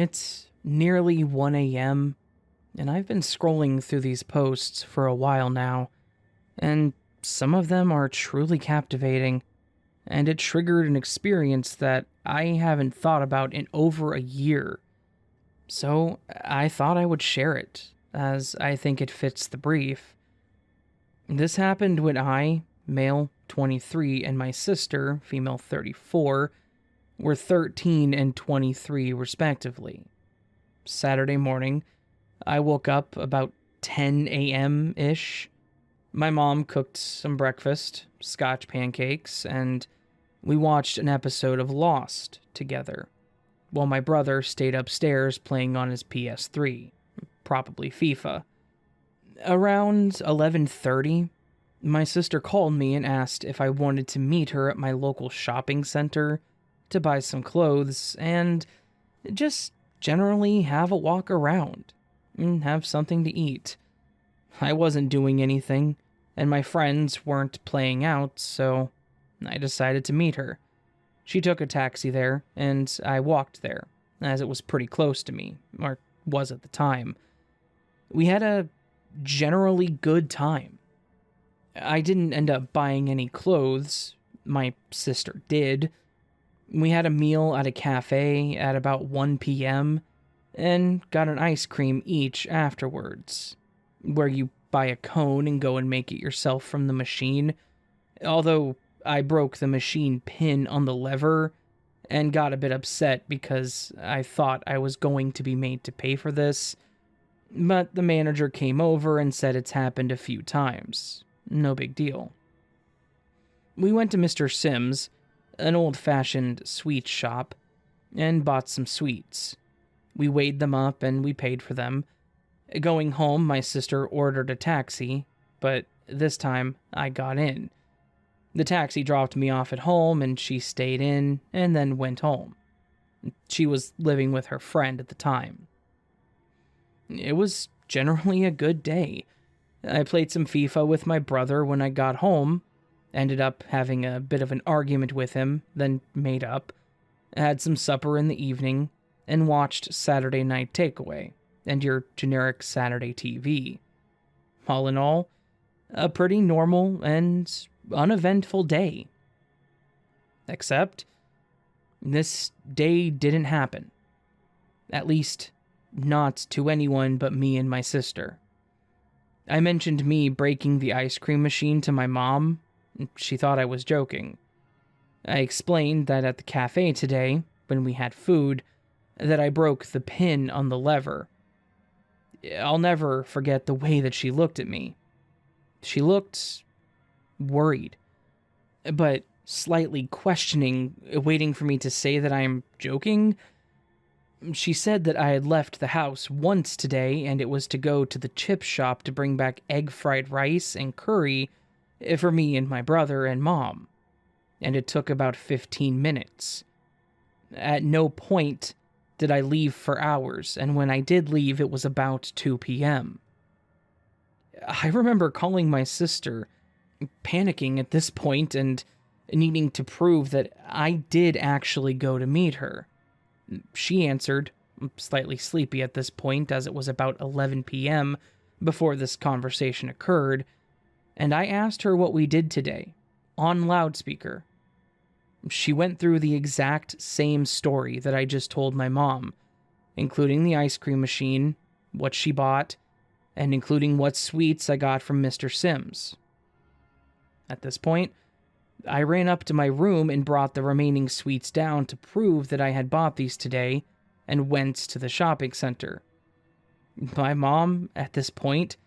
It's nearly 1 a.m., and I've been scrolling through these posts for a while now, and some of them are truly captivating, and it triggered an experience that I haven't thought about in over a year. So I thought I would share it, as I think it fits the brief. This happened when I, male 23, and my sister, female 34, were 13 and 23 respectively. Saturday morning, I woke up about 10 a.m.-ish. My mom cooked some breakfast, scotch pancakes, and we watched an episode of Lost together, while my brother stayed upstairs playing on his PS3, probably FIFA. Around 11:30, my sister called me and asked if I wanted to meet her at my local shopping center to buy some clothes and just generally have a walk around and have something to eat. I wasn't doing anything, and my friends weren't playing out, so I decided to meet her. She took a taxi there, and I walked there, as it was pretty close to me, or was at the time. We had a generally good time. I didn't end up buying any clothes. My sister did. We had a meal at a cafe at about 1 p.m., and got an ice cream each afterwards, where you buy a cone and go and make it yourself from the machine. Although I broke the machine pin on the lever and got a bit upset because I thought I was going to be made to pay for this, but the manager came over and said it's happened a few times. No big deal. We went to Mr. Sims, an old-fashioned sweet shop, and bought some sweets. We weighed them up and we paid for them. Going home, my sister ordered a taxi, but this time I got in. The taxi dropped me off at home and she stayed in and then went home. She was living with her friend at the time. It was generally a good day. I played some FIFA with my brother when I got home, ended up having a bit of an argument with him, then made up, had some supper in the evening, and watched Saturday Night Takeaway and your generic Saturday TV. All in all, a pretty normal and uneventful day. Except, this day didn't happen. At least, not to anyone but me and my sister. I mentioned me breaking the ice cream machine to my mom. She thought I was joking. I explained that at the cafe today, when we had food, that I broke the pin on the lever. I'll never forget the way that she looked at me. She looked worried, but slightly questioning, waiting for me to say that I am joking. She said that I had left the house once today and it was to go to the chip shop to bring back egg fried rice and curry for me and my brother and mom, and it took about 15 minutes. At no point did I leave for hours, and when I did leave, it was about 2 p.m. I remember calling my sister, panicking at this point and needing to prove that I did actually go to meet her. She answered, slightly sleepy at this point as it was about 11 p.m. before this conversation occurred, and I asked her what we did today, on loudspeaker. She went through the exact same story that I just told my mom, including the ice cream machine, what she bought, and including what sweets I got from Mr. Sims. At this point, I ran up to my room and brought the remaining sweets down to prove that I had bought these today and went to the shopping center. My mom, at this point,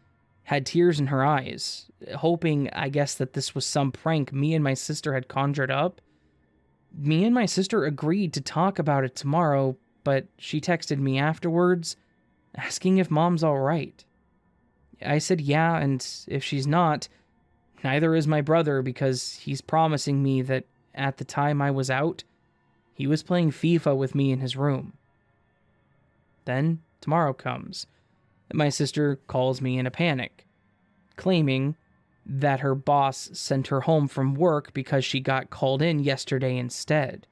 had tears in her eyes, hoping, I guess, that this was some prank me and my sister had conjured up. Me and my sister agreed to talk about it tomorrow, but she texted me afterwards, asking if mom's alright. I said yeah, and if she's not, neither is my brother because he's promising me that at the time I was out, he was playing FIFA with me in his room. Then tomorrow comes. My sister calls me in a panic, claiming that her boss sent her home from work because she got called in yesterday instead.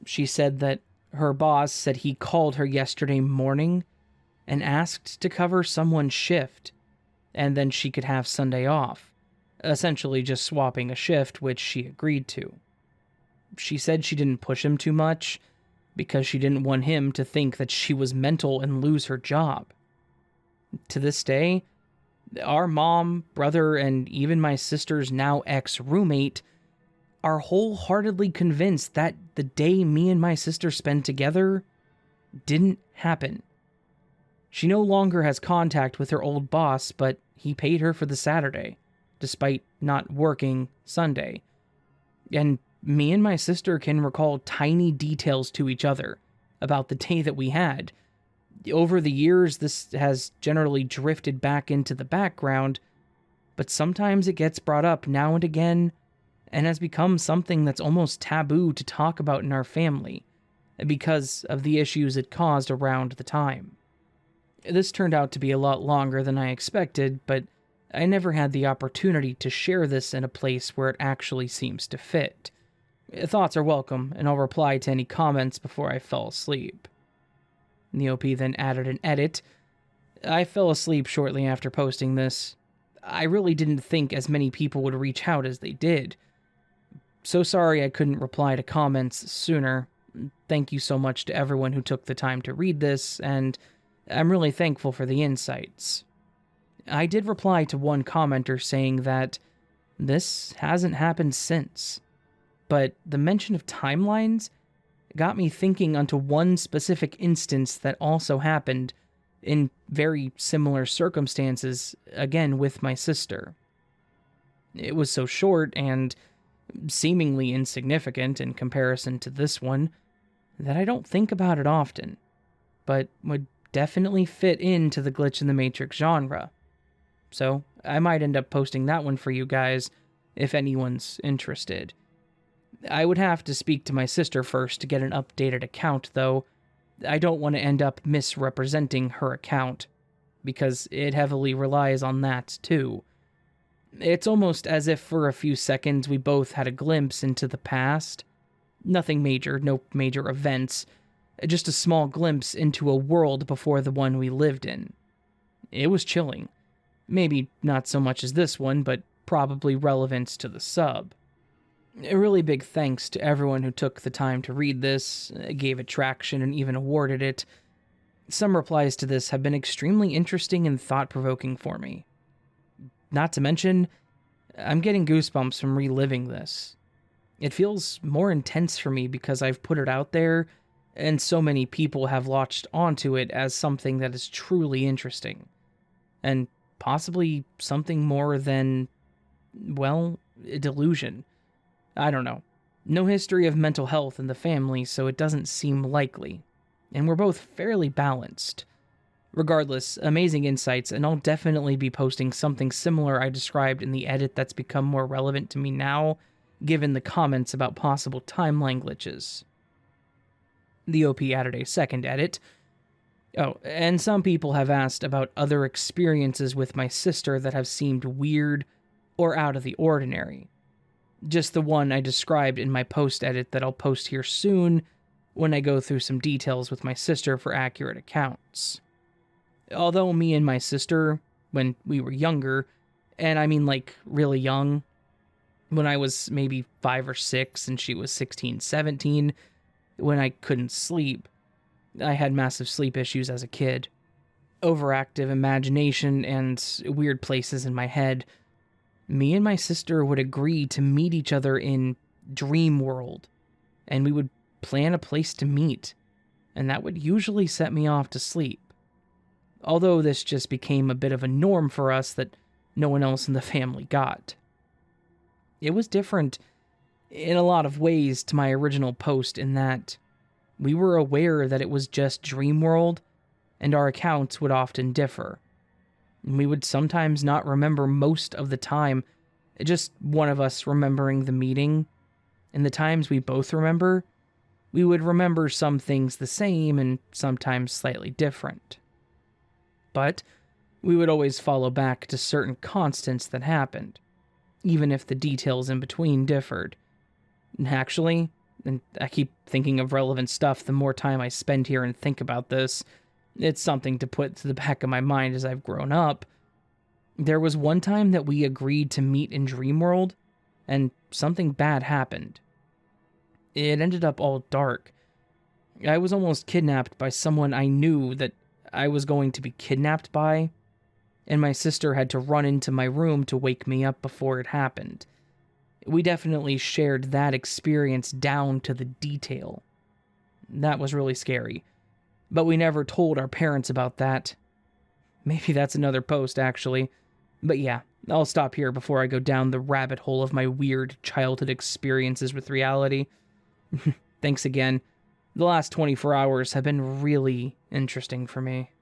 She said that Her boss said he called her yesterday morning and asked to cover someone's shift, and then she could have Sunday off, essentially just swapping a shift, which she agreed to. She said she didn't push him too much because she didn't want him to think that she was mental and lose her job. To this day, our mom, brother, and even my sister's now ex-roommate are wholeheartedly convinced that the day me and my sister spent together didn't happen. She no longer has contact with her old boss, but he paid her for the Saturday, despite not working Sunday. And me and my sister can recall tiny details to each other about the day that we had. Over the years, this has generally drifted back into the background, but sometimes it gets brought up now and again and has become something that's almost taboo to talk about in our family because of the issues it caused around the time. This turned out to be a lot longer than I expected, but I never had the opportunity to share this in a place where it actually seems to fit. Thoughts are welcome, and I'll reply to any comments before I fell asleep. The OP then added an edit. I fell asleep shortly after posting this. I really didn't think as many people would reach out as they did. So sorry I couldn't reply to comments sooner. Thank you so much to everyone who took the time to read this, and I'm really thankful for the insights. I did reply to one commenter saying that this hasn't happened since, but the mention of timelines got me thinking onto one specific instance that also happened in very similar circumstances, again with my sister. It was so short and seemingly insignificant in comparison to this one that I don't think about it often, but would definitely fit into the glitch in the Matrix genre. So I might end up posting that one for you guys if anyone's interested. I would have to speak to my sister first to get an updated account, though. I don't want to end up misrepresenting her account, because it heavily relies on that, too. It's almost as if for a few seconds we both had a glimpse into the past. Nothing major, no major events, just a small glimpse into a world before the one we lived in. It was chilling. Maybe not so much as this one, but probably relevant to the sub. A really big thanks to everyone who took the time to read this, gave it traction, and even awarded it. Some replies to this have been extremely interesting and thought-provoking for me. Not to mention, I'm getting goosebumps from reliving this. It feels more intense for me because I've put it out there, and so many people have latched onto it as something that is truly interesting. And possibly something more than, well, a delusion. I don't know. No history of mental health in the family, so it doesn't seem likely. And we're both fairly balanced. Regardless, amazing insights, and I'll definitely be posting something similar I described in the edit that's become more relevant to me now, given the comments about possible timeline glitches. The OP added a second edit. Oh, and some people have asked about other experiences with my sister that have seemed weird or out of the ordinary. Just the one I described in my post edit that I'll post here soon when I go through some details with my sister for accurate accounts. Although me and my sister, when we were younger, and I mean like really young, when I was maybe 5 or 6 and she was 16, 17, when I couldn't sleep, I had massive sleep issues as a kid. Overactive imagination and weird places in my head. Me and my sister would agree to meet each other in Dream World, and we would plan a place to meet, and that would usually set me off to sleep. Although this just became a bit of a norm for us that no one else in the family got. It was different in a lot of ways to my original post in that we were aware that it was just Dream World, and our accounts would often differ. We would sometimes not remember most of the time, just one of us remembering the meeting. And the times we both remember, we would remember some things the same and sometimes slightly different. But we would always follow back to certain constants that happened, even if the details in between differed. Actually, And I keep thinking of relevant stuff the more time I spend here and think about this. It's something to put to the back of my mind as I've grown up. There was one time that we agreed to meet in Dreamworld, and something bad happened. It ended up all dark. I was almost kidnapped by someone I knew that I was going to be kidnapped by, and my sister had to run into my room to wake me up before it happened. We definitely shared that experience down to the detail. That was really scary, but we never told our parents about that. Maybe that's another post, actually. But yeah, I'll stop here before I go down the rabbit hole of my weird childhood experiences with reality. Thanks again. The last 24 hours have been really interesting for me.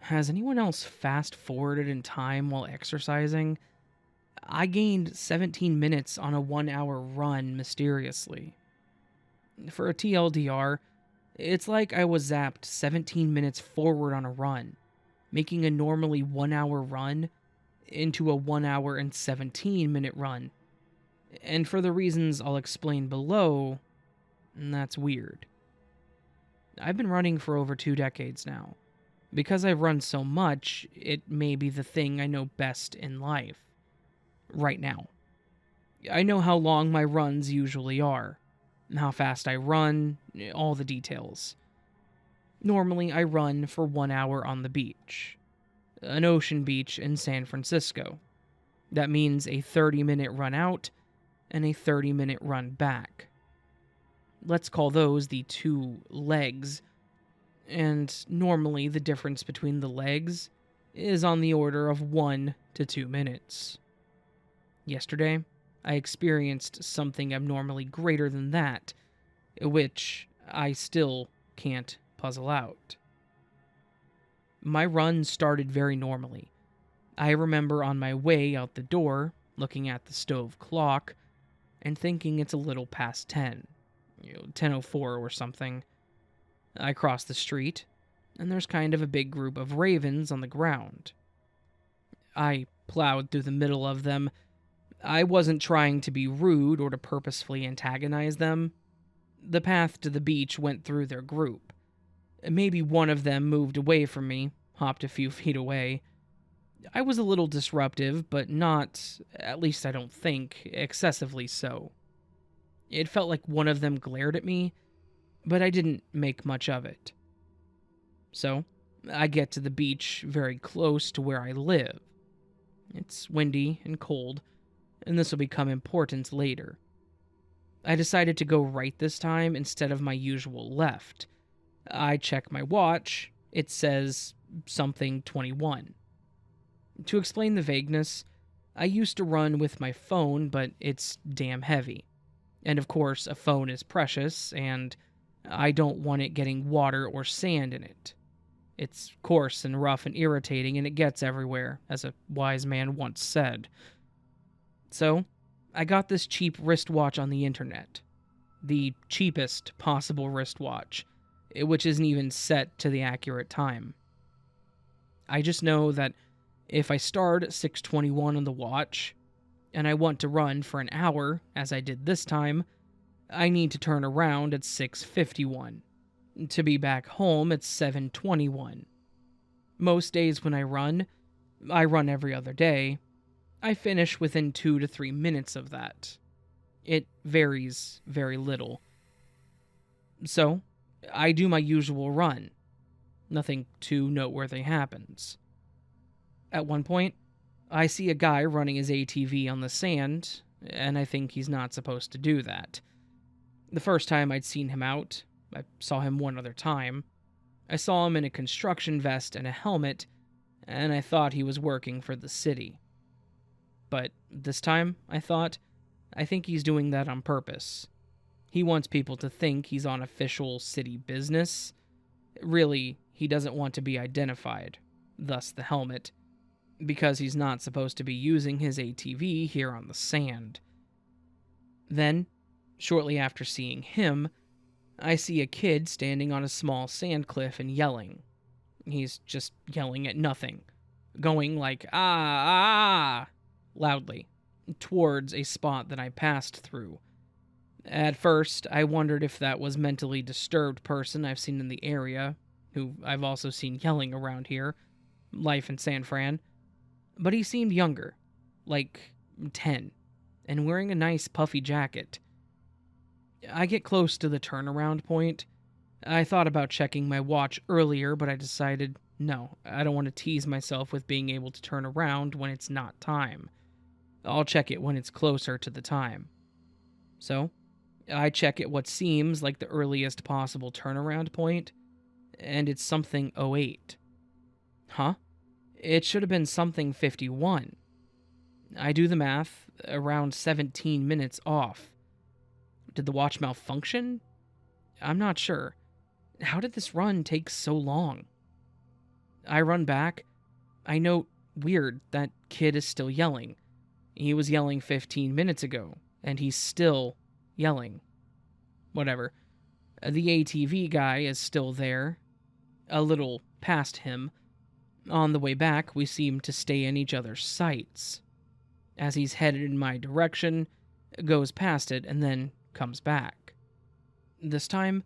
Has anyone else fast-forwarded in time while exercising? I gained 17 minutes on a 1-hour run mysteriously. For a TLDR, it's like I was zapped 17 minutes forward on a run, making a normally 1-hour run into a 1-hour and 17-minute run. And for the reasons I'll explain below, that's weird. I've been running for over 2 decades now. Because I've run so much, it may be the thing I know best in life. Right now. I know how long my runs usually are, how fast I run, all the details. Normally, I run for 1 hour on the beach. An ocean beach in San Francisco. That means a 30-minute run out and a 30-minute run back. Let's call those the 2 legs. And normally the difference between the legs is on the order of 1 to 2 minutes. Yesterday, I experienced something abnormally greater than that, which I still can't puzzle out. My run started very normally. I remember on my way out the door, looking at the stove clock, and thinking it's a little past 10, 10:04 or something. I cross the street, and there's kind of a big group of ravens on the ground. I plowed through the middle of them. I wasn't trying to be rude or to purposefully antagonize them. The path to the beach went through their group. Maybe one of them moved away from me, hopped a few feet away. I was a little disruptive, but not, at least I don't think, excessively so. It felt like one of them glared at me, but I didn't make much of it. So, I get to the beach very close to where I live. It's windy and cold, and this will become important later. I decided to go right this time instead of my usual left. I check my watch. It says something 21. To explain the vagueness, I used to run with my phone, but it's damn heavy. And of course, a phone is precious, and I don't want it getting water or sand in it. It's coarse and rough and irritating, and it gets everywhere, as a wise man once said. So, I got this cheap wristwatch on the internet. The cheapest possible wristwatch, which isn't even set to the accurate time. I just know that if I start at 6:21 on the watch, and I want to run for an hour, as I did this time, I need to turn around at 6:51. To be back home at 7:21. Most days when I run every other day, I finish within 2 to 3 minutes of that. It varies very little. So, I do my usual run. Nothing too noteworthy happens. At one point, I see a guy running his ATV on the sand, and I think he's not supposed to do that. The first time I'd seen him out, I saw him one other time, I saw him in a construction vest and a helmet, and I thought he was working for the city. But this time, I think he's doing that on purpose. He wants people to think he's on official city business. Really, he doesn't want to be identified, thus the helmet, because he's not supposed to be using his ATV here on the sand. Then, shortly after seeing him, I see a kid standing on a small sand cliff and yelling. He's just yelling at nothing, going like, ah, loudly, towards a spot that I passed through. At first, I wondered if that was mentally disturbed person I've seen in the area, who I've also seen yelling around here, life in San Fran, but he seemed younger, like 10, and wearing a nice puffy jacket. I get close to the turnaround point. I thought about checking my watch earlier, but I decided, no, I don't want to tease myself with being able to turn around when it's not time. I'll check it when it's closer to the time. So, I check at what seems like the earliest possible turnaround point, and it's something 08. Huh? It should have been something 51. I do the math, around 17 minutes off. Did the watch malfunction? I'm not sure. How did this run take so long? I run back. I note, weird, that kid is still yelling. He was yelling 15 minutes ago, and he's still yelling. Whatever. The ATV guy is still there, a little past him. On the way back, we seem to stay in each other's sights. As he's headed in my direction, goes past it, and then comes back. This time,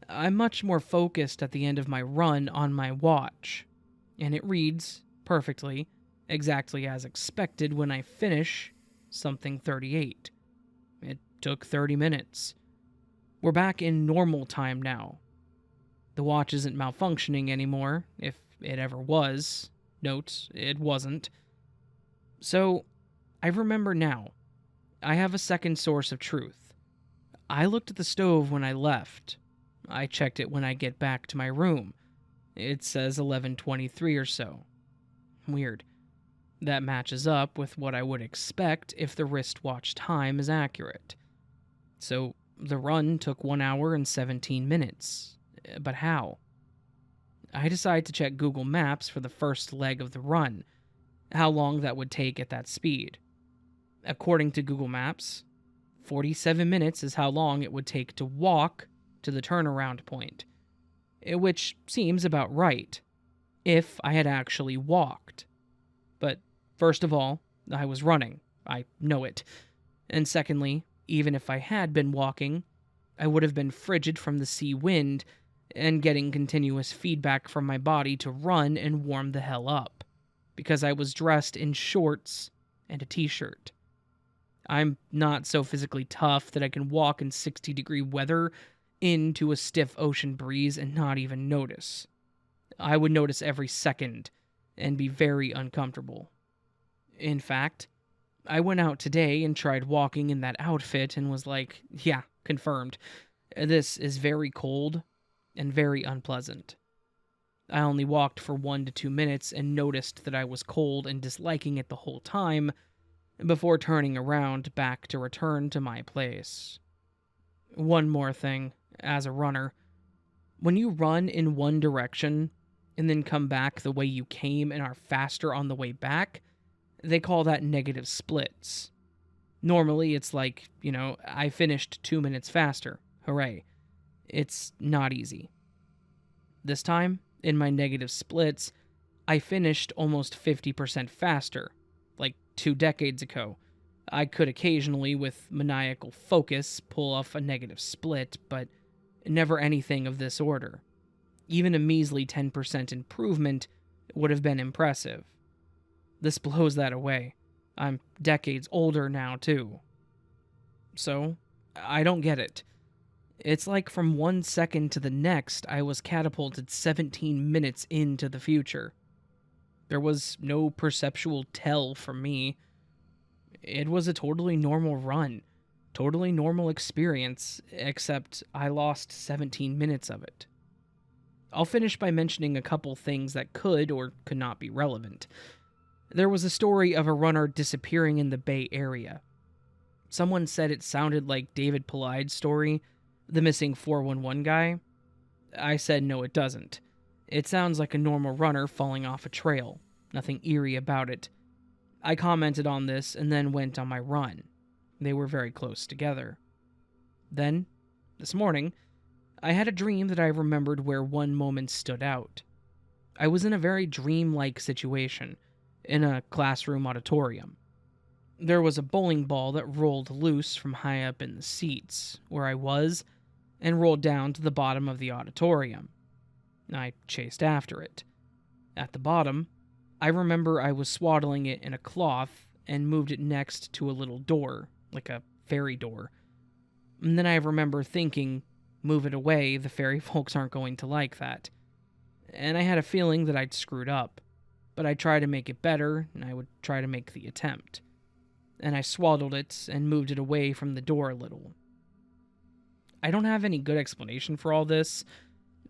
I'm much more focused at the end of my run on my watch, and it reads perfectly, exactly as expected when I finish something 38. It took 30 minutes. We're back in normal time now. The watch isn't malfunctioning anymore, if it ever was. Note, it wasn't. So, I remember now. I have a second source of truth. I looked at the stove when I left. I checked it when I get back to my room. It says 11:23 or so. Weird. That matches up with what I would expect if the wristwatch time is accurate. So, the run took 1 hour and 17 minutes. But how? I decide to check Google Maps for the first leg of the run, how long that would take at that speed. According to Google Maps, 47 minutes is how long it would take to walk to the turnaround point, which seems about right, if I had actually walked. But first of all, I was running. I know it. And secondly, even if I had been walking, I would have been frigid from the sea wind and getting continuous feedback from my body to run and warm the hell up, because I was dressed in shorts and a t-shirt. I'm not so physically tough that I can walk in 60-degree weather into a stiff ocean breeze and not even notice. I would notice every second and be very uncomfortable. In fact, I went out today and tried walking in that outfit and was like, yeah, confirmed. This is very cold and very unpleasant. I only walked for 1 to 2 minutes and noticed that I was cold and disliking it the whole time before turning around back to return to my place. One more thing, as a runner. When you run in one direction and then come back the way you came and are faster on the way back, they call that negative splits. Normally, it's like, I finished 2 minutes faster. Hooray. It's not easy. This time, in my negative splits, I finished almost 50% faster. Like 2 decades ago, I could occasionally, with maniacal focus, pull off a negative split, but never anything of this order. Even a measly 10% improvement would have been impressive. This blows that away. I'm decades older now, too. So, I don't get it. It's like from 1 second to the next, I was catapulted 17 minutes into the future. There was no perceptual tell for me. It was a totally normal run, totally normal experience, except I lost 17 minutes of it. I'll finish by mentioning a couple things that could or could not be relevant. There was a story of a runner disappearing in the Bay Area. Someone said it sounded like David Polide's story, the missing 411 guy. I said no, it doesn't. It sounds like a normal runner falling off a trail. Nothing eerie about it. I commented on this and then went on my run. They were very close together. Then, this morning, I had a dream that I remembered where one moment stood out. I was in a very dreamlike situation, in a classroom auditorium. There was a bowling ball that rolled loose from high up in the seats, where I was, and rolled down to the bottom of the auditorium. I chased after it. At the bottom, I remember I was swaddling it in a cloth and moved it next to a little door, like a fairy door. And then I remember thinking, move it away, the fairy folks aren't going to like that. And I had a feeling that I'd screwed up, but I'd try to make it better, and I would try to make the attempt. And I swaddled it and moved it away from the door a little. I don't have any good explanation for all this.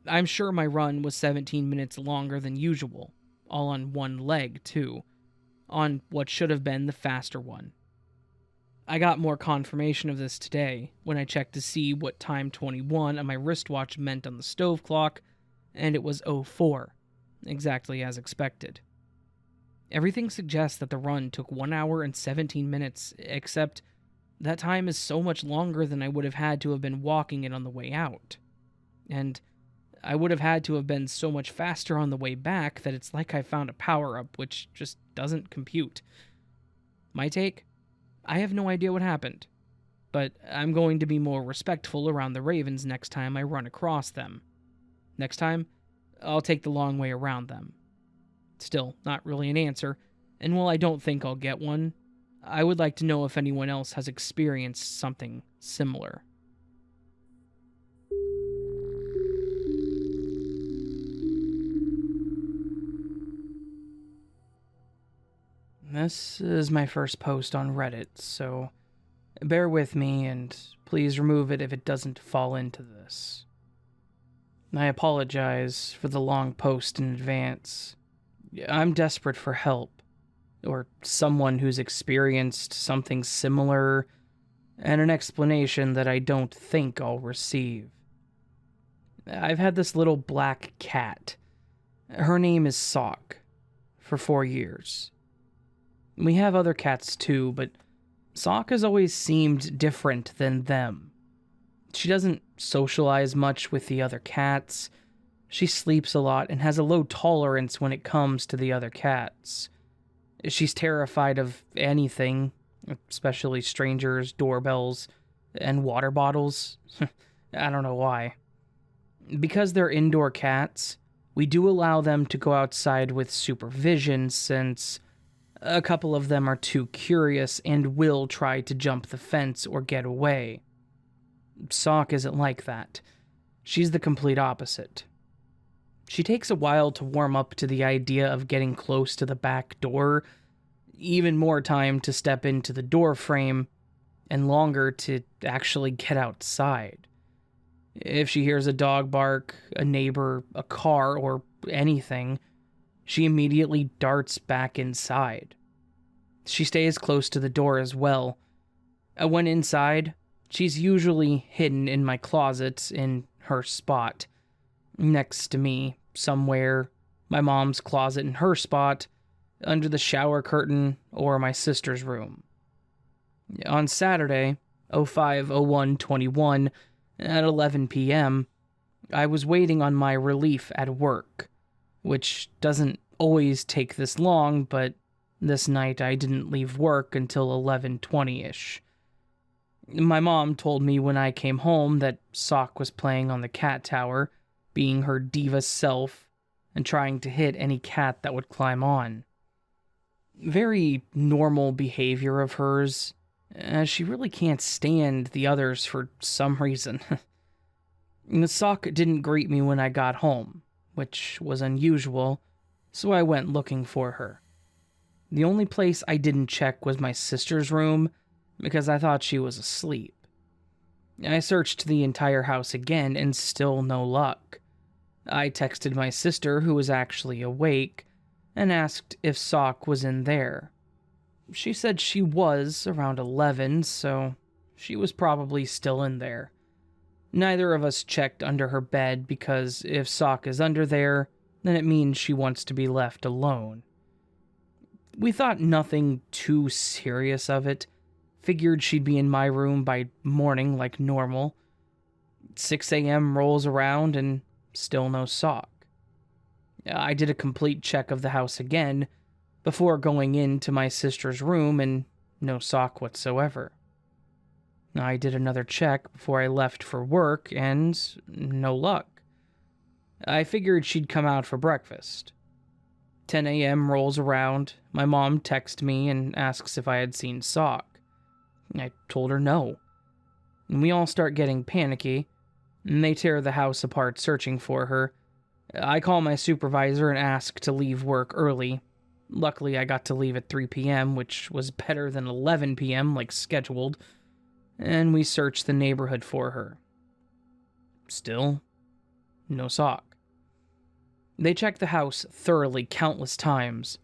I'm sure my run was 17 minutes longer than usual, all on one leg, too, on what should have been the faster one. I got more confirmation of this today when I checked to see what time 21 on my wristwatch meant on the stove clock, and it was 04, exactly as expected. Everything suggests that the run took 1 hour and 17 minutes, except that time is so much longer than I would have had to have been walking it on the way out. And I would have had to have been so much faster on the way back that it's like I found a power-up which just doesn't compute. My take? I have no idea what happened, but I'm going to be more respectful around the ravens next time I run across them. Next time, I'll take the long way around them. Still, not really an answer, and while I don't think I'll get one, I would like to know if anyone else has experienced something similar. This is my first post on Reddit, so bear with me and please remove it if it doesn't fall into this. I apologize for the long post in advance. I'm desperate for help, or someone who's experienced something similar, and an explanation that I don't think I'll receive. I've had this little black cat. Her name is Sock, for 4 years. We have other cats too, but Sock has always seemed different than them. She doesn't socialize much with the other cats. She sleeps a lot and has a low tolerance when it comes to the other cats. She's terrified of anything, especially strangers, doorbells, and water bottles. I don't know why. Because they're indoor cats, we do allow them to go outside with supervision since a couple of them are too curious and will try to jump the fence or get away. Sock isn't like that. She's the complete opposite. She takes a while to warm up to the idea of getting close to the back door, even more time to step into the door frame, and longer to actually get outside. If she hears a dog bark, a neighbor, a car, or anything, she immediately darts back inside. She stays close to the door as well. When inside, she's usually hidden in my closet in her spot. Next to me, somewhere, my mom's closet in her spot, under the shower curtain, or my sister's room. On Saturday, 05/01/21, at 11 p.m., I was waiting on my relief at work, which doesn't always take this long, but this night I didn't leave work until 11:20-ish. My mom told me when I came home that Sock was playing on the cat tower, being her diva self, and trying to hit any cat that would climb on. Very normal behavior of hers, as she really can't stand the others for some reason. Sock didn't greet me when I got home, which was unusual, so I went looking for her. The only place I didn't check was my sister's room, because I thought she was asleep. I searched the entire house again, and still no luck. I texted my sister, who was actually awake, and asked if Sock was in there. She said she was around 11, so she was probably still in there. Neither of us checked under her bed because if Sock is under there, then it means she wants to be left alone. We thought nothing too serious of it, figured she'd be in my room by morning like normal. 6 a.m. rolls around and still no Sock. I did a complete check of the house again before going into my sister's room, and no sock whatsoever. I did another check before I left for work, and no luck. I figured she'd come out for breakfast. 10 a.m. rolls around, my mom texts me and asks if I had seen sock. I told her no. And we all start getting panicky, and they tear the house apart searching for her. I call my supervisor and ask to leave work early. Luckily, I got to leave at 3 p.m., which was better than 11 p.m. like scheduled, and we search the neighborhood for her. Still, no sock. They checked the house thoroughly countless times,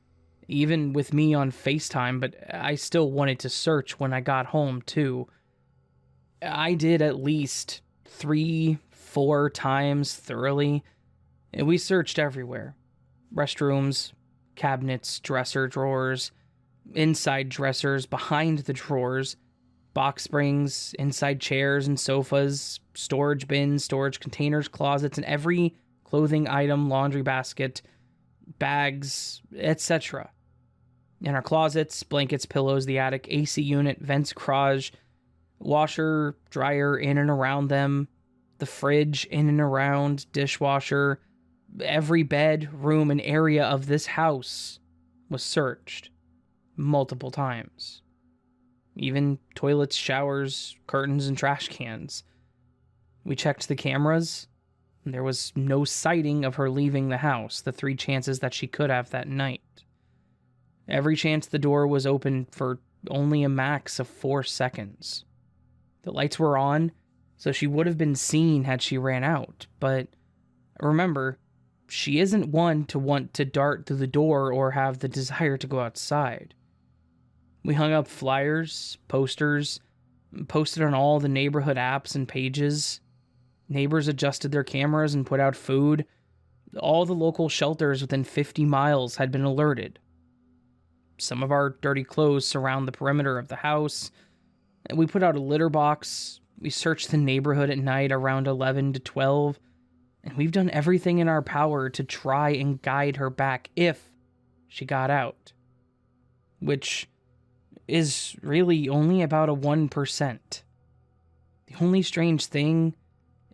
even with me on FaceTime, but I still wanted to search when I got home, too. I did at least 3-4 times thoroughly, and we searched everywhere. Restrooms, cabinets, dresser drawers, inside dressers, behind the drawers, box springs, inside chairs and sofas, storage bins, storage containers, closets, and every clothing item, laundry basket, bags, etc. In our closets, blankets, pillows, the attic, AC unit, vents, garage, washer, dryer in and around them, the fridge in and around, dishwasher, every bed, room, and area of this house was searched multiple times. Even toilets, showers, curtains, and trash cans. We checked the cameras. There was no sighting of her leaving the house, the 3 chances that she could have that night. Every chance the door was open for only a max of 4 seconds. The lights were on, so she would have been seen had she ran out, but remember, she isn't one to want to dart through the door or have the desire to go outside. We hung up flyers, posters, posted on all the neighborhood apps and pages. Neighbors adjusted their cameras and put out food. All the local shelters within 50 miles had been alerted. Some of our dirty clothes surround the perimeter of the house. We put out a litter box. We searched the neighborhood at night around 11 to 12. And we've done everything in our power to try and guide her back if she got out. Which is really only about a 1%. The only strange thing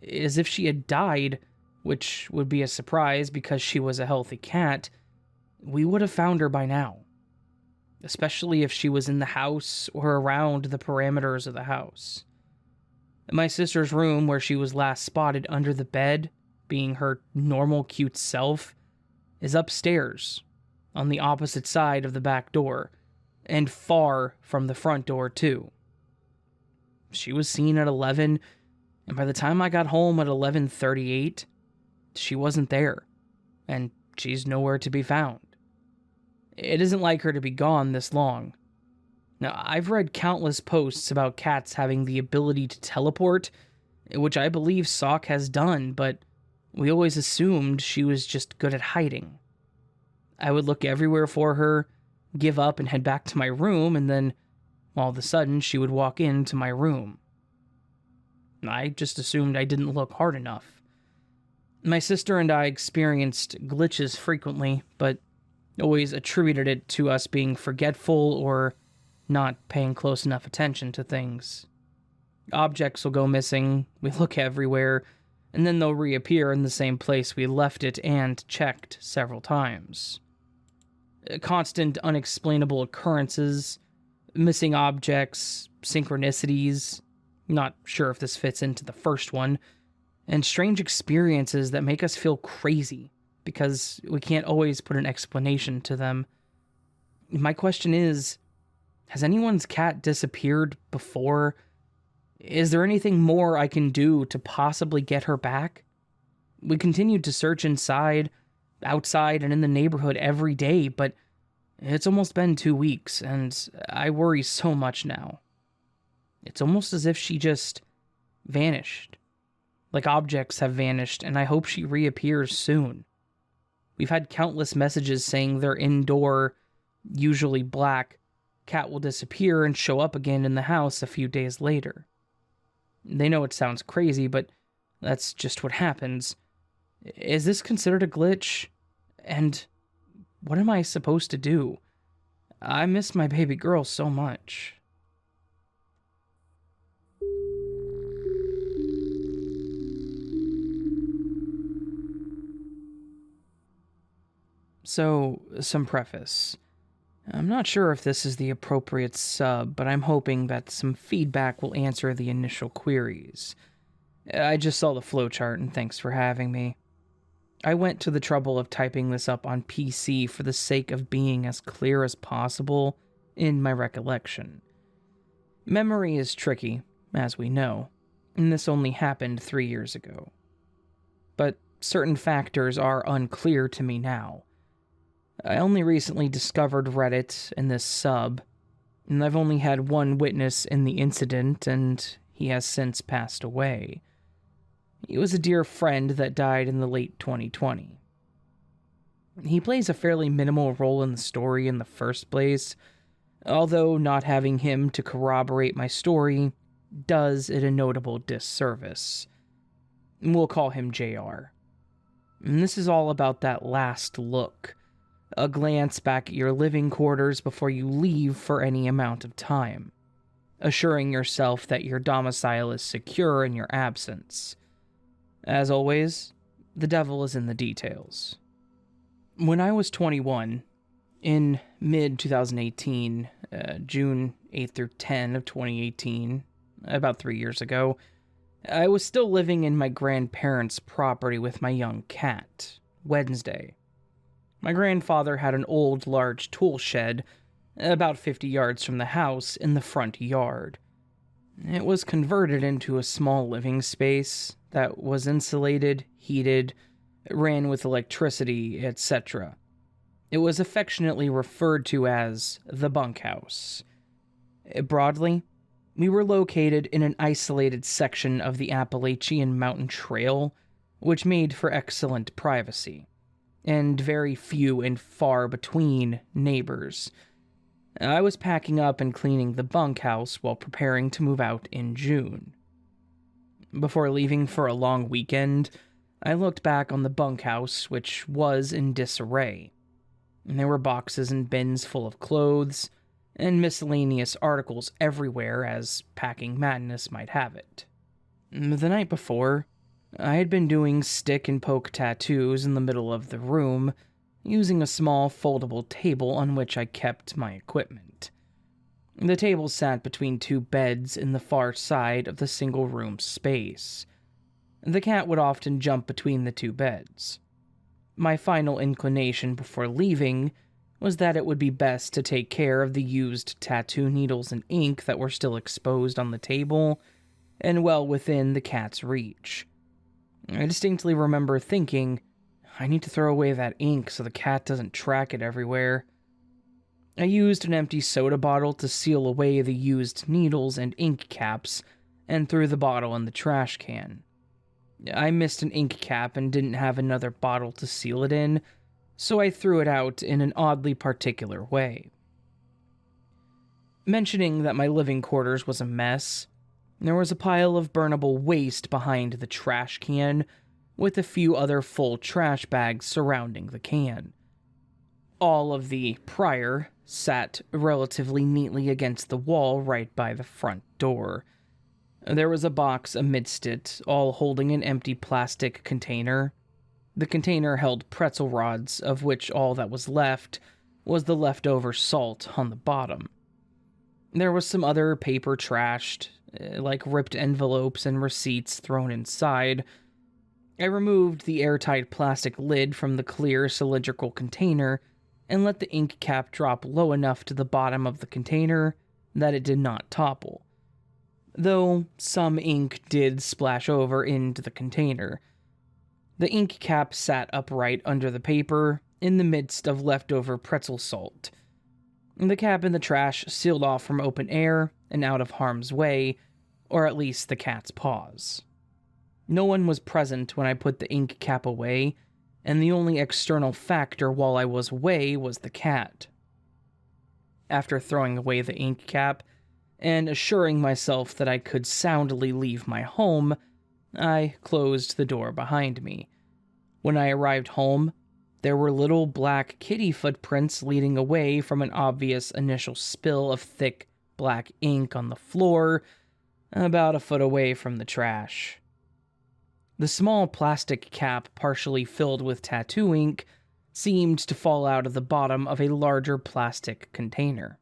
is if she had died, which would be a surprise because she was a healthy cat, we would have found her by now. Especially if she was in the house or around the parameters of the house. My sister's room, where she was last spotted under the bed, being her normal cute self, is upstairs, on the opposite side of the back door, and far from the front door too. She was seen at 11, and by the time I got home at 11:38, she wasn't there, and she's nowhere to be found. It isn't like her to be gone this long. Now, I've read countless posts about cats having the ability to teleport, which I believe Sock has done, but we always assumed she was just good at hiding. I would look everywhere for her, give up and head back to my room, and then, all of a sudden, she would walk into my room. I just assumed I didn't look hard enough. My sister and I experienced glitches frequently, but always attributed it to us being forgetful or not paying close enough attention to things. Objects will go missing, we look everywhere, and then they'll reappear in the same place we left it and checked several times. Constant unexplainable occurrences, missing objects, synchronicities, not sure if this fits into the first one, and strange experiences that make us feel crazy because we can't always put an explanation to them. My question is, has anyone's cat disappeared before? Is there anything more I can do to possibly get her back? We continued to search inside, outside, and in the neighborhood every day, but it's almost been 2 weeks, and I worry so much now. It's almost as if she just vanished. Like objects have vanished, and I hope she reappears soon. We've had countless messages saying their indoor, usually black, cat will disappear and show up again in the house a few days later. They know it sounds crazy, but that's just what happens. Is this considered a glitch? And what am I supposed to do? I miss my baby girl so much. So, some preface. I'm not sure if this is the appropriate sub, but I'm hoping that some feedback will answer the initial queries. I just saw the flowchart and thanks for having me. I went to the trouble of typing this up on PC for the sake of being as clear as possible in my recollection. Memory is tricky, as we know, and this only happened 3 years ago. But certain factors are unclear to me now. I only recently discovered Reddit and this sub, and I've only had one witness in the incident, and he has since passed away. He was a dear friend that died in the late 2020. He plays a fairly minimal role in the story in the first place, although not having him to corroborate my story does it a notable disservice. We'll call him JR. And this is all about that last look. A glance back at your living quarters before you leave for any amount of time, assuring yourself that your domicile is secure in your absence. As always, the devil is in the details. When I was 21, in mid-2018, June 8th through 10 of 2018, about 3 years ago, I was still living in my grandparents' property with my young cat, Wednesday. My grandfather had an old, large tool shed about 50 yards from the house in the front yard. It was converted into a small living space that was insulated, heated, ran with electricity, etc. It was affectionately referred to as the bunkhouse. Broadly, we were located in an isolated section of the Appalachian Mountain Trail, which made for excellent privacy, and very few and far between neighbors. I was packing up and cleaning the bunkhouse while preparing to move out in June. Before leaving for a long weekend, I looked back on the bunkhouse, which was in disarray. There were boxes and bins full of clothes, and miscellaneous articles everywhere, as packing madness might have it. The night before, I had been doing stick and poke tattoos in the middle of the room, using a small foldable table on which I kept my equipment. The table sat between two beds in the far side of the single-room space. The cat would often jump between the two beds. My final inclination before leaving was that it would be best to take care of the used tattoo needles and ink that were still exposed on the table and well within the cat's reach. I distinctly remember thinking, I need to throw away that ink so the cat doesn't track it everywhere. I used an empty soda bottle to seal away the used needles and ink caps and threw the bottle in the trash can. I missed an ink cap and didn't have another bottle to seal it in, so I threw it out in an oddly particular way. Mentioning that my living quarters was a mess, there was a pile of burnable waste behind the trash can, with a few other full trash bags surrounding the can. All of the prior sat relatively neatly against the wall right by the front door. There was a box amidst it, all holding an empty plastic container. The container held pretzel rods, of which all that was left was the leftover salt on the bottom. There was some other paper trashed, like ripped envelopes and receipts thrown inside. I removed the airtight plastic lid from the clear cylindrical container and let the ink cap drop low enough to the bottom of the container that it did not topple. Though some ink did splash over into the container. The ink cap sat upright under the paper in the midst of leftover pretzel salt. The cap in the trash sealed off from open air and out of harm's way, or at least the cat's paws. No one was present when I put the ink cap away, and the only external factor while I was away was the cat. After throwing away the ink cap, and assuring myself that I could soundly leave my home, I closed the door behind me. When I arrived home, There were little black kitty footprints leading away from an obvious initial spill of thick black ink on the floor, about a foot away from the trash. The small plastic cap, partially filled with tattoo ink, seemed to fall out of the bottom of a larger plastic container.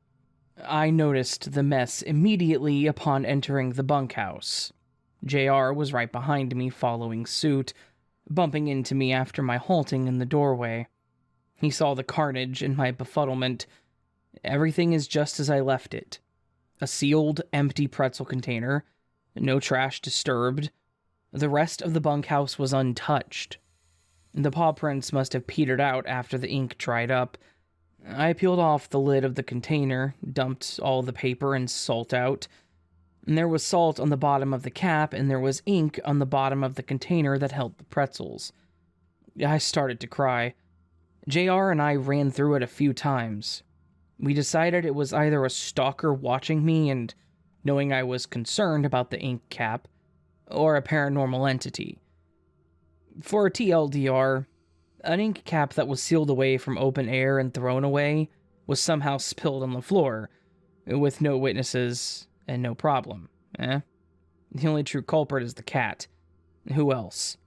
I noticed the mess immediately upon entering the bunkhouse. JR was right behind me, following suit, bumping into me after my halting in the doorway. He saw the carnage in my befuddlement. Everything is just as I left it. A sealed, empty pretzel container, no trash disturbed. The rest of the bunkhouse was untouched. The paw prints must have petered out after the ink dried up. I peeled off the lid of the container, dumped all the paper and salt out. And there was salt on the bottom of the cap, and there was ink on the bottom of the container that held the pretzels. I started to cry. JR and I ran through it a few times. We decided it was either a stalker watching me and knowing I was concerned about the ink cap, or a paranormal entity. For TLDR, an ink cap that was sealed away from open air and thrown away was somehow spilled on the floor, with no witnesses and no problem. The only true culprit is the cat. Who else?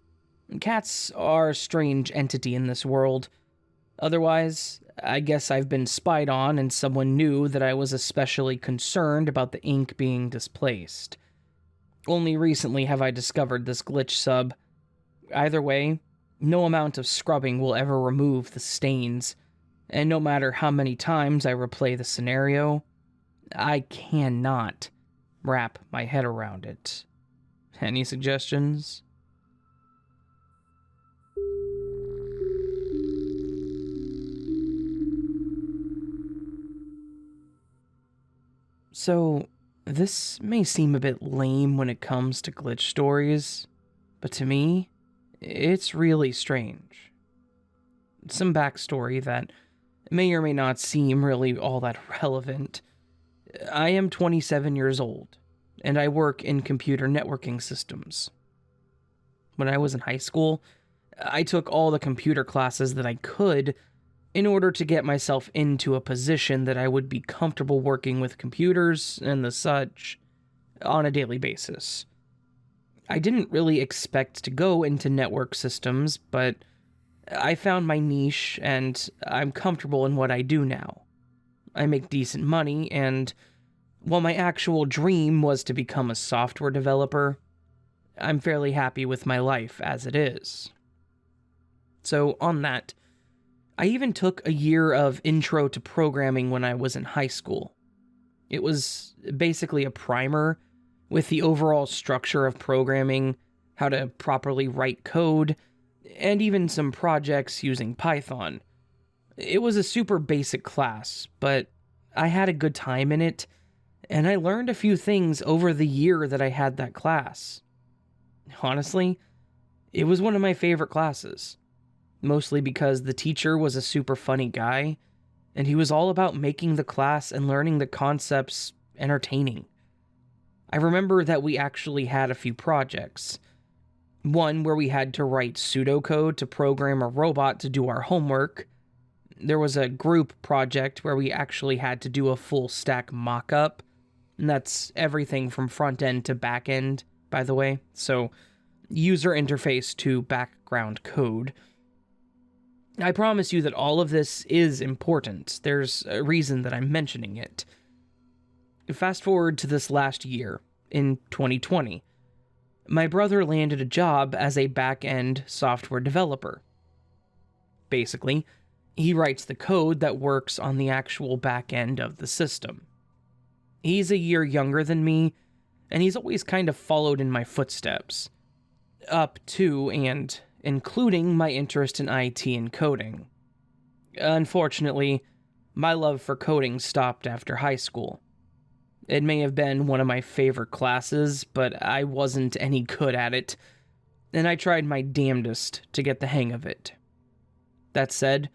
Cats are a strange entity in this world. Otherwise, I guess I've been spied on and someone knew that I was especially concerned about the ink being displaced. Only recently have I discovered this glitch sub. Either way, no amount of scrubbing will ever remove the stains, and no matter how many times I replay the scenario, I cannot wrap my head around it. Any suggestions? So, this may seem a bit lame when it comes to glitch stories, but to me, it's really strange. Some backstory that may or may not seem really all that relevant. I am 27 years old, and I work in computer networking systems. When I was in high school, I took all the computer classes that I could in order to get myself into a position that I would be comfortable working with computers and the such on a daily basis. I didn't really expect to go into network systems, but I found my niche and I'm comfortable in what I do now. I make decent money, and while my actual dream was to become a software developer, I'm fairly happy with my life as it is. So on that, I even took a year of intro to programming when I was in high school. It was basically a primer with the overall structure of programming, how to properly write code, and even some projects using Python. It was a super basic class, but I had a good time in it, and I learned a few things over the year that I had that class. Honestly, it was one of my favorite classes. Mostly because the teacher was a super funny guy, and he was all about making the class and learning the concepts entertaining. I remember that we actually had a few projects. One where we had to write pseudocode to program a robot to do our homework. There was a group project where we actually had to do a full stack mock-up, and that's everything from front end to back end, by the way, so user interface to background code. I promise you that all of this is important. There's a reason that I'm mentioning it. Fast forward to this last year, in 2020. My brother landed a job as a back-end software developer. Basically, he writes the code that works on the actual back end of the system. He's a year younger than me, and he's always kind of followed in my footsteps. Up to and including my interest in IT and coding. Unfortunately, my love for coding stopped after high school. It may have been one of my favorite classes, but I wasn't any good at it, and I tried my damnedest to get the hang of it. That said,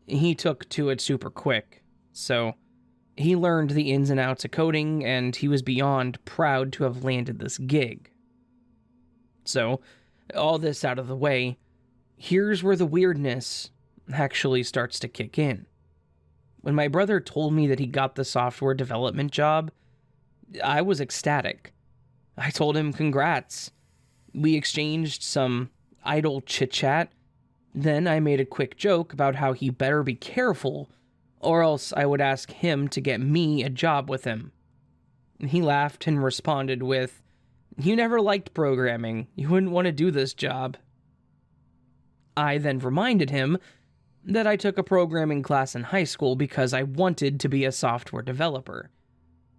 he took to it super quick, so he learned the ins and outs of coding, and he was beyond proud to have landed this gig. So, all this out of the way, here's where the weirdness actually starts to kick in. When my brother told me that he got the software development job, I was ecstatic. I told him congrats. We exchanged some idle chit-chat. Then I made a quick joke about how he better be careful, or else I would ask him to get me a job with him. He laughed and responded with, "You never liked programming. You wouldn't want to do this job." I then reminded him that I took a programming class in high school because I wanted to be a software developer.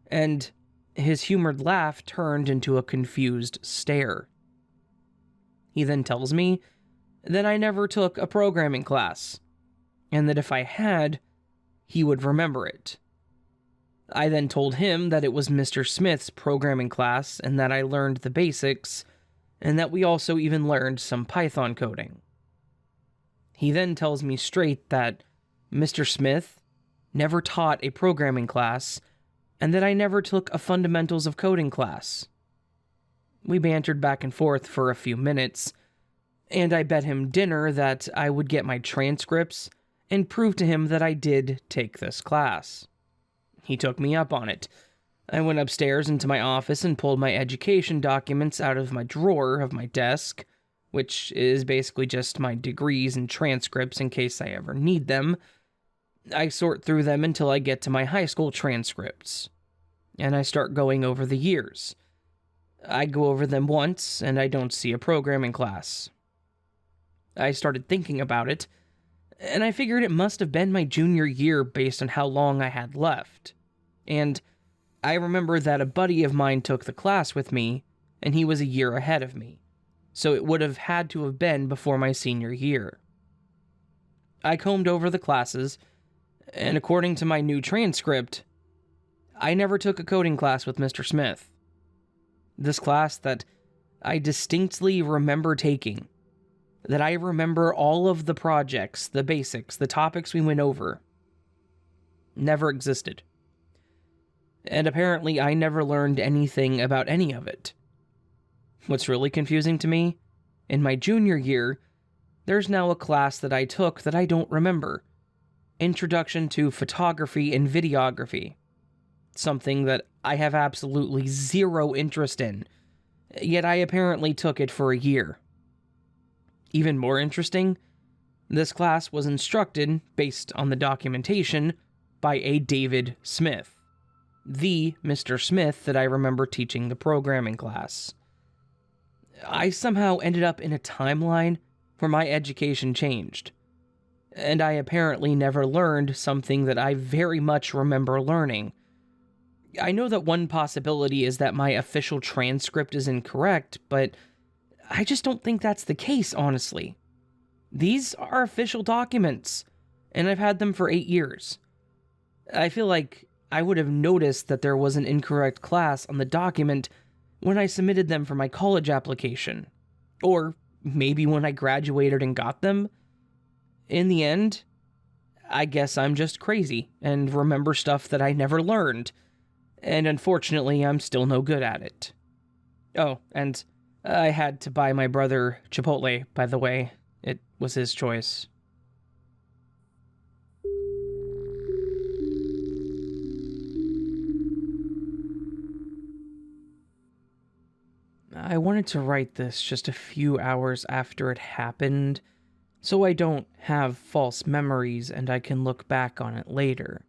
And his humored laugh turned into a confused stare. He then tells me that I never took a programming class, and that if I had, he would remember it. I then told him that it was Mr. Smith's programming class and that I learned the basics, and that we also even learned some Python coding. He then tells me straight that Mr. Smith never taught a programming class, and that I never took a fundamentals of coding class. We bantered back and forth for a few minutes, and I bet him dinner that I would get my transcripts and prove to him that I did take this class. He took me up on it. I went upstairs into my office and pulled my education documents out of my drawer of my desk, which is basically just my degrees and transcripts in case I ever need them. I sort through them until I get to my high school transcripts, and I start going over the years. I go over them once, and I don't see a programming class. I started thinking about it, and I figured it must have been my junior year based on how long I had left. And I remember that a buddy of mine took the class with me, and he was a year ahead of me, so it would have had to have been before my senior year. I combed over the classes, and according to my new transcript, I never took a coding class with Mr. Smith. This class that I distinctly remember taking, that I remember all of the projects, the basics, the topics we went over, never existed. And apparently I never learned anything about any of it. What's really confusing to me, in my junior year, there's now a class that I took that I don't remember. Introduction to Photography and Videography. Something that I have absolutely zero interest in, yet I apparently took it for a year. Even more interesting, this class was instructed, based on the documentation, by a David Smith, the Mr. Smith that I remember teaching the programming class. I somehow ended up in a timeline where my education changed, and I apparently never learned something that I very much remember learning. I know that one possibility is that my official transcript is incorrect, but I just don't think that's the case, honestly. These are official documents, and I've had them for 8 years. I feel like I would have noticed that there was an incorrect class on the document when I submitted them for my college application, or maybe when I graduated and got them. In the end, I guess I'm just crazy and remember stuff that I never learned, and unfortunately I'm still no good at it. Oh, and I had to buy my brother Chipotle, by the way. It was his choice. I wanted to write this just a few hours after it happened, so I don't have false memories and I can look back on it later.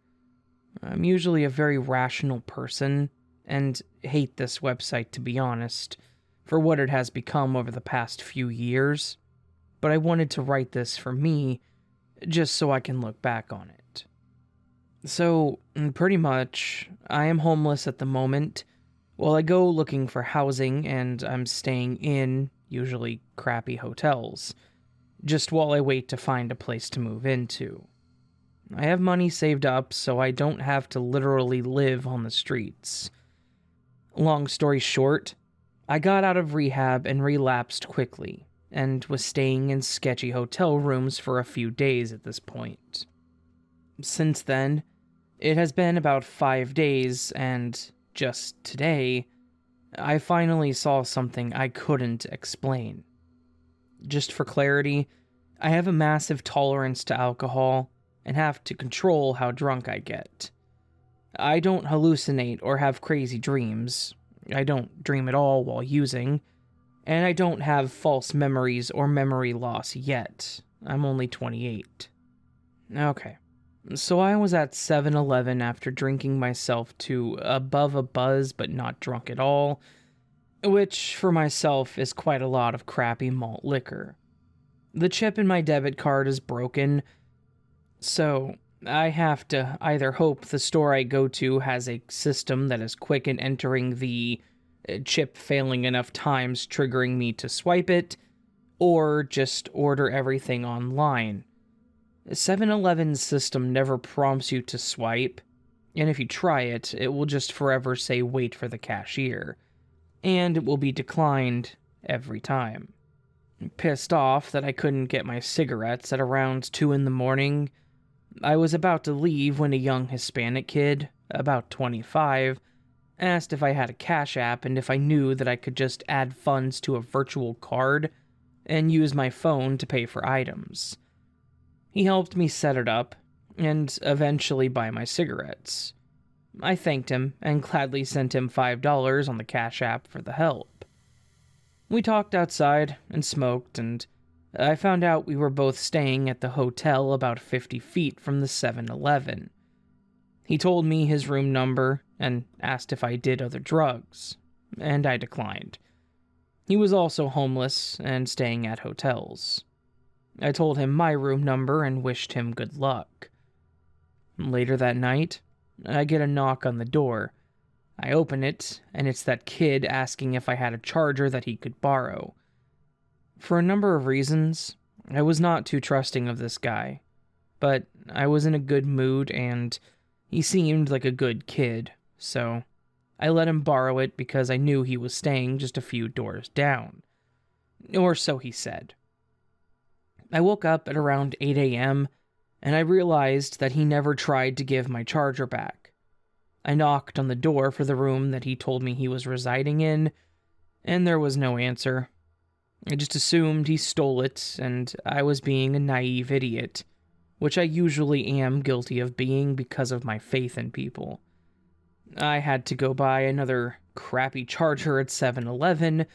I'm usually a very rational person, and hate this website, to be honest, for what it has become over the past few years, but I wanted to write this for me, just so I can look back on it. So, pretty much, I am homeless at the moment, while I go looking for housing, and I'm staying in, usually crappy hotels, just while I wait to find a place to move into. I have money saved up, so I don't have to literally live on the streets. Long story short, I got out of rehab and relapsed quickly, and was staying in sketchy hotel rooms for a few days at this point. Since then, it has been about 5 days, and just today, I finally saw something I couldn't explain. Just for clarity, I have a massive tolerance to alcohol and have to control how drunk I get. I don't hallucinate or have crazy dreams. I don't dream at all while using, and I don't have false memories or memory loss yet. I'm only 28. Okay. So I was at 7-Eleven after drinking myself to above a buzz but not drunk at all, which for myself is quite a lot of crappy malt liquor. The chip in my debit card is broken, so I have to either hope the store I go to has a system that is quick in entering the chip failing enough times triggering me to swipe it, or just order everything online. 7-Eleven's system never prompts you to swipe, and if you try it, it will just forever say wait for the cashier, and it will be declined every time. Pissed off that I couldn't get my cigarettes at around 2 in the morning, I was about to leave when a young Hispanic kid, about 25, asked if I had a Cash App and if I knew that I could just add funds to a virtual card and use my phone to pay for items. He helped me set it up, and eventually buy my cigarettes. I thanked him, and gladly sent him $5 on the Cash App for the help. We talked outside, and smoked, and I found out we were both staying at the hotel about 50 feet from the 7-Eleven. He told me his room number, and asked if I did other drugs, and I declined. He was also homeless, and staying at hotels. I told him my room number and wished him good luck. Later that night, I get a knock on the door. I open it, and it's that kid asking if I had a charger that he could borrow. For a number of reasons, I was not too trusting of this guy, but I was in a good mood and he seemed like a good kid, so I let him borrow it because I knew he was staying just a few doors down. Or so he said. I woke up at around 8 a.m., and I realized that he never tried to give my charger back. I knocked on the door for the room that he told me he was residing in, and there was no answer. I just assumed he stole it, and I was being a naive idiot, which I usually am guilty of being because of my faith in people. I had to go buy another crappy charger at 7-Eleven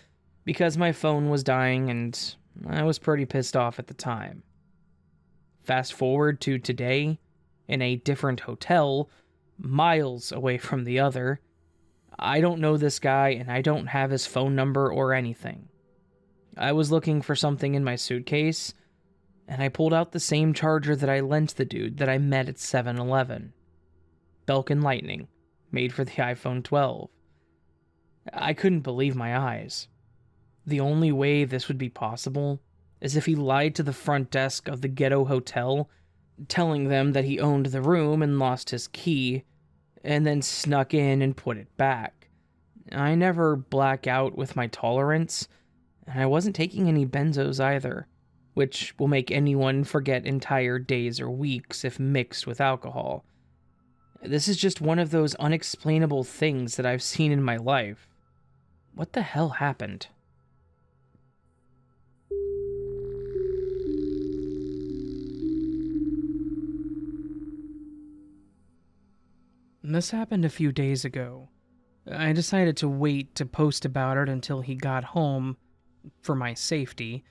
because my phone was dying and I was pretty pissed off at the time. Fast forward to today, in a different hotel, miles away from the other. I don't know this guy and I don't have his phone number or anything. I was looking for something in my suitcase, and I pulled out the same charger that I lent the dude that I met at 7-Eleven. Belkin Lightning, made for the iPhone 12. I couldn't believe my eyes. The only way this would be possible is if he lied to the front desk of the ghetto hotel, telling them that he owned the room and lost his key, and then snuck in and put it back. I never black out with my tolerance, and I wasn't taking any benzos either, which will make anyone forget entire days or weeks if mixed with alcohol. This is just one of those unexplainable things that I've seen in my life. What the hell happened? This happened a few days ago. I decided to wait to post about it until he got home, for my safety,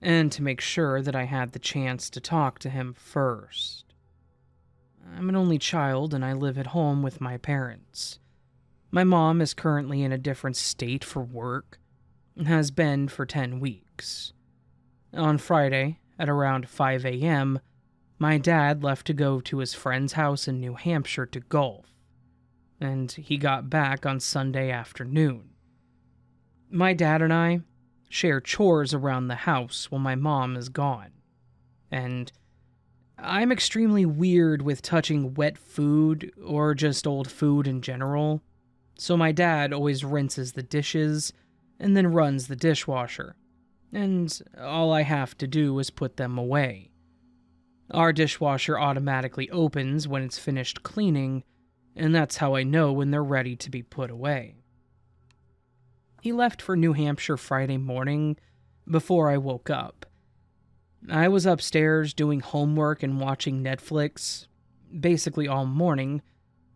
and to make sure that I had the chance to talk to him first. I'm an only child and I live at home with my parents. My mom is currently in a different state for work, and has been for 10 weeks. On Friday, at around 5 a.m., my dad left to go to his friend's house in New Hampshire to golf, and he got back on Sunday afternoon. My dad and I share chores around the house while my mom is gone, and I'm extremely weird with touching wet food or just old food in general, so my dad always rinses the dishes and then runs the dishwasher, and all I have to do is put them away. Our dishwasher automatically opens when it's finished cleaning, and that's how I know when they're ready to be put away. He left for New Hampshire Friday morning before I woke up. I was upstairs doing homework and watching Netflix, basically all morning,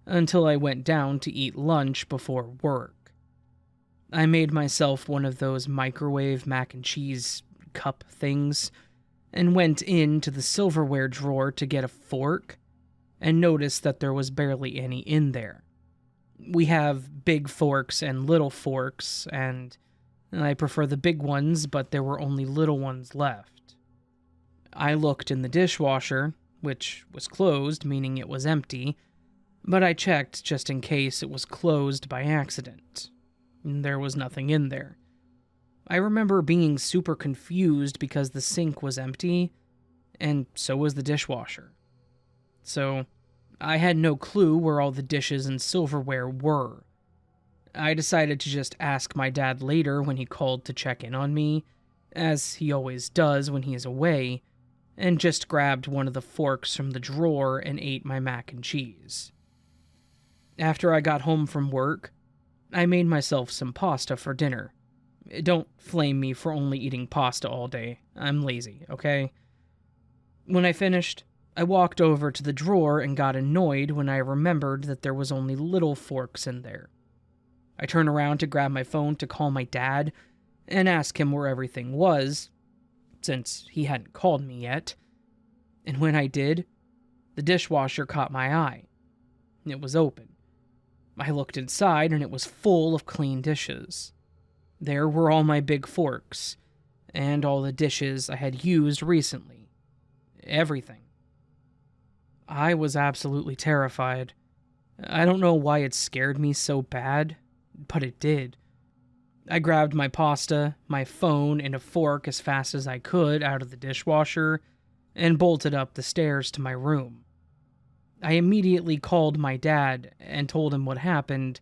until I went down to eat lunch before work. I made myself one of those microwave mac and cheese cup things, and went into the silverware drawer to get a fork, and noticed that there was barely any in there. We have big forks and little forks, and I prefer the big ones, but there were only little ones left. I looked in the dishwasher, which was closed, meaning it was empty, but I checked just in case it was closed by accident. There was nothing in there. I remember being super confused because the sink was empty, and so was the dishwasher. So, I had no clue where all the dishes and silverware were. I decided to just ask my dad later when he called to check in on me, as he always does when he is away, and just grabbed one of the forks from the drawer and ate my mac and cheese. After I got home from work, I made myself some pasta for dinner. Don't flame me for only eating pasta all day. I'm lazy, okay? When I finished, I walked over to the drawer and got annoyed when I remembered that there was only little forks in there. I turned around to grab my phone to call my dad and ask him where everything was, since he hadn't called me yet. And when I did, the dishwasher caught my eye. It was open. I looked inside and it was full of clean dishes. There were all my big forks, and all the dishes I had used recently. Everything. I was absolutely terrified. I don't know why it scared me so bad, but it did. I grabbed my pasta, my phone, and a fork as fast as I could out of the dishwasher, and bolted up the stairs to my room. I immediately called my dad and told him what happened,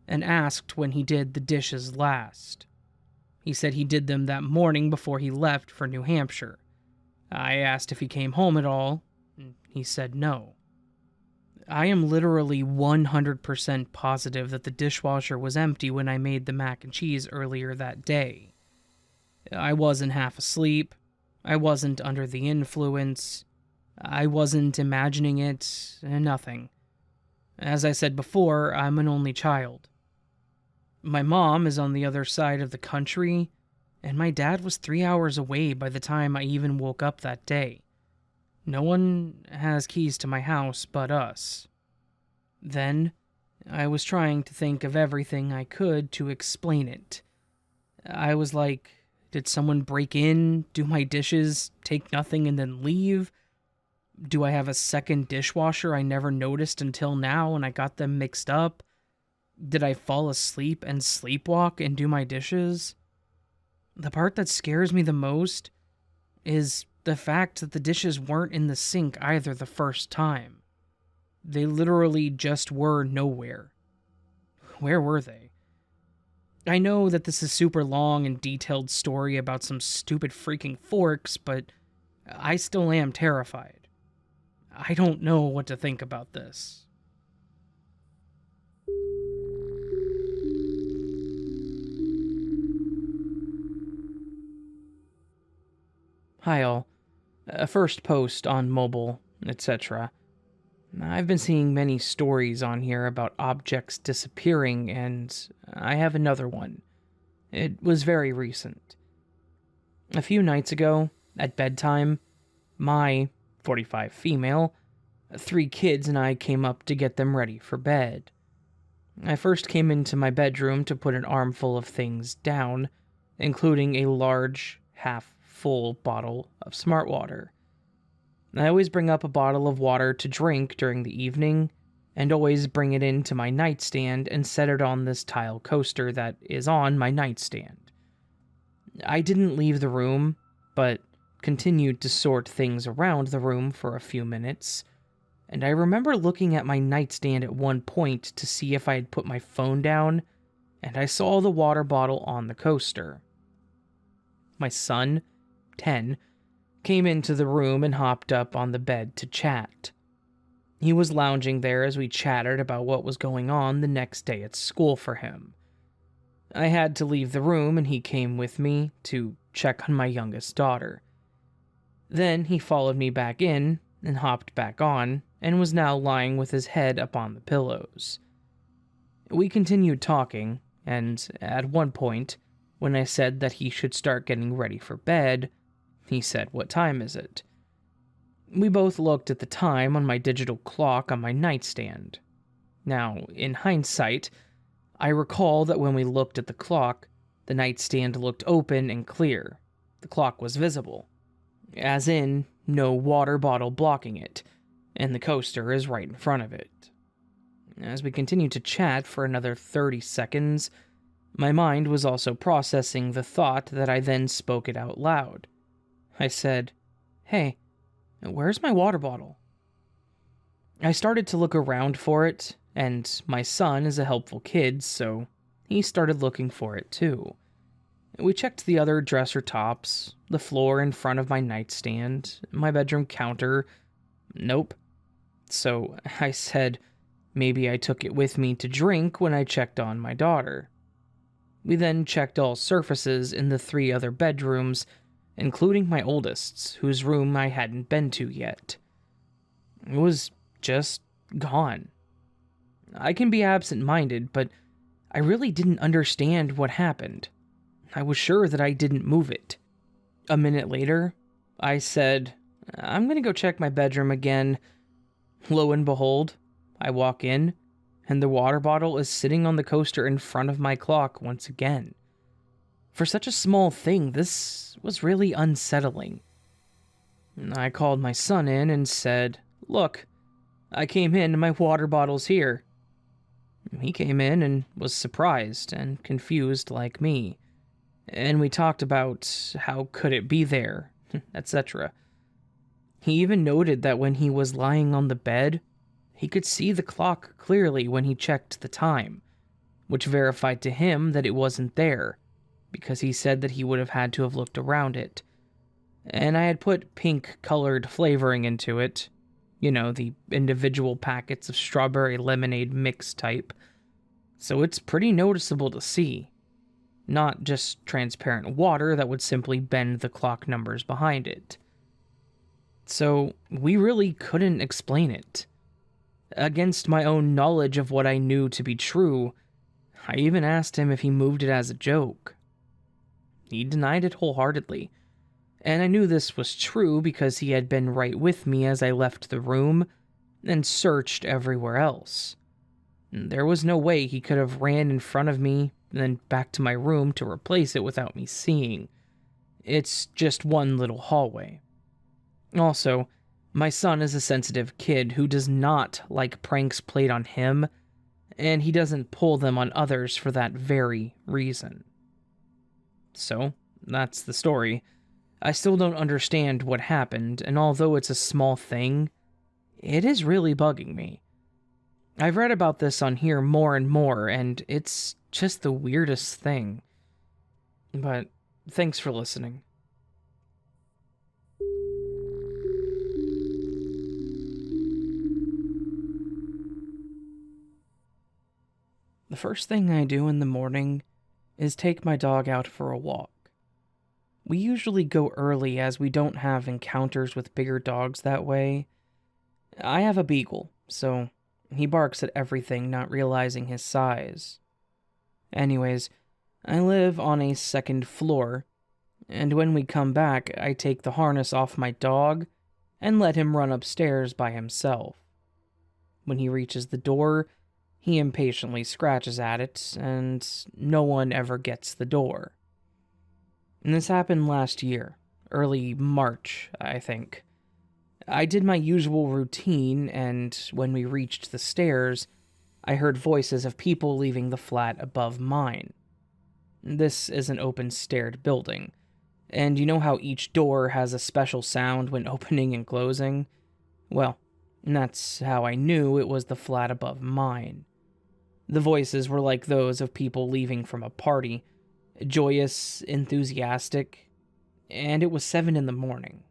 and asked when he did the dishes last. He said he did them that morning before he left for New Hampshire. I asked if he came home at all, and he said no. I am literally 100% positive that the dishwasher was empty when I made the mac and cheese earlier that day. I wasn't half asleep. I wasn't under the influence. I wasn't imagining it, nothing. As I said before, I'm an only child. My mom is on the other side of the country, and my dad was 3 hours away by the time I even woke up that day. No one has keys to my house but us. Then, I was trying to think of everything I could to explain it. I was like, did someone break in, do my dishes, take nothing, and then leave? Do I have a second dishwasher I never noticed until now and I got them mixed up? Did I fall asleep and sleepwalk and do my dishes? The part that scares me the most is the fact that the dishes weren't in the sink either the first time. They literally just were nowhere. Where were they? I know that this is a super long and detailed story about some stupid freaking forks, but I still am terrified. I don't know what to think about this. Hi all. A first post on mobile, etc. I've been seeing many stories on here about objects disappearing, and I have another one. It was very recent. A few nights ago, at bedtime, my 45 female, 3 kids and I came up to get them ready for bed. I first came into my bedroom to put an armful of things down, including a large, half-full bottle of smart water. I always bring up a bottle of water to drink during the evening, and always bring it into my nightstand and set it on this tile coaster that is on my nightstand. I didn't leave the room, but continued to sort things around the room for a few minutes, and I remember looking at my nightstand at one point to see if I had put my phone down, and I saw the water bottle on the coaster. My son, 10, came into the room and hopped up on the bed to chat. He was lounging there as we chatted about what was going on the next day at school for him. I had to leave the room and he came with me to check on my youngest daughter. Then he followed me back in and hopped back on and was now lying with his head upon the pillows. We continued talking, and at one point, when I said that he should start getting ready for bed, he said, "What time is it?" We both looked at the time on my digital clock on my nightstand. Now, in hindsight, I recall that when we looked at the clock, the nightstand looked open and clear. The clock was visible, as in, no water bottle blocking it, and the coaster is right in front of it. As we continued to chat for another 30 seconds, my mind was also processing the thought that I then spoke it out loud. I said, "Hey, where's my water bottle?" I started to look around for it, and my son is a helpful kid, so he started looking for it too. We checked the other dresser tops, the floor in front of my nightstand, my bedroom counter. Nope. So I said, maybe I took it with me to drink when I checked on my daughter. We then checked all surfaces in the 3 other bedrooms, including my oldest's, whose room I hadn't been to yet. It was just gone. I can be absent-minded, but I really didn't understand what happened. I was sure that I didn't move it. A minute later, I said, "I'm gonna go check my bedroom again." Lo and behold, I walk in, and the water bottle is sitting on the coaster in front of my clock once again. For such a small thing, this was really unsettling. I called my son in and said, "Look, I came in and my water bottle's here." He came in and was surprised and confused like me. And we talked about how could it be there, etc. He even noted that when he was lying on the bed, he could see the clock clearly when he checked the time, which verified to him that it wasn't there, because he said that he would have had to have looked around it. And I had put pink-colored flavoring into it, you know, the individual packets of strawberry lemonade mix type, so it's pretty noticeable to see. Not just transparent water that would simply bend the clock numbers behind it. So we really couldn't explain it. Against my own knowledge of what I knew to be true, I even asked him if he moved it as a joke. He denied it wholeheartedly, and I knew this was true because he had been right with me as I left the room and searched everywhere else. There was no way he could have ran in front of me and then back to my room to replace it without me seeing. It's just one little hallway. Also, my son is a sensitive kid who does not like pranks played on him, and he doesn't pull them on others for that very reason. So, that's the story. I still don't understand what happened, and although it's a small thing, it is really bugging me. I've read about this on here more and more, and it's just the weirdest thing. But thanks for listening. The first thing I do in the morning is take my dog out for a walk. We usually go early as we don't have encounters with bigger dogs that way. I have a beagle, so he barks at everything, not realizing his size. Anyways, I live on a 2nd floor, and when we come back, I take the harness off my dog and let him run upstairs by himself. When he reaches the door, he impatiently scratches at it, and no one ever gets the door. And this happened last year, early March, I think. I did my usual routine, and when we reached the stairs, I heard voices of people leaving the flat above mine. This is an open-staired building, and you know how each door has a special sound when opening and closing? Well, that's how I knew it was the flat above mine. The voices were like those of people leaving from a party, joyous, enthusiastic, and it was 7 a.m.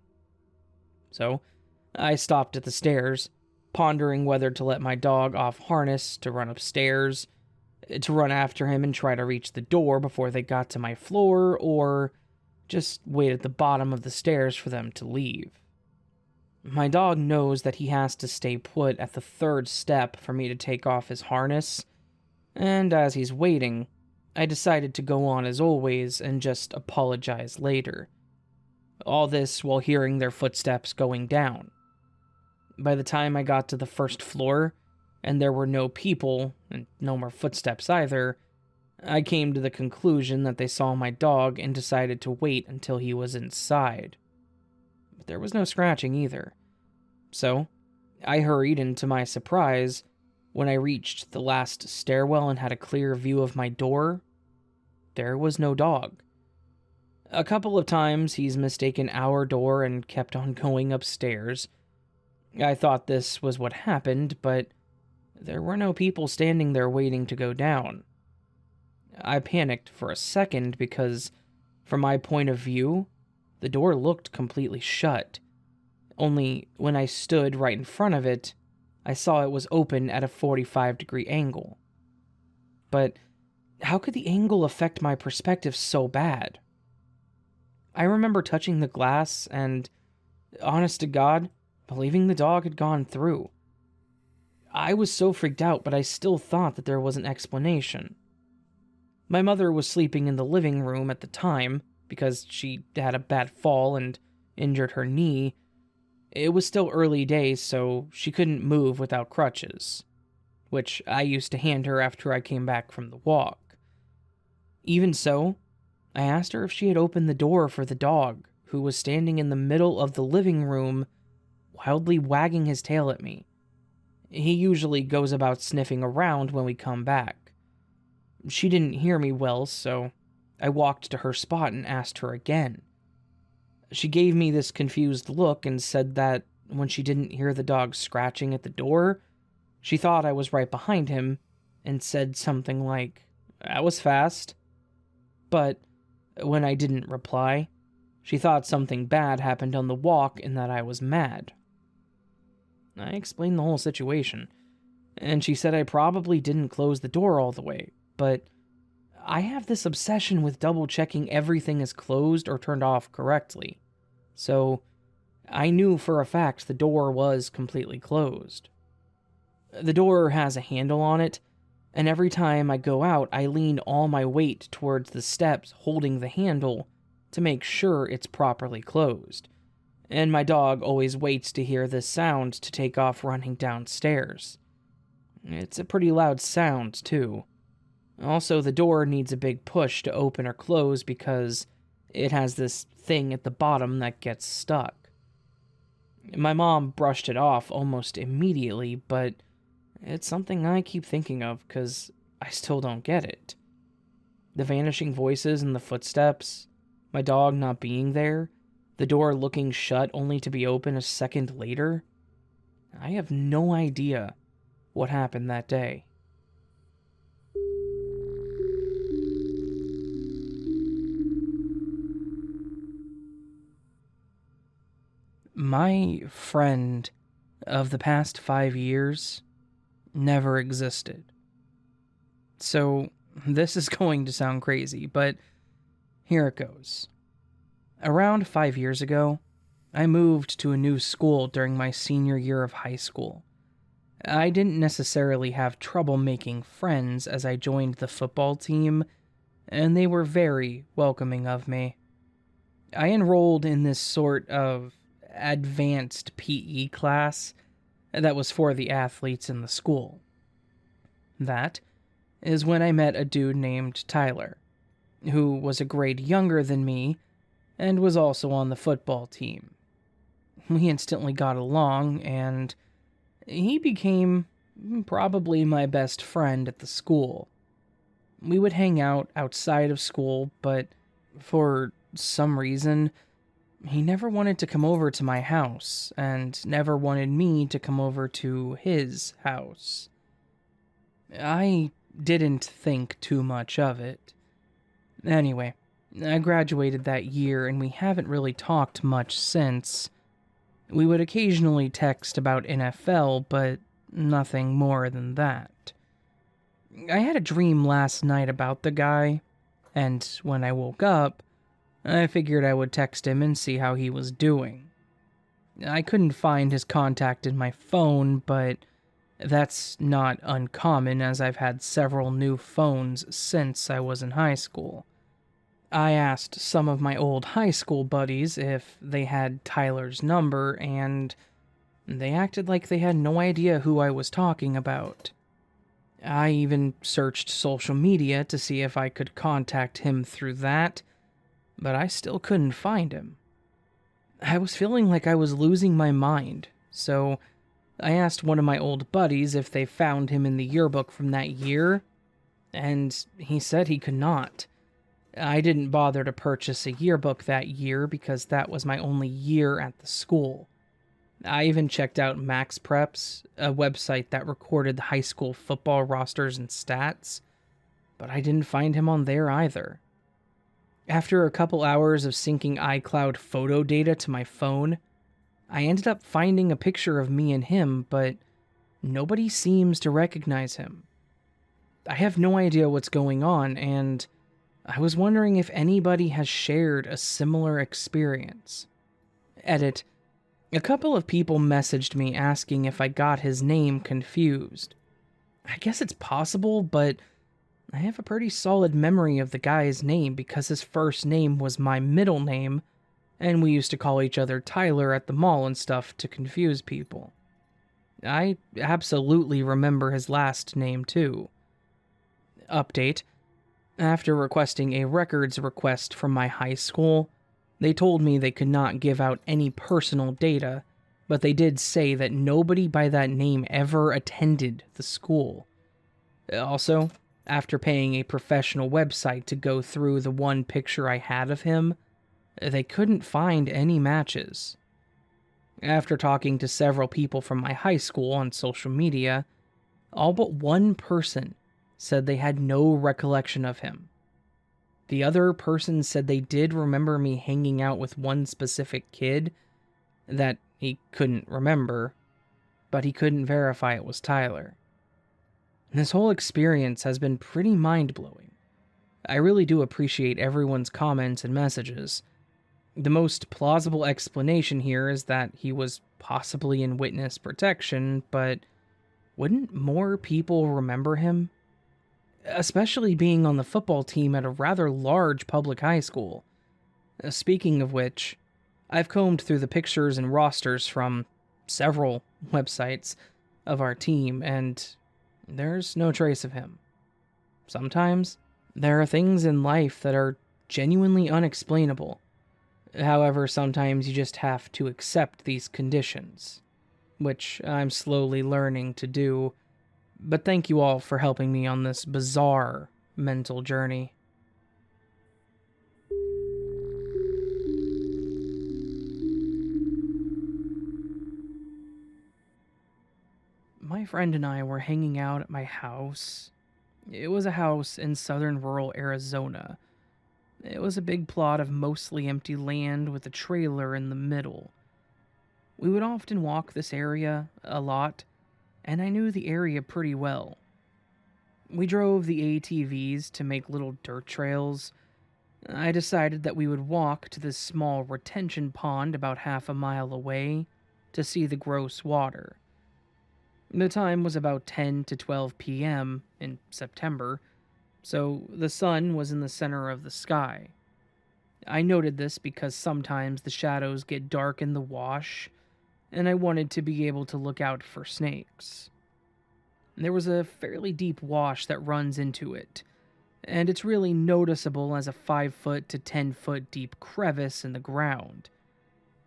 So, I stopped at the stairs, pondering whether to let my dog off harness to run upstairs, to run after him and try to reach the door before they got to my floor, or Just wait at the bottom of the stairs for them to leave. My dog knows that he has to stay put at the third step for me to take off his harness, and as he's waiting, I decided to go on as always and just apologize later. All this while hearing their footsteps going down. By the time I got to the first floor, and there were no people, and no more footsteps either, I came to the conclusion that they saw my dog and decided to wait until he was inside. But there was no scratching either. So, I hurried, and to my surprise, when I reached the last stairwell and had a clear view of my door, there was no dog. A couple of times he's mistaken our door and kept on going upstairs. I thought this was what happened, but there were no people standing there waiting to go down. I panicked for a second because, from my point of view, the door looked completely shut. Only when I stood right in front of it, I saw it was open at a 45-degree angle. But how could the angle affect my perspective so bad? I remember touching the glass and, honest to God, believing the dog had gone through. I was so freaked out, but I still thought that there was an explanation. My mother was sleeping in the living room at the time because she had a bad fall and injured her knee. It was still early days, so she couldn't move without crutches, which I used to hand her after I came back from the walk. Even so, I asked her if she had opened the door for the dog, who was standing in the middle of the living room, wildly wagging his tail at me. He usually goes about sniffing around when we come back. She didn't hear me well, so I walked to her spot and asked her again. She gave me this confused look and said that when she didn't hear the dog scratching at the door, she thought I was right behind him and said something like, "That was fast." But when I didn't reply, she thought something bad happened on the walk and that I was mad. I explained the whole situation, and she said I probably didn't close the door all the way, but I have this obsession with double-checking everything is closed or turned off correctly, so I knew for a fact the door was completely closed. The door has a handle on it, and every time I go out, I lean all my weight towards the steps holding the handle to make sure it's properly closed. And my dog always waits to hear this sound to take off running downstairs. It's a pretty loud sound, too. Also, the door needs a big push to open or close because it has this thing at the bottom that gets stuck. My mom brushed it off almost immediately, but it's something I keep thinking of because I still don't get it. The vanishing voices and the footsteps, my dog not being there, the door looking shut only to be open a second later. I have no idea what happened that day. My friend of the past 5 years never existed. So, this is going to sound crazy, but here it goes. Around 5 years ago, I moved to a new school during my senior year of high school. I didn't necessarily have trouble making friends as I joined the football team, and they were very welcoming of me. I enrolled in this sort of advanced PE class that was for the athletes in the school. That is when I met a dude named Tyler, who was a grade younger than me and was also on the football team. We instantly got along, and he became probably my best friend at the school. We would hang out outside of school, but for some reason, he never wanted to come over to my house, and never wanted me to come over to his house. I didn't think too much of it. Anyway, I graduated that year, and we haven't really talked much since. We would occasionally text about NFL, but nothing more than that. I had a dream last night about the guy, and when I woke up, I figured I would text him and see how he was doing. I couldn't find his contact in my phone, but that's not uncommon as I've had several new phones since I was in high school. I asked some of my old high school buddies if they had Tyler's number, and they acted like they had no idea who I was talking about. I even searched social media to see if I could contact him through that, but I still couldn't find him. I was feeling like I was losing my mind, so I asked one of my old buddies if they found him in the yearbook from that year, and he said he could not. I didn't bother to purchase a yearbook that year because that was my only year at the school. I even checked out Max Preps, a website that recorded the high school football rosters and stats, but I didn't find him on there either. After a couple hours of syncing iCloud photo data to my phone, I ended up finding a picture of me and him, but nobody seems to recognize him. I have no idea what's going on, and I was wondering if anybody has shared a similar experience. Edit. A couple of people messaged me asking if I got his name confused. I guess it's possible, but I have a pretty solid memory of the guy's name because his first name was my middle name, and we used to call each other Tyler at the mall and stuff to confuse people. I absolutely remember his last name too. Update. After requesting a records request from my high school, they told me they could not give out any personal data, but they did say that nobody by that name ever attended the school. Also, after paying a professional website to go through the one picture I had of him, they couldn't find any matches. After talking to several people from my high school on social media, all but one person said they had no recollection of him. The other person said they did remember me hanging out with one specific kid that he couldn't remember, but he couldn't verify it was Tyler. This whole experience has been pretty mind-blowing. I really do appreciate everyone's comments and messages. The most plausible explanation here is that he was possibly in witness protection, but wouldn't more people remember him? Especially being on the football team at a rather large public high school. Speaking of which, I've combed through the pictures and rosters from several websites of our team, and there's no trace of him. Sometimes, there are things in life that are genuinely unexplainable. However, sometimes you just have to accept these conditions, which I'm slowly learning to do. But thank you all for helping me on this bizarre mental journey. My friend and I were hanging out at my house. It was a house in southern rural Arizona. It was a big plot of mostly empty land with a trailer in the middle. We would often walk this area a lot, and I knew the area pretty well. We drove the ATVs to make little dirt trails. I decided that we would walk to this small retention pond about half a mile away to see the gross water. The time was about 10 to 12 p.m. in September, so the sun was in the center of the sky. I noted this because sometimes the shadows get dark in the wash, and I wanted to be able to look out for snakes. There was a fairly deep wash that runs into it, and it's really noticeable as a 5-foot to 10-foot deep crevice in the ground.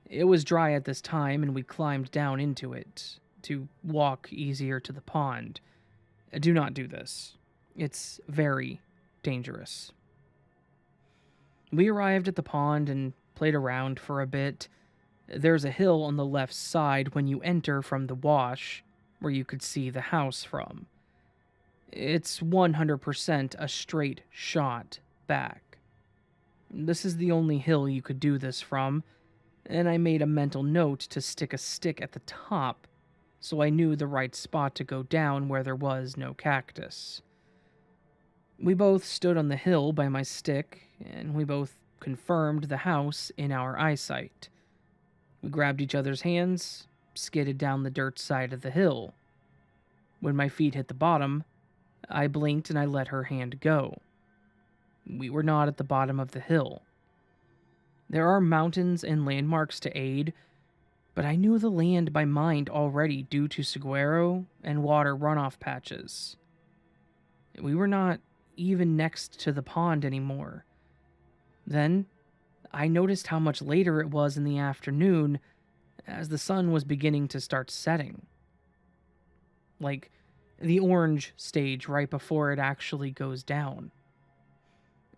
It was dry at this time, and we climbed down into it to walk easier to the pond. Do not do this. It's very dangerous. We arrived at the pond and played around for a bit. There's a hill on the left side when you enter from the wash, where you could see the house from. It's 100% a straight shot back. This is the only hill you could do this from, and I made a mental note to stick a stick at the top so I knew the right spot to go down where there was no cactus. We both stood on the hill by my stick, and we both confirmed the house in our eyesight. We grabbed each other's hands, skidded down the dirt side of the hill. When my feet hit the bottom, I blinked and I let her hand go. We were not at the bottom of the hill. There are mountains and landmarks to aid, but I knew the land by mind already due to saguaro and water runoff patches. We were not even next to the pond anymore. Then, I noticed how much later it was in the afternoon as the sun was beginning to start setting. Like the orange stage right before it actually goes down.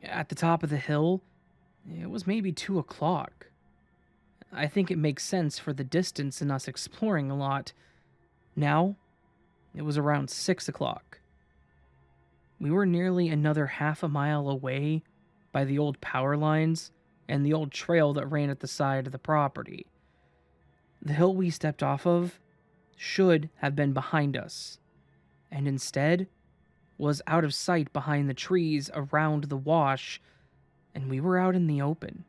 At the top of the hill, it was maybe 2 o'clock. I think it makes sense for the distance and us exploring a lot. Now, it was around 6 o'clock. We were nearly another half a mile away by the old power lines and the old trail that ran at the side of the property. The hill we stepped off of should have been behind us, and instead was out of sight behind the trees around the wash, and we were out in the open.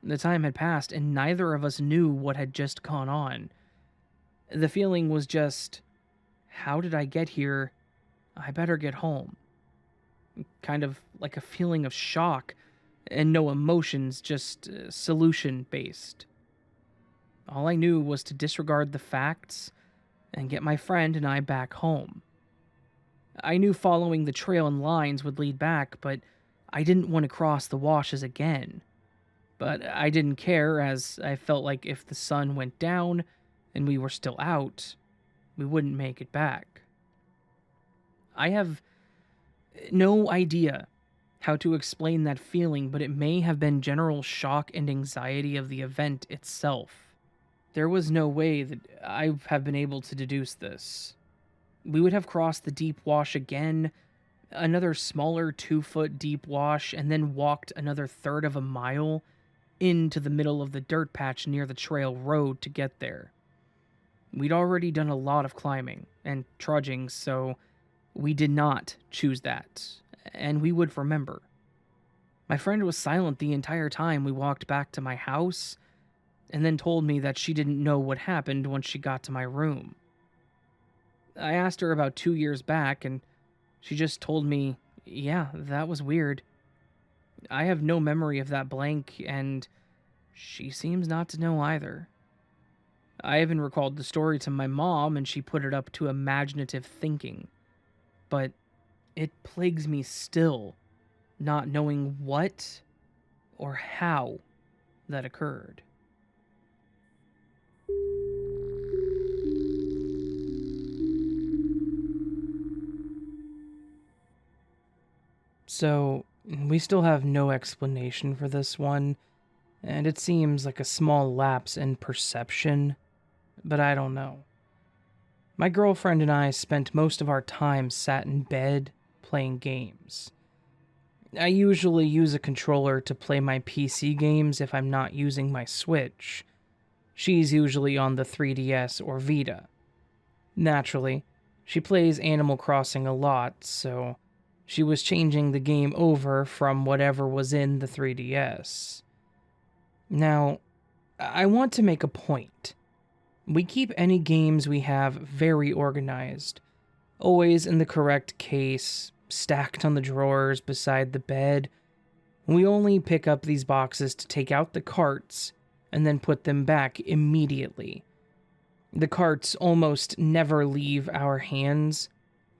The time had passed, and neither of us knew what had just gone on. The feeling was just, how did I get here? I better get home. Kind of like a feeling of shock, and no emotions, just solution-based. All I knew was to disregard the facts and get my friend and I back home. I knew following the trail and lines would lead back, but I didn't want to cross the washes again. But I didn't care, as I felt like if the sun went down and we were still out, we wouldn't make it back. I have no idea how to explain that feeling, but it may have been general shock and anxiety of the event itself. There was no way that I have been able to deduce this. We would have crossed the deep wash again, another smaller 2-foot deep wash, and then walked another third of a mile into the middle of the dirt patch near the trail road to get there. We'd already done a lot of climbing and trudging, so we did not choose that, and we would remember. My friend was silent the entire time we walked back to my house, and then told me that she didn't know what happened once she got to my room. I asked her about 2 years back, and she just told me, yeah, that was weird. I have no memory of that blank, and she seems not to know either. I even recalled the story to my mom, and she put it up to imaginative thinking. But it plagues me still, not knowing what or how that occurred. So, we still have no explanation for this one, and it seems like a small lapse in perception, but I don't know. My girlfriend and I spent most of our time sat in bed playing games. I usually use a controller to play my PC games if I'm not using my Switch. She's usually on the 3DS or Vita. Naturally, she plays Animal Crossing a lot, so she was changing the game over from whatever was in the 3DS. Now, I want to make a point. We keep any games we have very organized, always in the correct case, stacked on the drawers beside the bed. We only pick up these boxes to take out the carts and then put them back immediately. The carts almost never leave our hands,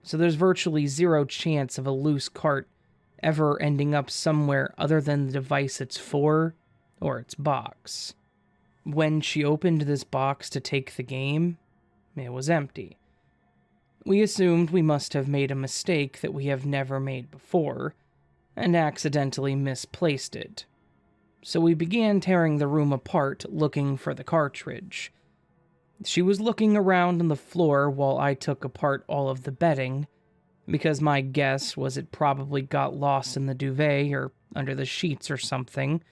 so there's virtually zero chance of a loose cart ever ending up somewhere other than the device it's for or its box. When she opened this box to take the game, it was empty. We assumed we must have made a mistake that we have never made before, and accidentally misplaced it. So we began tearing the room apart looking for the cartridge. She was looking around on the floor while I took apart all of the bedding, because my guess was it probably got lost in the duvet or under the sheets or something.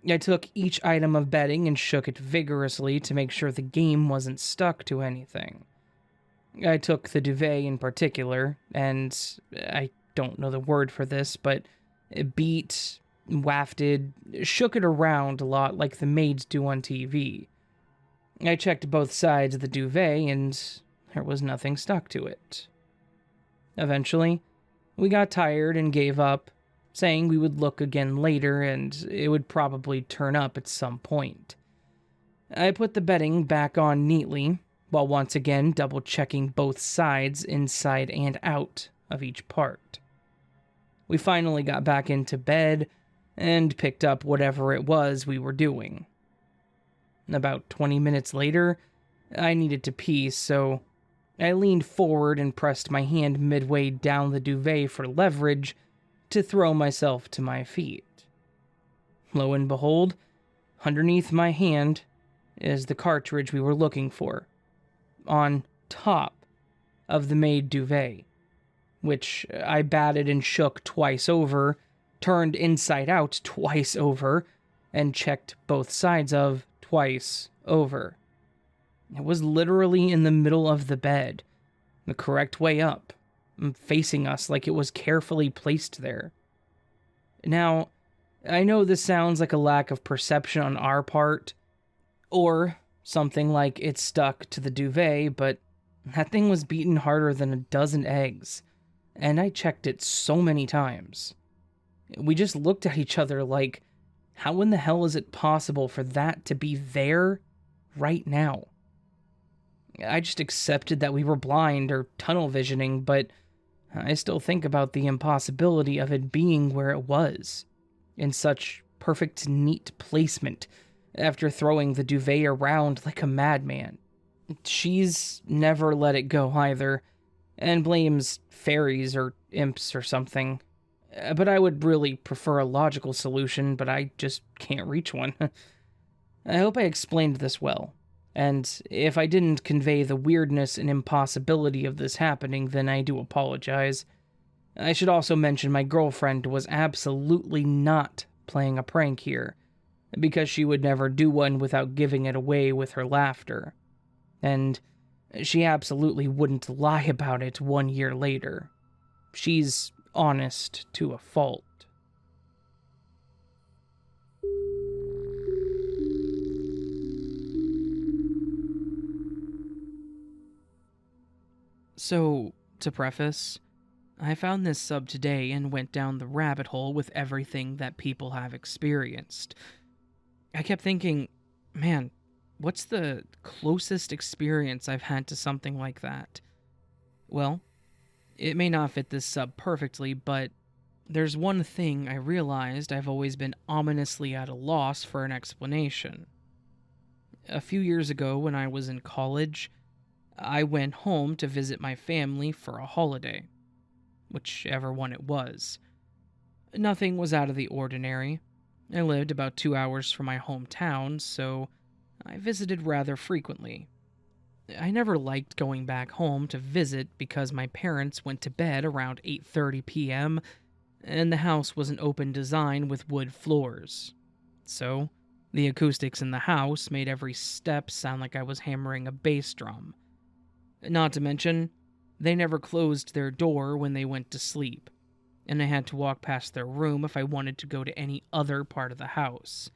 I took each item of bedding and shook it vigorously to make sure the game wasn't stuck to anything. I took the duvet in particular, and I don't know the word for this, but beat, wafted, shook it around a lot like the maids do on TV. I checked both sides of the duvet, and there was nothing stuck to it. Eventually, we got tired and gave up, saying we would look again later and it would probably turn up at some point. I put the bedding back on neatly, while once again double-checking both sides, inside and out of each part. We finally got back into bed and picked up whatever it was we were doing. About 20 minutes later, I needed to pee, so I leaned forward and pressed my hand midway down the duvet for leverage to throw myself to my feet. Lo and behold, underneath my hand is the cartridge we were looking for, on top of the made duvet, which I batted and shook twice over, turned inside out twice over, and checked both sides of twice over. It was literally in the middle of the bed, the correct way up, facing us like it was carefully placed there. Now, I know this sounds like a lack of perception on our part, or something like it stuck to the duvet, but that thing was beaten harder than a dozen eggs, and I checked it so many times. We just looked at each other like, how in the hell is it possible for that to be there right now? I just accepted that we were blind or tunnel visioning, but I still think about the impossibility of it being where it was, in such perfect, neat placement, after throwing the duvet around like a madman. She's never let it go either, and blames fairies or imps or something. But I would really prefer a logical solution, but I just can't reach one. I hope I explained this well, and if I didn't convey the weirdness and impossibility of this happening, then I do apologize. I should also mention my girlfriend was absolutely not playing a prank here, because she would never do one without giving it away with her laughter. And she absolutely wouldn't lie about it 1 year later. She's honest to a fault. So, to preface, I found this sub today and went down the rabbit hole with everything that people have experienced. I kept thinking, man, what's the closest experience I've had to something like that? Well, it may not fit this sub perfectly, but there's one thing I realized I've always been ominously at a loss for an explanation. A few years ago, when I was in college, I went home to visit my family for a holiday, whichever one it was. Nothing was out of the ordinary. I lived about 2 hours from my hometown, so I visited rather frequently. I never liked going back home to visit because my parents went to bed around 8:30 p.m., and the house was an open design with wood floors. So, the acoustics in the house made every step sound like I was hammering a bass drum. Not to mention, they never closed their door when they went to sleep, and I had to walk past their room if I wanted to go to any other part of the house.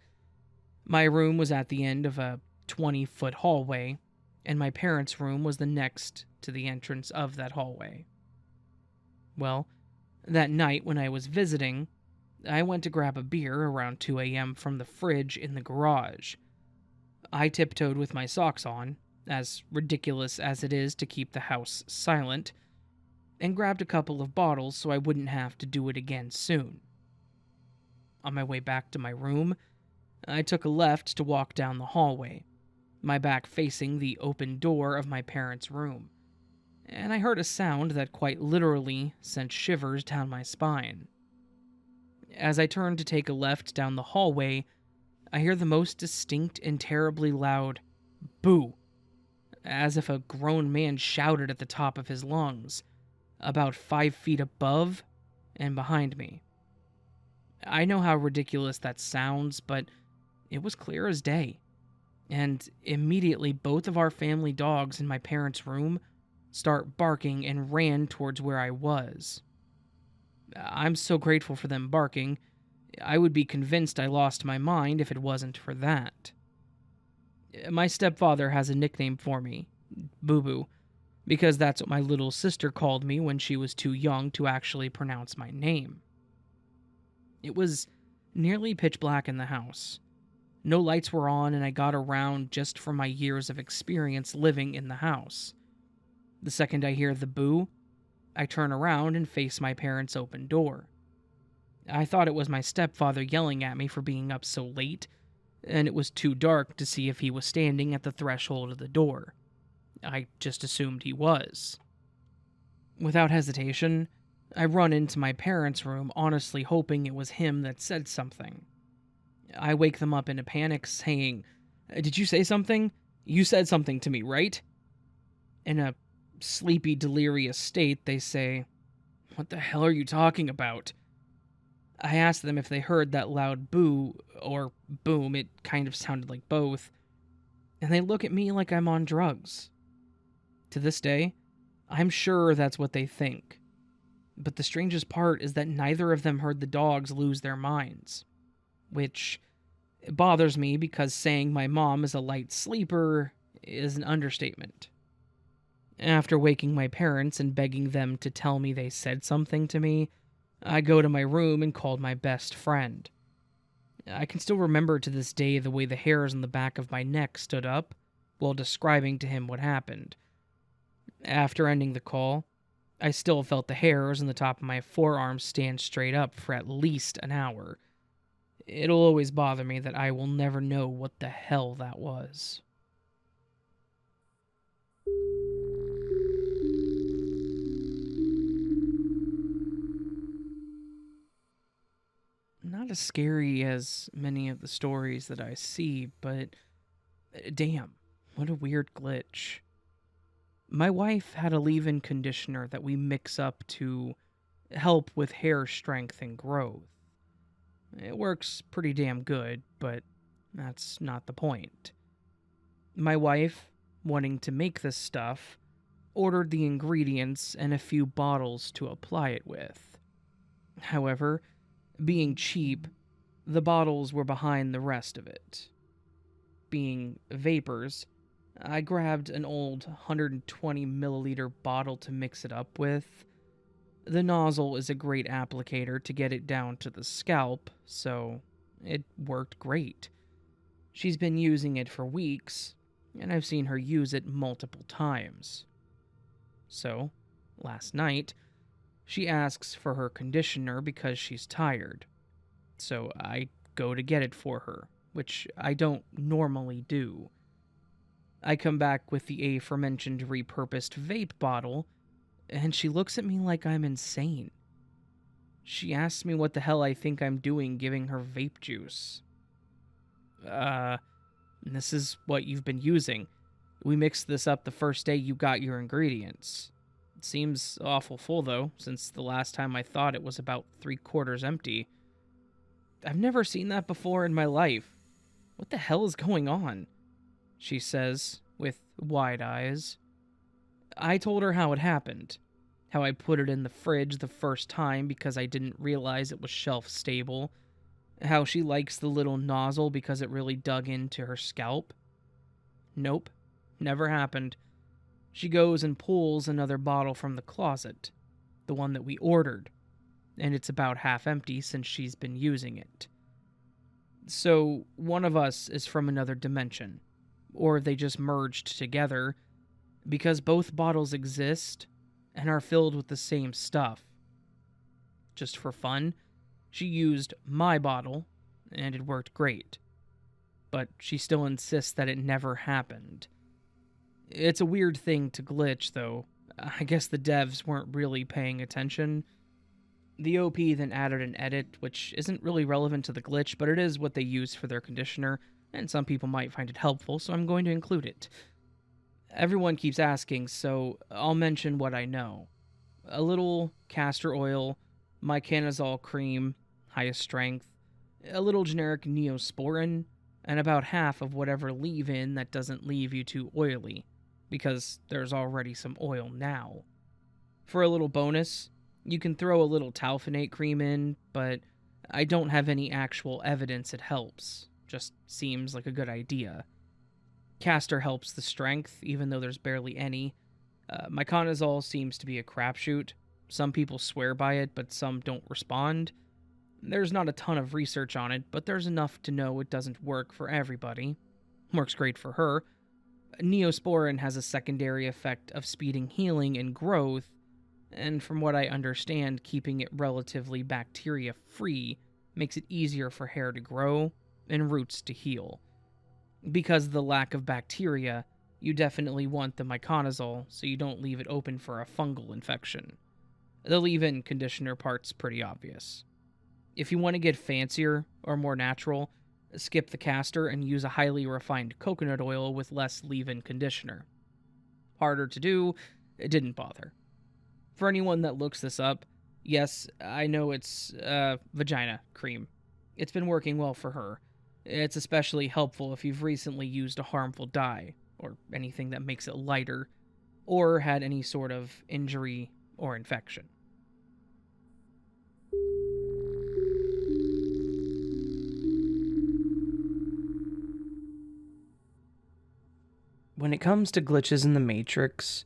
My room was at the end of a 20-foot hallway, and my parents' room was the next to the entrance of that hallway. Well, that night when I was visiting, I went to grab a beer around 2 a.m. from the fridge in the garage. I tiptoed with my socks on, as ridiculous as it is to keep the house silent, and grabbed a couple of bottles so I wouldn't have to do it again soon. On my way back to my room, I took a left to walk down the hallway, my back facing the open door of my parents' room, and I heard a sound that quite literally sent shivers down my spine. As I turned to take a left down the hallway, I hear the most distinct and terribly loud boo, as if a grown man shouted at the top of his lungs, about 5 feet above and behind me. I know how ridiculous that sounds, but it was clear as day, and immediately both of our family dogs in my parents' room start barking and ran towards where I was. I'm so grateful for them barking. I would be convinced I lost my mind if it wasn't for that. My stepfather has a nickname for me, Boo Boo, because that's what my little sister called me when she was too young to actually pronounce my name. It was nearly pitch black in the house. No lights were on, and I got around just from my years of experience living in the house. The second I hear the boo, I turn around and face my parents' open door. I thought it was my stepfather yelling at me for being up so late, and it was too dark to see if he was standing at the threshold of the door. I just assumed he was. Without hesitation, I run into my parents' room, honestly hoping it was him that said something. I wake them up in a panic, saying, "Did you say something? You said something to me, right?" In a sleepy, delirious state, they say, "What the hell are you talking about?" I asked them if they heard that loud boo or boom, it kind of sounded like both, and they look at me like I'm on drugs. To this day, I'm sure that's what they think. But the strangest part is that neither of them heard the dogs lose their minds, which bothers me because saying my mom is a light sleeper is an understatement. After waking my parents and begging them to tell me they said something to me, I go to my room and called my best friend. I can still remember to this day the way the hairs on the back of my neck stood up while describing to him what happened. After ending the call, I still felt the hairs on the top of my forearms stand straight up for at least an hour. It'll always bother me that I will never know what the hell that was. Not as scary as many of the stories that I see, but damn, what a weird glitch. My wife had a leave-in conditioner that we mix up to help with hair strength and growth. It works pretty damn good, but that's not the point. My wife, wanting to make this stuff, ordered the ingredients and a few bottles to apply it with. However, being cheap, the bottles were behind the rest of it. Being vapors, I grabbed an old 120 milliliter bottle to mix it up with. The nozzle is a great applicator to get it down to the scalp, so it worked great. She's been using it for weeks, and I've seen her use it multiple times. So, last night, she asks for her conditioner because she's tired. So I go to get it for her, which I don't normally do. I come back with the aforementioned repurposed vape bottle, and she looks at me like I'm insane. She asks me what the hell I think I'm doing giving her vape juice. This is what you've been using. We mixed this up the first day you got your ingredients. It seems awful full, though, since the last time I thought it was about 3/4 empty. I've never seen that before in my life. What the hell is going on? She says, with wide eyes. I told her how it happened. How I put it in the fridge the first time because I didn't realize it was shelf stable. How she likes the little nozzle because it really dug into her scalp. Nope, never happened. She goes and pulls another bottle from the closet, the one that we ordered, and it's about half empty since she's been using it. So, one of us is from another dimension, or they just merged together, because both bottles exist and are filled with the same stuff. Just for fun, she used my bottle, and it worked great. But she still insists that it never happened. It's a weird thing to glitch, though. I guess the devs weren't really paying attention. The OP then added an edit, which isn't really relevant to the glitch, but it is what they use for their conditioner, and some people might find it helpful, so I'm going to include it. Everyone keeps asking, so I'll mention what I know. A little castor oil, mycanazole cream, highest strength, a little generic Neosporin, and about half of whatever leave-in that doesn't leave you too oily, because there's already some oil now. For a little bonus, you can throw a little talfonate cream in, but I don't have any actual evidence it helps, just seems like a good idea. Castor helps the strength, even though there's barely any. Myconazole seems to be a crapshoot. Some people swear by it, but some don't respond. There's not a ton of research on it, but there's enough to know it doesn't work for everybody. Works great for her. Neosporin has a secondary effect of speeding healing and growth, and from what I understand, keeping it relatively bacteria-free makes it easier for hair to grow and roots to heal. Because of the lack of bacteria, you definitely want the myconazole so you don't leave it open for a fungal infection. The leave-in conditioner part's pretty obvious. If you want to get fancier or more natural, skip the castor and use a highly refined coconut oil with less leave-in conditioner. Harder to do, it didn't bother. For anyone that looks this up, yes, I know it's vagina cream. It's been working well for her. It's especially helpful if you've recently used a harmful dye, or anything that makes it lighter, or had any sort of injury or infection. When it comes to glitches in the Matrix,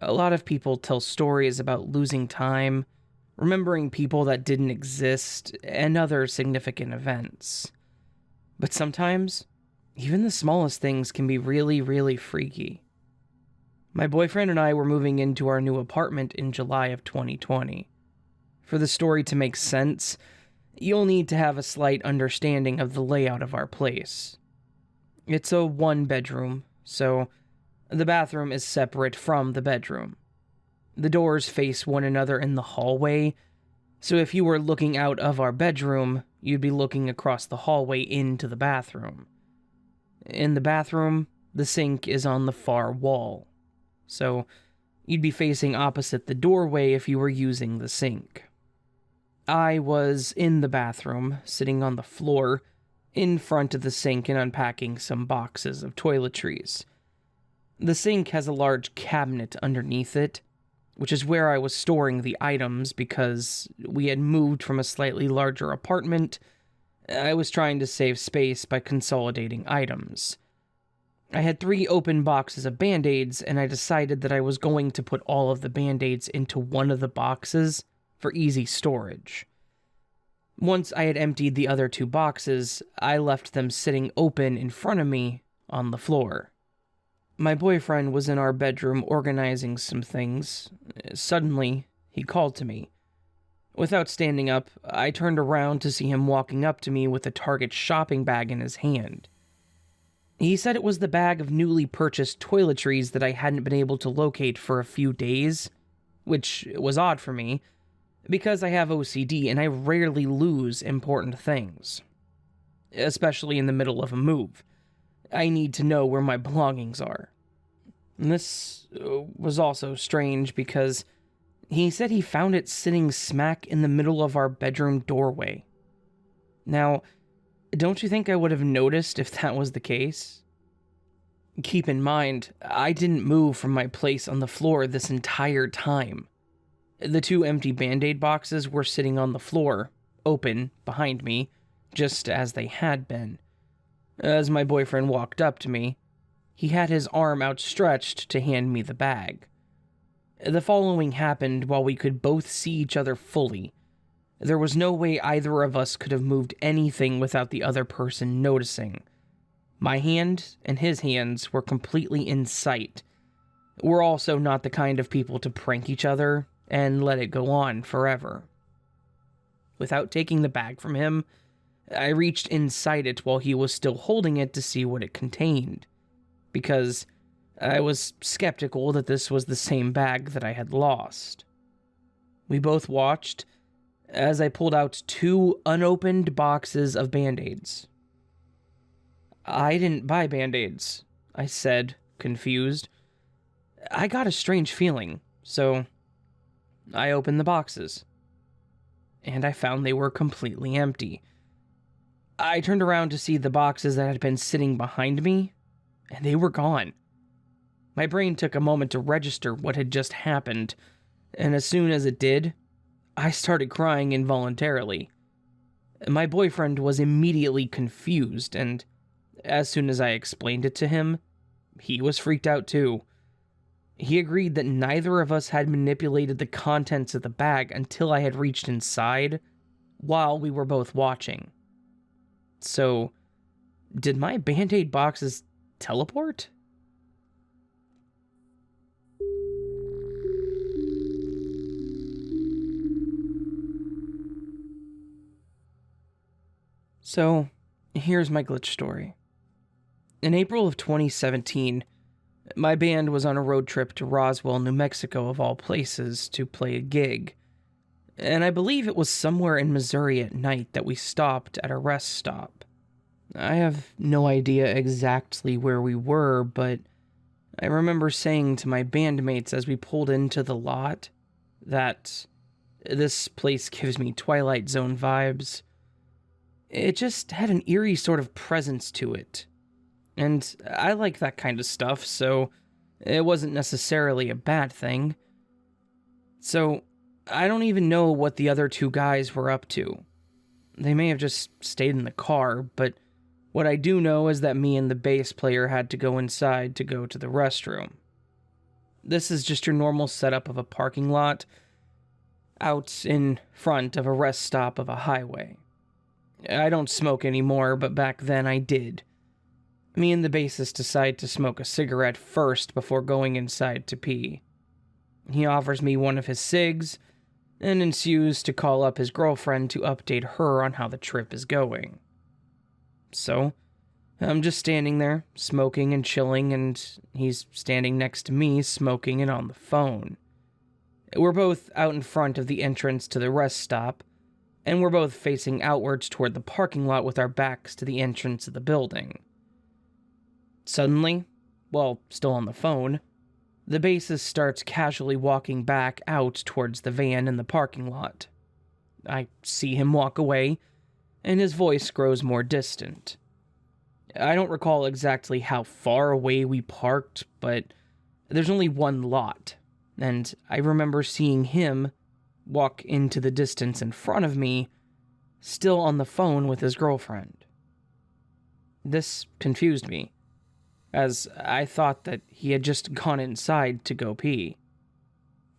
a lot of people tell stories about losing time, remembering people that didn't exist, and other significant events. But sometimes, even the smallest things can be really, really freaky. My boyfriend and I were moving into our new apartment in July of 2020. For the story to make sense, you'll need to have a slight understanding of the layout of our place. It's a one-bedroom, so the bathroom is separate from the bedroom. The doors face one another in the hallway, so if you were looking out of our bedroom, you'd be looking across the hallway into the bathroom. In the bathroom, the sink is on the far wall, so you'd be facing opposite the doorway if you were using the sink. I was in the bathroom, sitting on the floor, in front of the sink and unpacking some boxes of toiletries. The sink has a large cabinet underneath it, which is where I was storing the items because we had moved from a slightly larger apartment. I was trying to save space by consolidating items. I had 3 open boxes of Band-Aids, and I decided that I was going to put all of the Band-Aids into one of the boxes for easy storage. Once I had emptied the other 2 boxes, I left them sitting open in front of me on the floor. My boyfriend was in our bedroom organizing some things. Suddenly, he called to me. Without standing up, I turned around to see him walking up to me with a Target shopping bag in his hand. He said it was the bag of newly purchased toiletries that I hadn't been able to locate for a few days, which was odd for me, because I have OCD and I rarely lose important things, especially in the middle of a move. I need to know where my belongings are. And this was also strange because he said he found it sitting smack in the middle of our bedroom doorway. Now, don't you think I would have noticed if that was the case? Keep in mind, I didn't move from my place on the floor this entire time. The 2 empty Band-Aid boxes were sitting on the floor, open, behind me, just as they had been. As my boyfriend walked up to me, he had his arm outstretched to hand me the bag. The following happened while we could both see each other fully. There was no way either of us could have moved anything without the other person noticing. My hand and his hands were completely in sight. We're also not the kind of people to prank each other and let it go on forever. Without taking the bag from him, I reached inside it while he was still holding it to see what it contained, because I was skeptical that this was the same bag that I had lost. We both watched as I pulled out 2 unopened boxes of Band-Aids. I didn't buy Band-Aids, I said, confused. I got a strange feeling, so I opened the boxes, and I found they were completely empty. I turned around to see the boxes that had been sitting behind me, and they were gone. My brain took a moment to register what had just happened, and as soon as it did, I started crying involuntarily. My boyfriend was immediately confused, and as soon as I explained it to him, he was freaked out too. He agreed that neither of us had manipulated the contents of the bag until I had reached inside while we were both watching. So, did my Band-Aid boxes teleport? So, here's my glitch story. In April of 2017, my band was on a road trip to Roswell, New Mexico, of all places, to play a gig. And I believe it was somewhere in Missouri at night that we stopped at a rest stop. I have no idea exactly where we were, but I remember saying to my bandmates as we pulled into the lot that this place gives me Twilight Zone vibes. It just had an eerie sort of presence to it. And I like that kind of stuff, so it wasn't necessarily a bad thing. So, I don't even know what the other two guys were up to. They may have just stayed in the car, but what I do know is that me and the bass player had to go inside to go to the restroom. This is just your normal setup of a parking lot out in front of a rest stop of a highway. I don't smoke anymore, but back then I did. Me and the bassist decide to smoke a cigarette first before going inside to pee. He offers me one of his cigs, and ensues to call up his girlfriend to update her on how the trip is going. So, I'm just standing there, smoking and chilling, and he's standing next to me, smoking and on the phone. We're both out in front of the entrance to the rest stop, and we're both facing outwards toward the parking lot with our backs to the entrance of the building. Suddenly, while still on the phone, the bassist starts casually walking back out towards the van in the parking lot. I see him walk away, and his voice grows more distant. I don't recall exactly how far away we parked, but there's only one lot, and I remember seeing him walk into the distance in front of me, still on the phone with his girlfriend. This confused me, as I thought that he had just gone inside to go pee.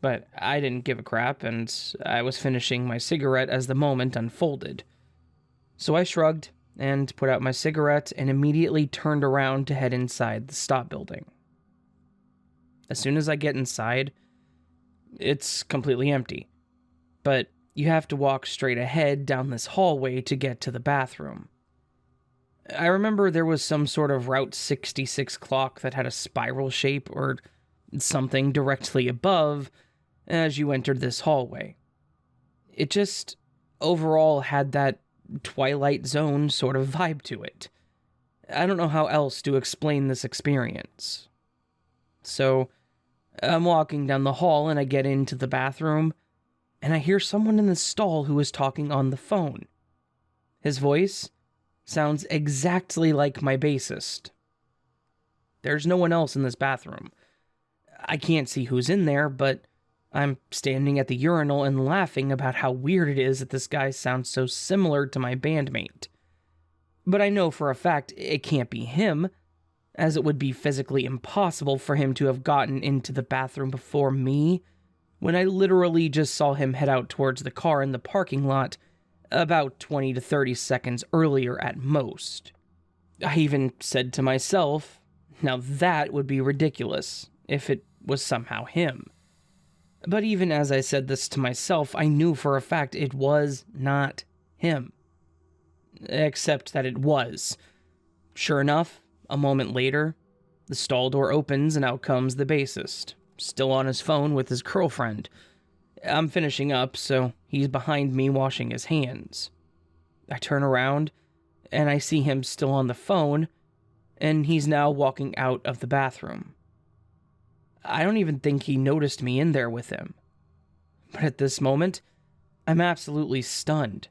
But I didn't give a crap, and I was finishing my cigarette as the moment unfolded. So I shrugged and put out my cigarette and immediately turned around to head inside the stop building. As soon as I get inside, it's completely empty. But you have to walk straight ahead down this hallway to get to the bathroom. I remember there was some sort of Route 66 clock that had a spiral shape or something directly above as you entered this hallway. It just overall had that Twilight Zone sort of vibe to it. I don't know how else to explain this experience. So, I'm walking down the hall and I get into the bathroom, and I hear someone in the stall who is talking on the phone. His voice sounds exactly like my bassist. There's no one else in this bathroom. I can't see who's in there, but I'm standing at the urinal and laughing about how weird it is that this guy sounds so similar to my bandmate. But I know for a fact it can't be him, as it would be physically impossible for him to have gotten into the bathroom before me, when I literally just saw him head out towards the car in the parking lot about 20 to 30 seconds earlier at most. I even said to myself, now that would be ridiculous if it was somehow him. But even as I said this to myself, I knew for a fact it was not him. Except that it was. Sure enough, a moment later, the stall door opens and out comes the bassist, still on his phone with his girlfriend. I'm finishing up, so he's behind me washing his hands. I turn around, and I see him still on the phone, and he's now walking out of the bathroom. I don't even think he noticed me in there with him. But at this moment, I'm absolutely stunned,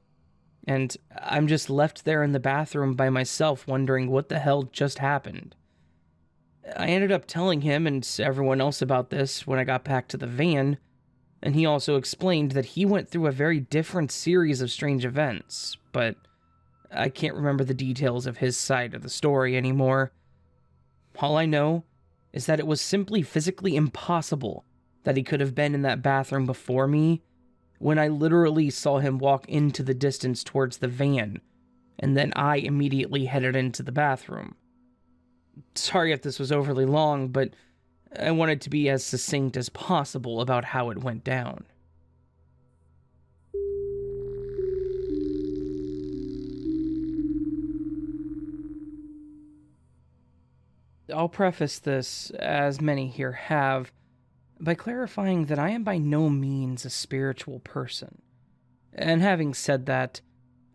and I'm just left there in the bathroom by myself wondering what the hell just happened. I ended up telling him and everyone else about this when I got back to the van, and he also explained that he went through a very different series of strange events, but I can't remember the details of his side of the story anymore. All I know is that it was simply physically impossible that he could have been in that bathroom before me when I literally saw him walk into the distance towards the van, and then I immediately headed into the bathroom. Sorry if this was overly long, but I wanted to be as succinct as possible about how it went down. I'll preface this, as many here have, by clarifying that I am by no means a spiritual person. And having said that,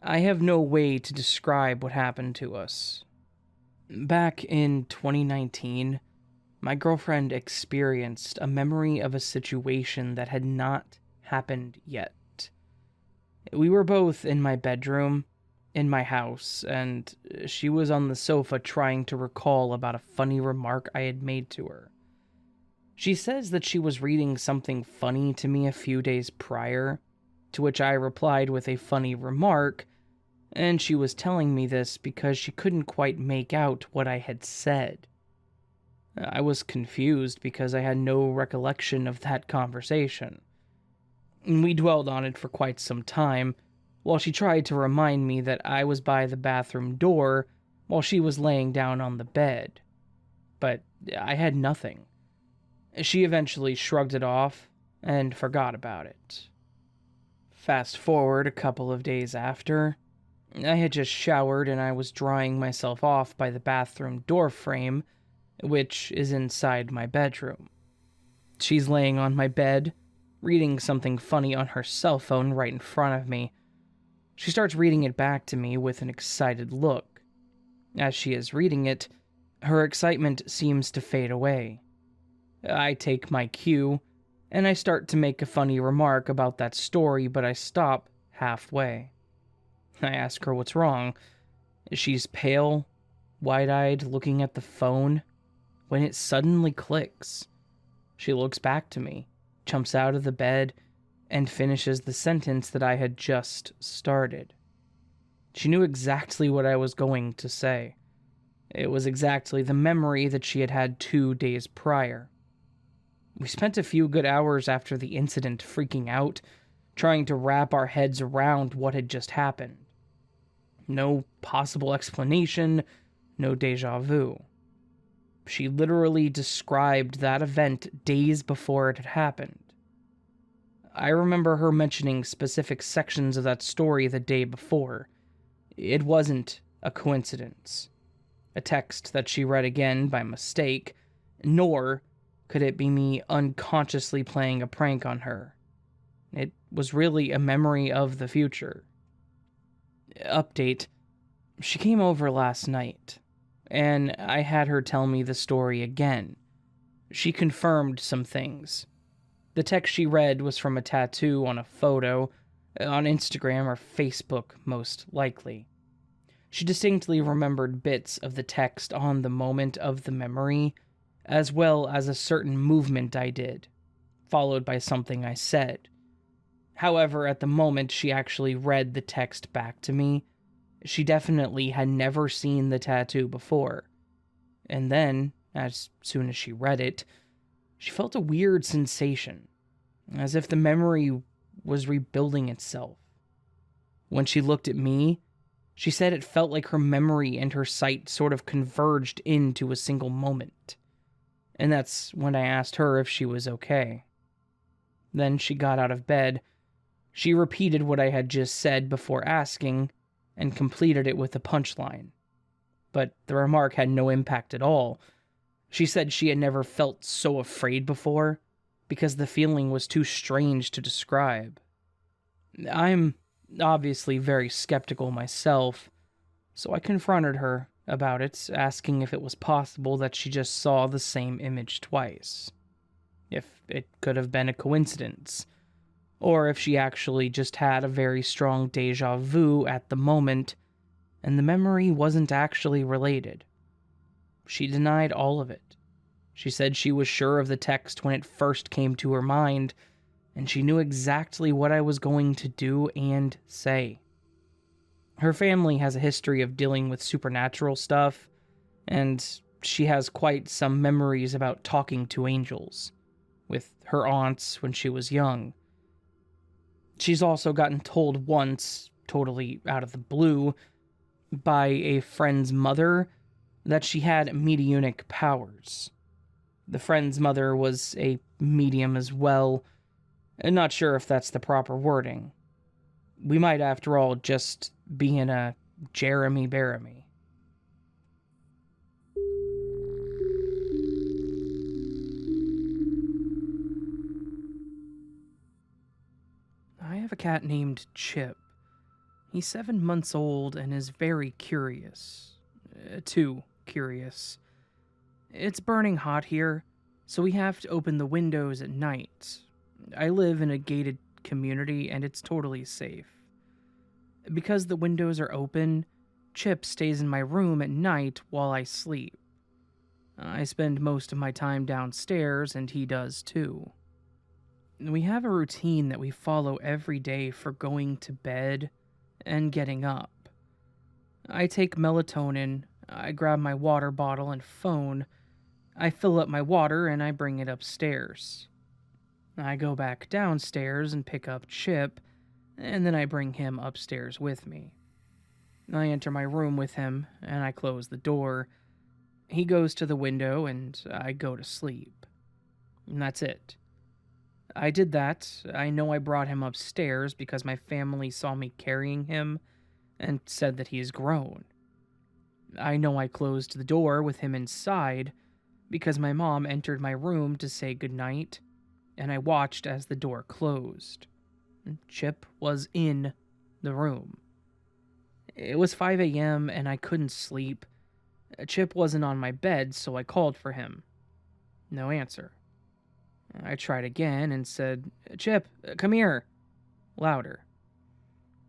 I have no way to describe what happened to us. Back in 2019, my girlfriend experienced a memory of a situation that had not happened yet. We were both in my bedroom, in my house, and she was on the sofa trying to recall about a funny remark I had made to her. She says that she was reading something funny to me a few days prior, to which I replied with a funny remark, and she was telling me this because she couldn't quite make out what I had said. I was confused because I had no recollection of that conversation. We dwelled on it for quite some time, while she tried to remind me that I was by the bathroom door while she was laying down on the bed. But I had nothing. She eventually shrugged it off and forgot about it. Fast forward a couple of days after, I had just showered and I was drying myself off by the bathroom door frame, which is inside my bedroom. She's laying on my bed, reading something funny on her cell phone right in front of me. She starts reading it back to me with an excited look. As she is reading it, her excitement seems to fade away. I take my cue, and I start to make a funny remark about that story, but I stop halfway. I ask her what's wrong. She's pale, wide-eyed, looking at the phone, when it suddenly clicks. She looks back to me, jumps out of the bed, and finishes the sentence that I had just started. She knew exactly what I was going to say. It was exactly the memory that she had had 2 days prior. We spent a few good hours after the incident freaking out, trying to wrap our heads around what had just happened. No possible explanation, no déjà vu. She literally described that event days before it had happened. I remember her mentioning specific sections of that story the day before. It wasn't a coincidence. A text that she read again by mistake, nor could it be me unconsciously playing a prank on her. It was really a memory of the future. Update. She came over last night, and I had her tell me the story again. She confirmed some things. The text she read was from a tattoo on a photo, on Instagram or Facebook, most likely. She distinctly remembered bits of the text on the moment of the memory, as well as a certain movement I did, followed by something I said. However, at the moment she actually read the text back to me, she definitely had never seen the tattoo before. And then, as soon as she read it, she felt a weird sensation, as if the memory was rebuilding itself. When she looked at me, she said it felt like her memory and her sight sort of converged into a single moment. And that's when I asked her if she was okay. Then she got out of bed. She repeated what I had just said before asking, and completed it with a punchline. But the remark had no impact at all. She said she had never felt so afraid before, because the feeling was too strange to describe. I'm obviously very skeptical myself, so I confronted her about it, asking if it was possible that she just saw the same image twice. If it could have been a coincidence, or if she actually just had a very strong déjà vu at the moment, and the memory wasn't actually related. She denied all of it. She said she was sure of the text when it first came to her mind, and she knew exactly what I was going to do and say. Her family has a history of dealing with supernatural stuff, and she has quite some memories about talking to angels with her aunts when she was young. She's also gotten told once, totally out of the blue, by a friend's mother that she had mediunic powers. The friend's mother was a medium as well, and not sure if that's the proper wording. We might, after all, just be in a Jeremy Baramy. I have a cat named Chip. He's 7 months old and is very curious. Too curious. It's burning hot here, so we have to open the windows at night. I live in a gated community and it's totally safe. Because the windows are open, Chip stays in my room at night while I sleep. I spend most of my time downstairs and he does too. We have a routine that we follow every day for going to bed and getting up. I take melatonin, I grab my water bottle and phone, I fill up my water and I bring it upstairs. I go back downstairs and pick up Chip, and then I bring him upstairs with me. I enter my room with him and I close the door. He goes to the window and I go to sleep. And that's it. I did that. I know I brought him upstairs because my family saw me carrying him and said that he is grown. I know I closed the door with him inside because my mom entered my room to say goodnight, and I watched as the door closed. Chip was in the room. It was 5 a.m. and I couldn't sleep. Chip wasn't on my bed, so I called for him. No answer. I tried again and said, "Chip, come here." Louder.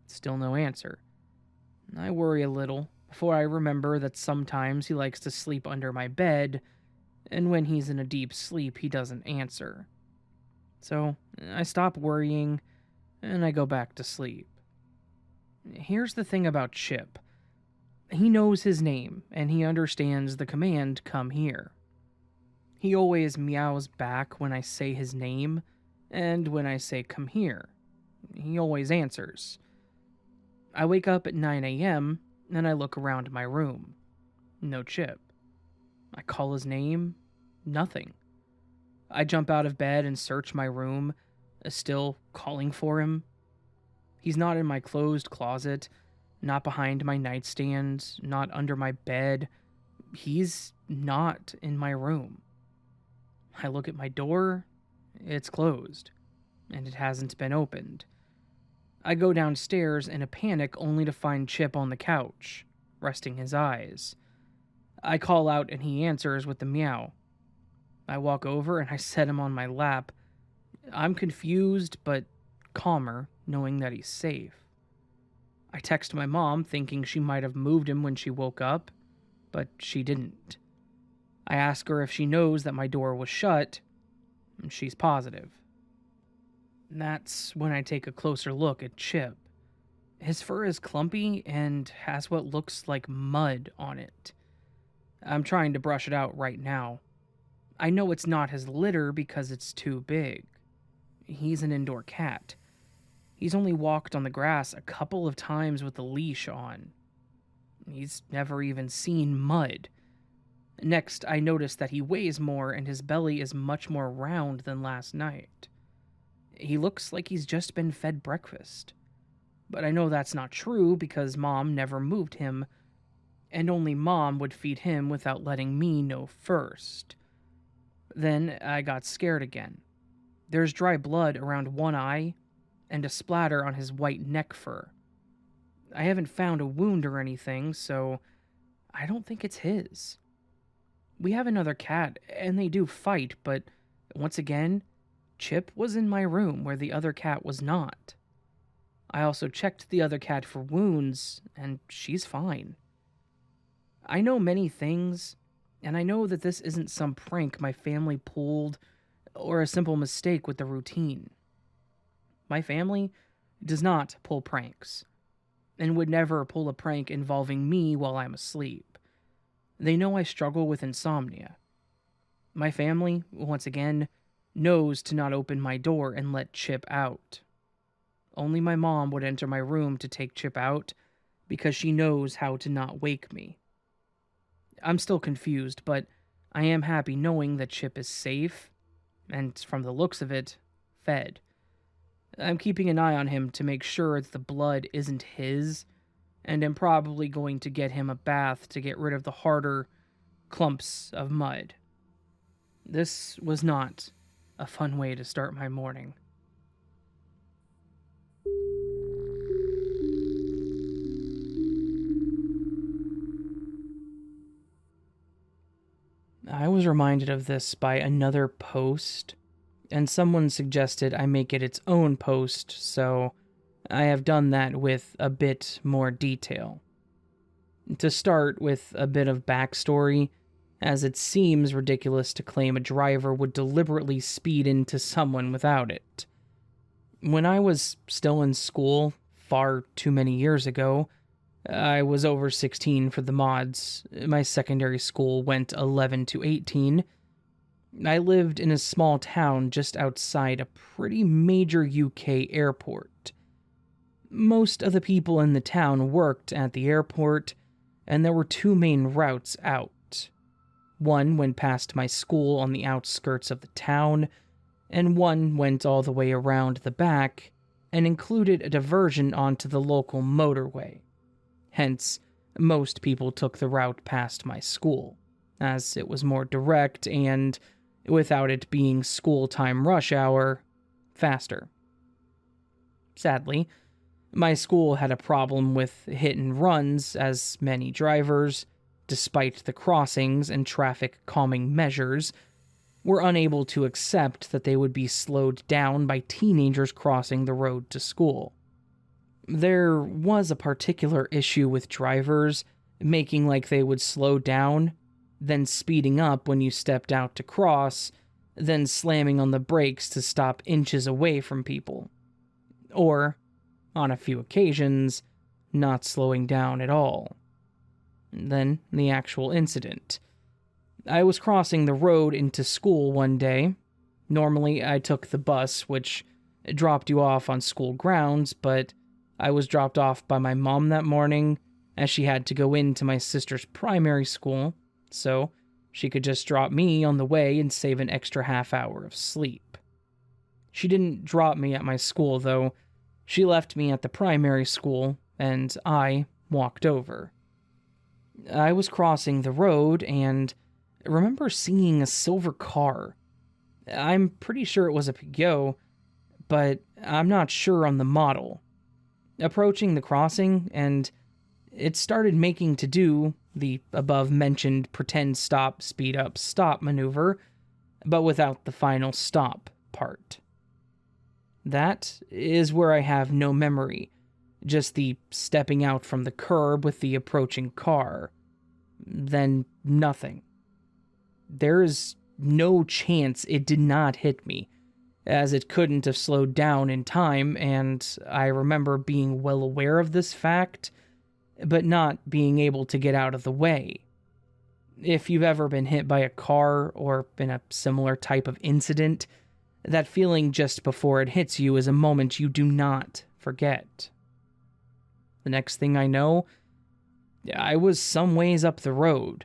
Still no answer. I worry a little, for I remember that sometimes he likes to sleep under my bed, and when he's in a deep sleep, he doesn't answer. So I stop worrying, and I go back to sleep. Here's the thing about Chip. He knows his name, and he understands the command, "Come here." He always meows back when I say his name, and when I say "come here," he always answers. I wake up at 9 a.m., and I look around my room. No Chip. I call his name. Nothing. I jump out of bed and search my room, still calling for him. He's not in my closed closet, not behind my nightstand, not under my bed. He's not in my room. I look at my door, it's closed, and it hasn't been opened. I go downstairs in a panic only to find Chip on the couch, resting his eyes. I call out and he answers with a meow. I walk over and I set him on my lap. I'm confused but calmer, knowing that he's safe. I text my mom thinking she might have moved him when she woke up, but she didn't. I ask her if she knows that my door was shut, and she's positive. That's when I take a closer look at Chip. His fur is clumpy and has what looks like mud on it. I'm trying to brush it out right now. I know it's not his litter because it's too big. He's an indoor cat. He's only walked on the grass a couple of times with a leash on. He's never even seen mud. Next, I notice that he weighs more and his belly is much more round than last night. He looks like he's just been fed breakfast. But I know that's not true because Mom never moved him, and only Mom would feed him without letting me know first. Then I got scared again. There's dry blood around one eye and a splatter on his white neck fur. I haven't found a wound or anything, so I don't think it's his. We have another cat, and they do fight, but once again, Chip was in my room where the other cat was not. I also checked the other cat for wounds, and she's fine. I know many things, and I know that this isn't some prank my family pulled or a simple mistake with the routine. my family does not pull pranks, and would never pull a prank involving me while I'm asleep. They know I struggle with insomnia. My family, once again, knows to not open my door and let Chip out. Only my mom would enter my room to take Chip out because she knows how to not wake me. I'm still confused, but I am happy knowing that Chip is safe, and from the looks of it, fed. I'm keeping an eye on him to make sure that the blood isn't his, and am probably going to get him a bath to get rid of the harder clumps of mud. This was not a fun way to start my morning. I was reminded of this by another post, and someone suggested I make it its own post, so I have done that with a bit more detail. To start with a bit of backstory, as it seems ridiculous to claim a driver would deliberately speed into someone without it. When I was still in school, far too many years ago, I was over 16 for the mods. My secondary school went 11 to 18. I lived in a small town just outside a pretty major UK airport. Most of the people in the town worked at the airport, and there were two main routes out. One went past my school on the outskirts of the town, and one went all the way around the back and included a diversion onto the local motorway. Hence, most people took the route past my school, as it was more direct and, without it being school time rush hour, faster. Sadly, my school had a problem with hit and runs, as many drivers, despite the crossings and traffic calming measures, were unable to accept that they would be slowed down by teenagers crossing the road to school. There was a particular issue with drivers making like they would slow down, then speeding up when you stepped out to cross, then slamming on the brakes to stop inches away from people. Or, on a few occasions, not slowing down at all. Then the actual incident. I was crossing the road into school one day. Normally, I took the bus, which dropped you off on school grounds, but I was dropped off by my mom that morning, as she had to go into my sister's primary school, so she could just drop me on the way and save an extra half hour of sleep. She didn't drop me at my school, though. She left me at the primary school, and I walked over. I was crossing the road, and remember seeing a silver car. I'm pretty sure it was a Peugeot, but I'm not sure on the model. Approaching the crossing, and it started making to do the above-mentioned pretend stop, speed up, stop maneuver, but without the final stop part. That is where I have no memory, just the stepping out from the curb with the approaching car. Then nothing. There is no chance it did not hit me, as it couldn't have slowed down in time, and I remember being well aware of this fact, but not being able to get out of the way. If you've ever been hit by a car or in a similar type of incident, that feeling just before it hits you is a moment you do not forget. The next thing I know, I was some ways up the road.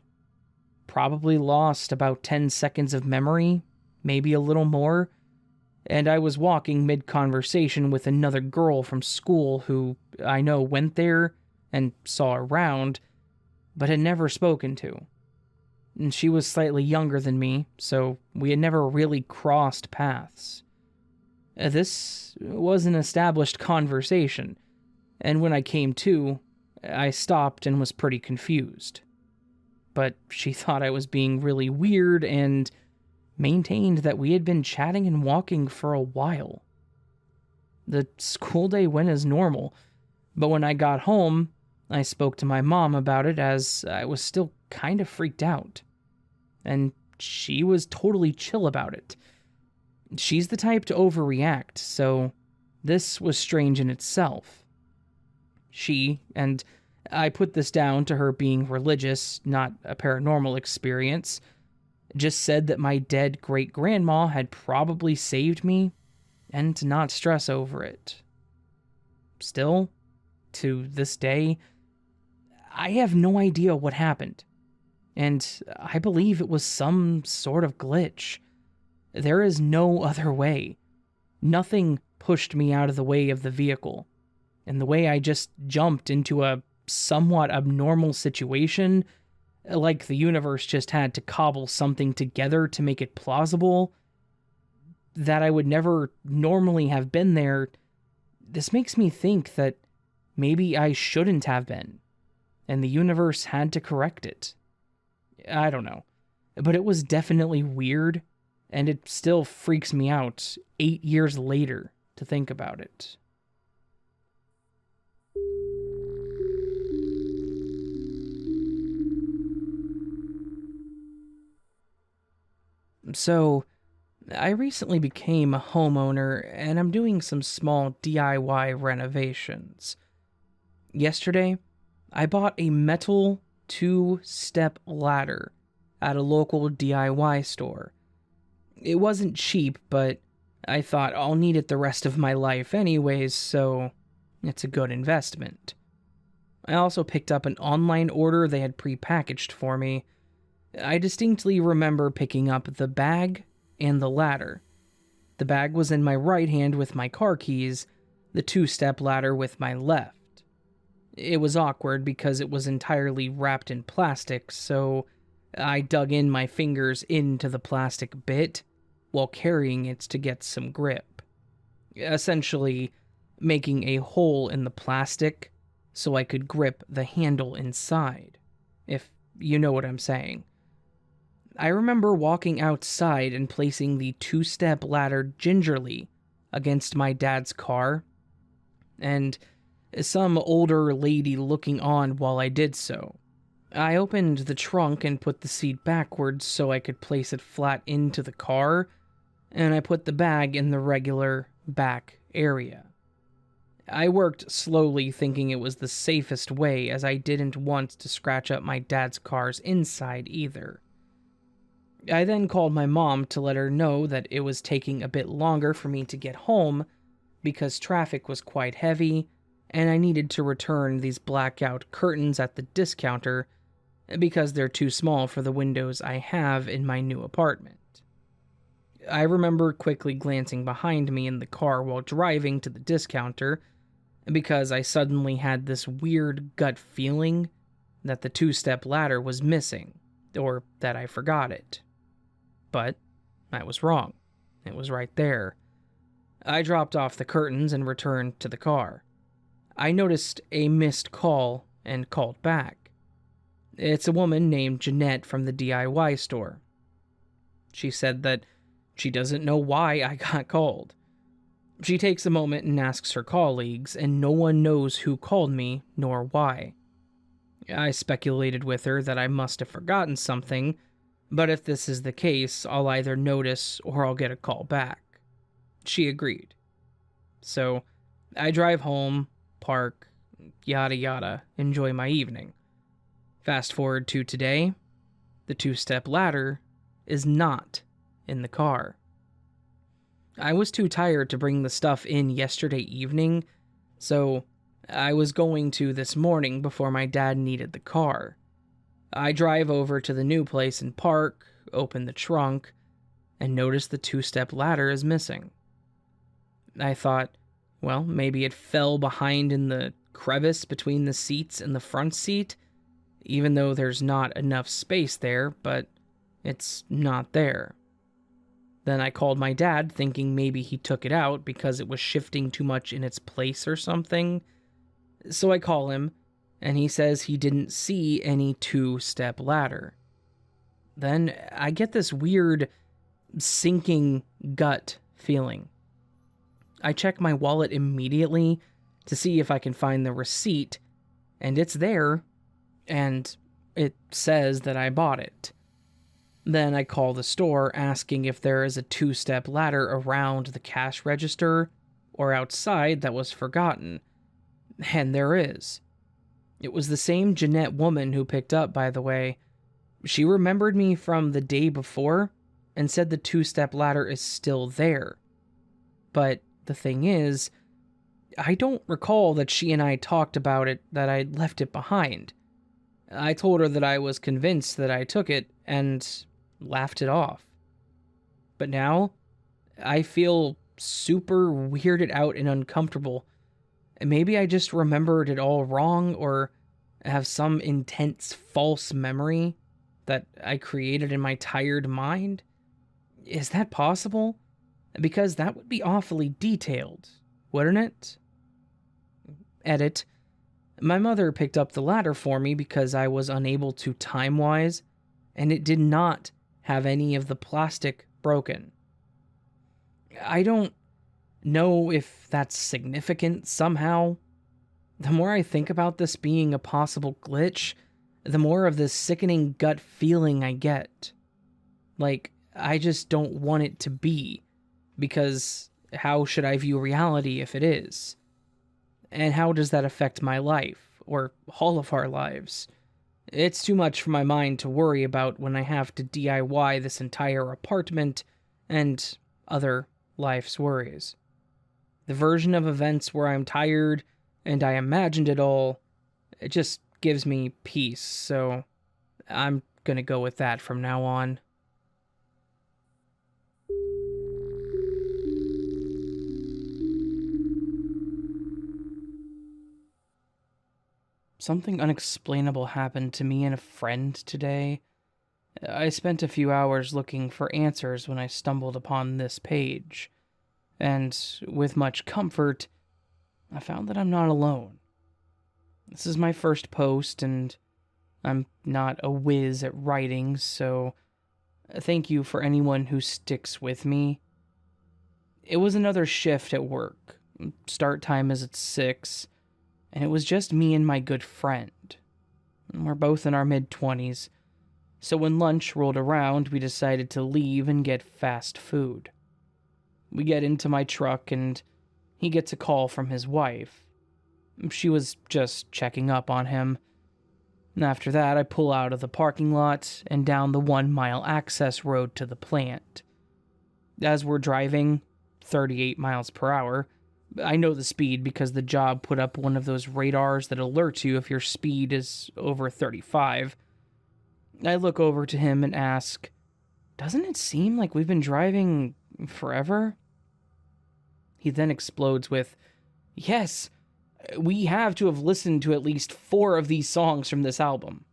Probably lost about 10 seconds of memory, maybe a little more, and I was walking mid-conversation with another girl from school who I know went there and saw around, but had never spoken to. And she was slightly younger than me, so we had never really crossed paths. This was an established conversation, and when I came to, I stopped and was pretty confused. But she thought I was being really weird and maintained that we had been chatting and walking for a while. The school day went as normal, but when I got home, I spoke to my mom about it as I was still kind of freaked out. And she was totally chill about it. She's the type to overreact, so This was strange in itself. She, and I put this down to her being religious, not a paranormal experience, just said that my dead great-grandma had probably saved me and to not stress over it. Still, to this day, I have no idea what happened, and I believe it was some sort of glitch. There is no other way. Nothing pushed me out of the way of the vehicle, and the way I just jumped into a somewhat abnormal situation, like the universe just had to cobble something together to make it plausible, that I would never normally have been there. This makes me think that maybe I shouldn't have been, and the universe had to correct it. I don't know, but it was definitely weird, and it still freaks me out 8 years later to think about it. So, I recently became a homeowner, and I'm doing some small DIY renovations. Yesterday, I bought a metal 2-step ladder at a local DIY store. It wasn't cheap, but I thought I'll need it the rest of my life anyways, so it's a good investment. I also picked up an online order they had pre-packaged for me. I distinctly remember picking up the bag and the ladder. The bag was in my right hand with my car keys, the 2-step ladder with my left. It was awkward because it was entirely wrapped in plastic, so I dug in my fingers into the plastic bit while carrying it to get some grip, essentially making a hole in the plastic so I could grip the handle inside, if you know what I'm saying. I remember walking outside and placing the 2-step ladder gingerly against my dad's car, and some older lady looking on while I did so. I opened the trunk and put the seat backwards so I could place it flat into the car, and I put the bag in the regular back area. I worked slowly, thinking it was the safest way, as I didn't want to scratch up my dad's car's inside either. I then called my mom to let her know that it was taking a bit longer for me to get home because traffic was quite heavy, and I needed to return these blackout curtains at the discounter because they're too small for the windows I have in my new apartment. I remember quickly glancing behind me in the car while driving to the discounter because I suddenly had this weird gut feeling that the 2-step ladder was missing, or that I forgot it. But I was wrong. It was right there. I dropped off the curtains and returned to the car. I noticed a missed call and called back. It's a woman named Jeanette from the DIY store. She said that she doesn't know why I got called. She takes a moment and asks her colleagues, and no one knows who called me nor why. I speculated with her that I must have forgotten something, but if this is the case, I'll either notice or I'll get a call back. She agreed. So, I drive home, park, yada yada, enjoy my evening. Fast forward to today, the 2-step ladder is not in the car. I was too tired to bring the stuff in yesterday evening, so I was going to this morning before my dad needed the car. I drive over to the new place and park, open the trunk, and notice the 2-step ladder is missing. I thought, well, maybe it fell behind in the crevice between the seats and the front seat, even though there's not enough space there, but it's not there. Then I called my dad, thinking maybe he took it out because it was shifting too much in its place or something. So I call him, and he says he didn't see any 2-step ladder. Then I get this weird, sinking gut feeling. I check my wallet immediately to see if I can find the receipt, and it's there, and it says that I bought it. Then I call the store asking if there is a 2-step ladder around the cash register, or outside that was forgotten. And there is. It was the same Jeanette woman who picked up, by the way. She remembered me from the day before and said the two-step ladder is still there. But the thing is, I don't recall that she and I talked about it, that I'd left it behind. I told her that I was convinced that I took it and laughed it off. But now, I feel super weirded out and uncomfortable. Maybe I just remembered it all wrong or have some intense false memory that I created in my tired mind. Is that possible? Because that would be awfully detailed, wouldn't it? Edit. My mother picked up the ladder for me because I was unable to time-wise, and it did not have any of the plastic broken. I don't know if that's significant somehow. The more I think about this being a possible glitch, the more of this sickening gut feeling I get. Like, I just don't want it to be, because how should I view reality if it is? And how does that affect my life, or all of our lives? It's too much for my mind to worry about when I have to DIY this entire apartment and other life's worries. The version of events where I'm tired and I imagined it all, it just gives me peace, so I'm gonna go with that from now on. Something unexplainable happened to me and a friend today. I spent a few hours looking for answers when I stumbled upon this page, and with much comfort, I found that I'm not alone. This is my first post, and I'm not a whiz at writing, so thank you for anyone who sticks with me. It was another shift at work. Start time is at 6, and it was just me and my good friend. We're both in our mid-20s, so when lunch rolled around, we decided to leave and get fast food. We get into my truck, and he gets a call from his wife. She was just checking up on him. After that, I pull out of the parking lot and down the 1-mile access road to the plant. As we're driving, 38 miles per hour, I know the speed because the job put up one of those radars that alerts you if your speed is over 35. I look over to him and ask, "Doesn't it seem like we've been driving forever?" He then explodes with, "Yes, we have to have listened to at least 4 of these songs from this album."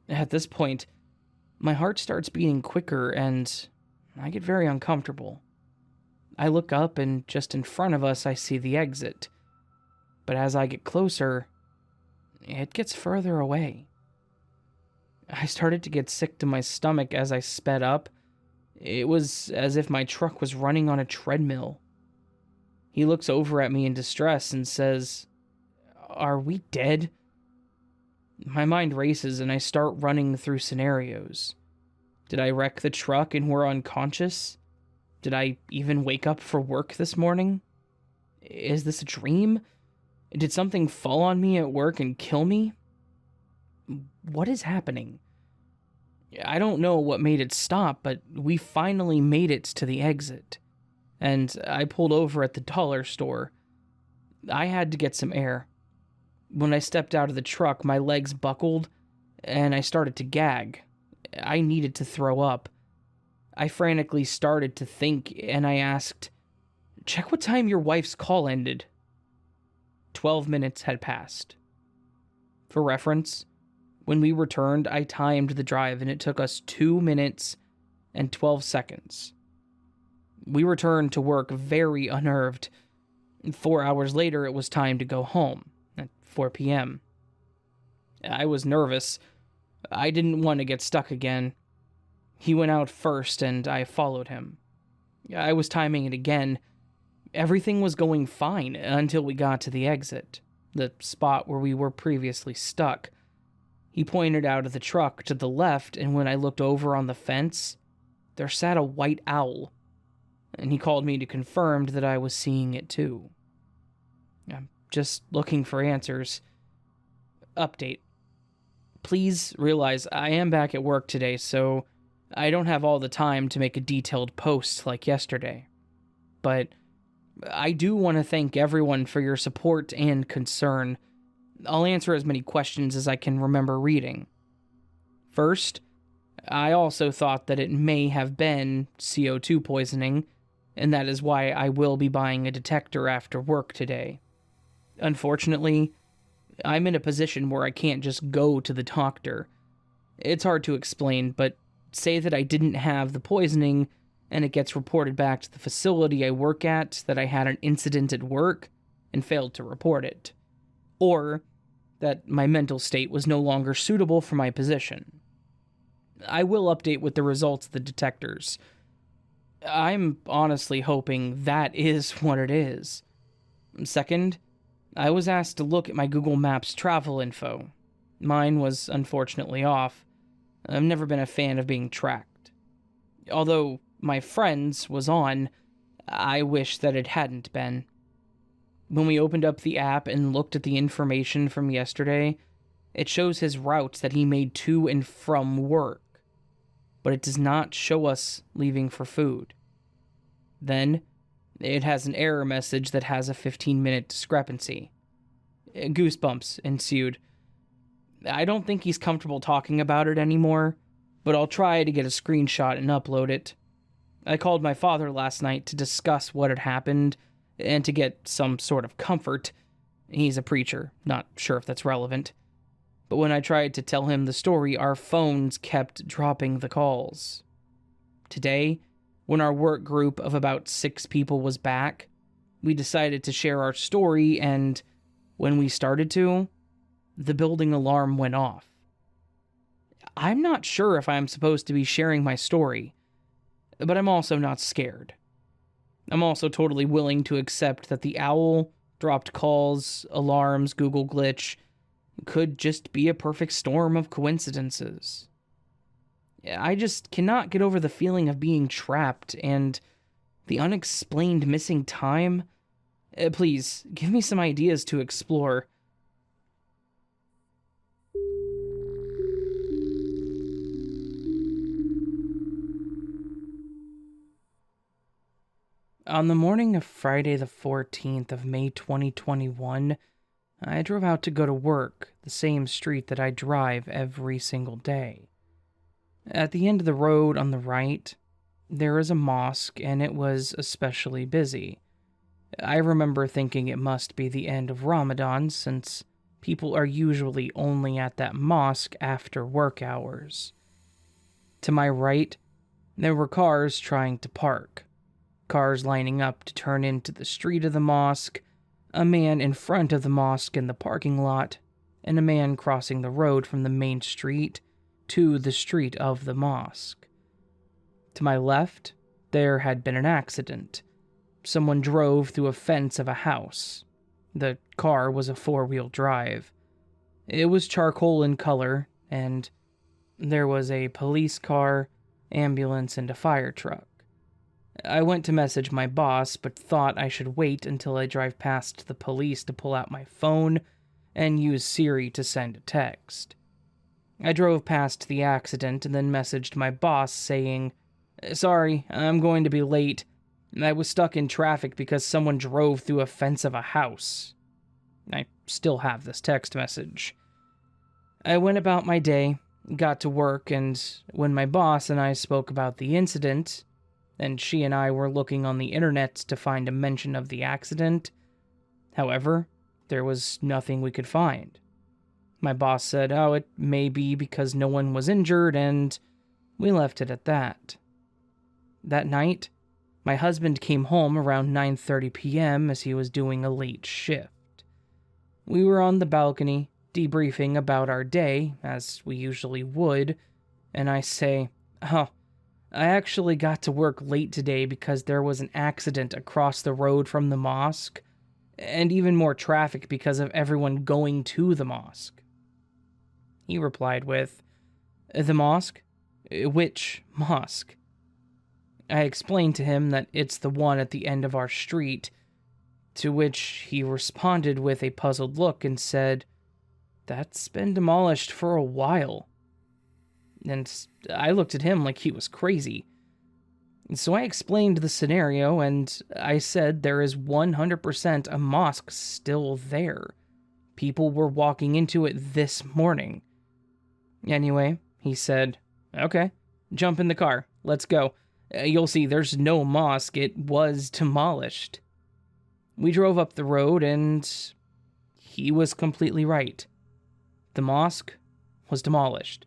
At this point, my heart starts beating quicker and I get very uncomfortable. I look up and just in front of us I see the exit. But as I get closer, it gets further away. I started to get sick to my stomach as I sped up. It was as if my truck was running on a treadmill. He looks over at me in distress and says, "Are we dead?" My mind races and I start running through scenarios. Did I wreck the truck and we're unconscious? Did I even wake up for work this morning? Is this a dream? Did something fall on me at work and kill me? What is happening? I don't know what made it stop, but we finally made it to the exit. And I pulled over at the dollar store. I had to get some air. When I stepped out of the truck, my legs buckled, and I started to gag. I needed to throw up. I frantically started to think, and I asked, "Check what time your wife's call ended." 12 minutes had passed. For reference, when we returned, I timed the drive, and it took us 2 minutes and 12 seconds. We returned to work very unnerved. 4 hours later, it was time to go home, at 4 p.m. I was nervous. I didn't want to get stuck again. He went out first, and I followed him. I was timing it again. Everything was going fine until we got to the exit, the spot where we were previously stuck. He pointed out of the truck to the left, and when I looked over on the fence, there sat a white owl. and he called me to confirm that I was seeing it too. I'm just looking for answers. Update. Please realize I am back at work today, so I don't have all the time to make a detailed post like yesterday. But I do want to thank everyone for your support and concern. I'll answer as many questions as I can remember reading. First, I also thought that it may have been CO2 poisoning, and that is why I will be buying a detector after work today. Unfortunately, I'm in a position where I can't just go to the doctor. It's hard to explain, but say that I didn't have the poisoning, and it gets reported back to the facility I work at that I had an incident at work and failed to report it. Or that my mental state was no longer suitable for my position. I will update with the results of the detectors. I'm honestly hoping that is what it is. Second, I was asked to look at my Google Maps travel info. Mine was unfortunately off. I've never been a fan of being tracked. Although my friend's was on, I wish that it hadn't been. When we opened up the app and looked at the information from yesterday, it shows his routes that he made to and from work, but it does not show us leaving for food. Then, it has an error message that has a 15-minute discrepancy. Goosebumps ensued. I don't think he's comfortable talking about it anymore, but I'll try to get a screenshot and upload it. I called my father last night to discuss what had happened and to get some sort of comfort. He's a preacher, not sure if that's relevant. But when I tried to tell him the story, our phones kept dropping the calls. Today, when our work group of about 6 people was back, we decided to share our story, and when we started to, the building alarm went off. I'm not sure if I'm supposed to be sharing my story, but I'm also not scared. I'm also totally willing to accept that the owl, dropped calls, alarms, Google glitch, could just be a perfect storm of coincidences. I just cannot get over the feeling of being trapped and the unexplained missing time. Please, give me some ideas to explore. On the morning of Friday the 14th of May 2021, I drove out to go to work, the same street that I drive every single day. At the end of the road on the right, there is a mosque, and it was especially busy. I remember thinking it must be the end of Ramadan, since people are usually only at that mosque after work hours. To my right, there were cars trying to park. Cars lining up to turn into the street of the mosque, a man in front of the mosque in the parking lot, and a man crossing the road from the main street to the street of the mosque. To my left, there had been an accident. Someone drove through a fence of a house. The car was a 4-wheel drive. It was charcoal in color, and there was a police car, ambulance, and a fire truck. I went to message my boss, but thought I should wait until I drive past the police to pull out my phone and use Siri to send a text. I drove past the accident and then messaged my boss saying, "Sorry, I'm going to be late. I was stuck in traffic because someone drove through a fence of a house." I still have this text message. I went about my day, got to work, and when my boss and I spoke about the incident, and she and I were looking on the internet to find a mention of the accident, however, there was nothing we could find. My boss said, it may be because no one was injured, and we left it at that. That night, my husband came home around 9:30 p.m. as he was doing a late shift. We were on the balcony, debriefing about our day, as we usually would, and I say, I actually got to work late today because there was an accident across the road from the mosque, and even more traffic because of everyone going to the mosque. He replied with, "The mosque? Which mosque?" I explained to him that it's the one at the end of our street, to which he responded with a puzzled look and said, "That's been demolished for a while." And I looked at him like he was crazy. So I explained the scenario, and I said there is 100% a mosque still there. People were walking into it this morning. Anyway, he said, "Okay, jump in the car, let's go. You'll see there's no mosque, it was demolished." We drove up the road, and he was completely right. The mosque was demolished,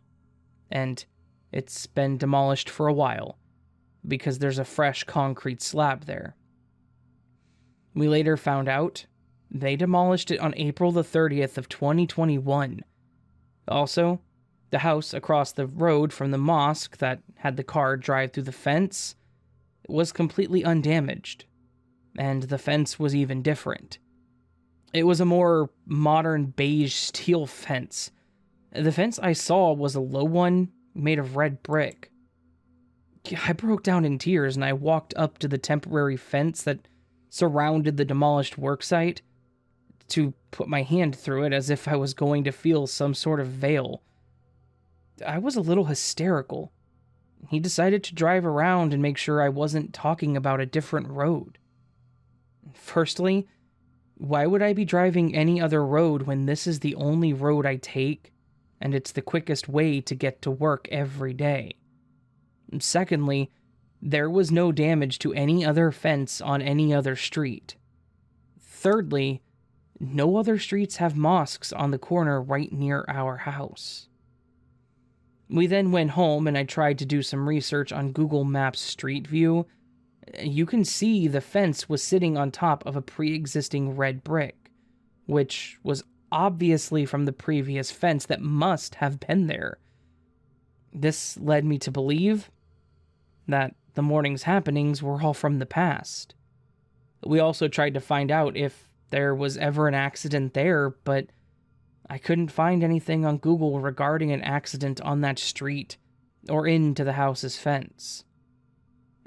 and it's been demolished for a while, because there's a fresh concrete slab there. We later found out they demolished it on April the 30th of 2021. Also, the house across the road from the mosque that had the car drive through the fence was completely undamaged, and the fence was even different. It was a more modern beige steel fence. The fence I saw was a low one made of red brick. I broke down in tears and I walked up to the temporary fence that surrounded the demolished worksite to put my hand through it as if I was going to feel some sort of veil. I was a little hysterical. He decided to drive around and make sure I wasn't talking about a different road. Firstly, why would I be driving any other road when this is the only road I take, and it's the quickest way to get to work every day? Secondly, there was no damage to any other fence on any other street. Thirdly, no other streets have mosques on the corner right near our house. We then went home and I tried to do some research on Google Maps Street View. You can see the fence was sitting on top of a pre-existing red brick, which was obviously from the previous fence that must have been there. This led me to believe that the morning's happenings were all from the past. We also tried to find out if there was ever an accident there, but I couldn't find anything on Google regarding an accident on that street or into the house's fence.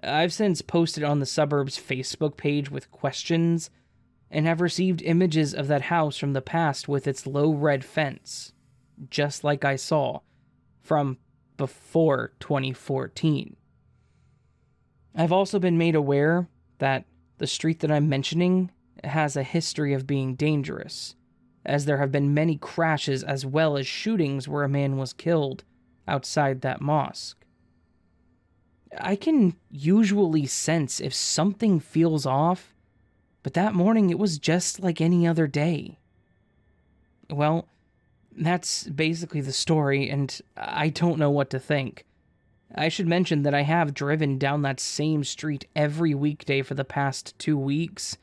I've since posted on the suburb's Facebook page with questions and have received images of that house from the past with its low red fence, just like I saw from before 2014. I've also been made aware that the street that I'm mentioning has a history of being dangerous, as there have been many crashes as well as shootings where a man was killed outside that mosque. I can usually sense if something feels off, but that morning it was just like any other day. Well, that's basically the story, and I don't know what to think. I should mention that I have driven down that same street every weekday for the past 2 weeks.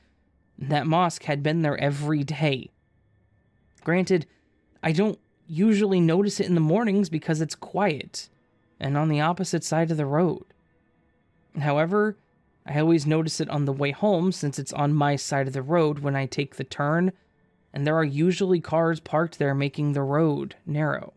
That mosque had been there every day. Granted, I don't usually notice it in the mornings because it's quiet and on the opposite side of the road. However, I always notice it on the way home since it's on my side of the road when I take the turn, and there are usually cars parked there making the road narrow.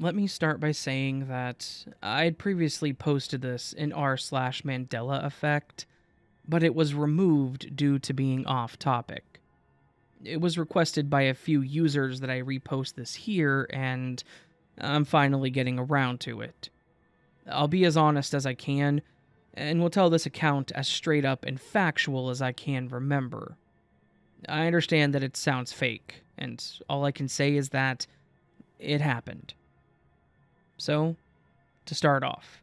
Let me start by saying that I'd previously posted this in r/Mandela Effect, but it was removed due to being off topic. It was requested by a few users that I repost this here, and I'm finally getting around to it. I'll be as honest as I can, and will tell this account as straight up and factual as I can remember. I understand that it sounds fake, and all I can say is that it happened. So, to start off,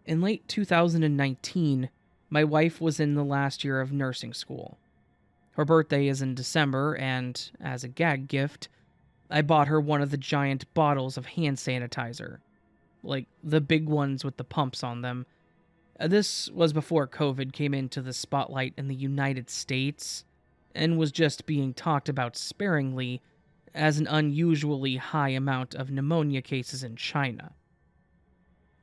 in late 2019, my wife was in the last year of nursing school. Her birthday is in December, and as a gag gift, I bought her one of the giant bottles of hand sanitizer, like the big ones with the pumps on them. This was before COVID came into the spotlight in the United States, and was just being talked about sparingly as an unusually high amount of pneumonia cases in China.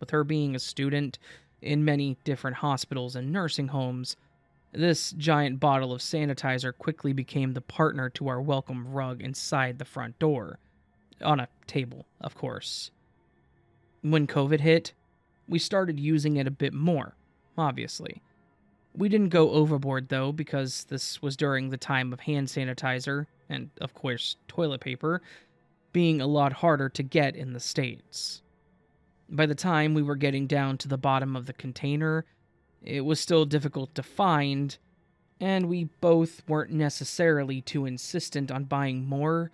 With her being a student in many different hospitals and nursing homes, This giant bottle of sanitizer quickly became the partner to our welcome rug inside the front door, on a table, of course. When COVID hit, we started using it a bit more, obviously. We didn't go overboard though, because this was during the time of hand sanitizer, and of course, toilet paper, being a lot harder to get in the States. By the time we were getting down to the bottom of the container, it was still difficult to find, and we both weren't necessarily too insistent on buying more,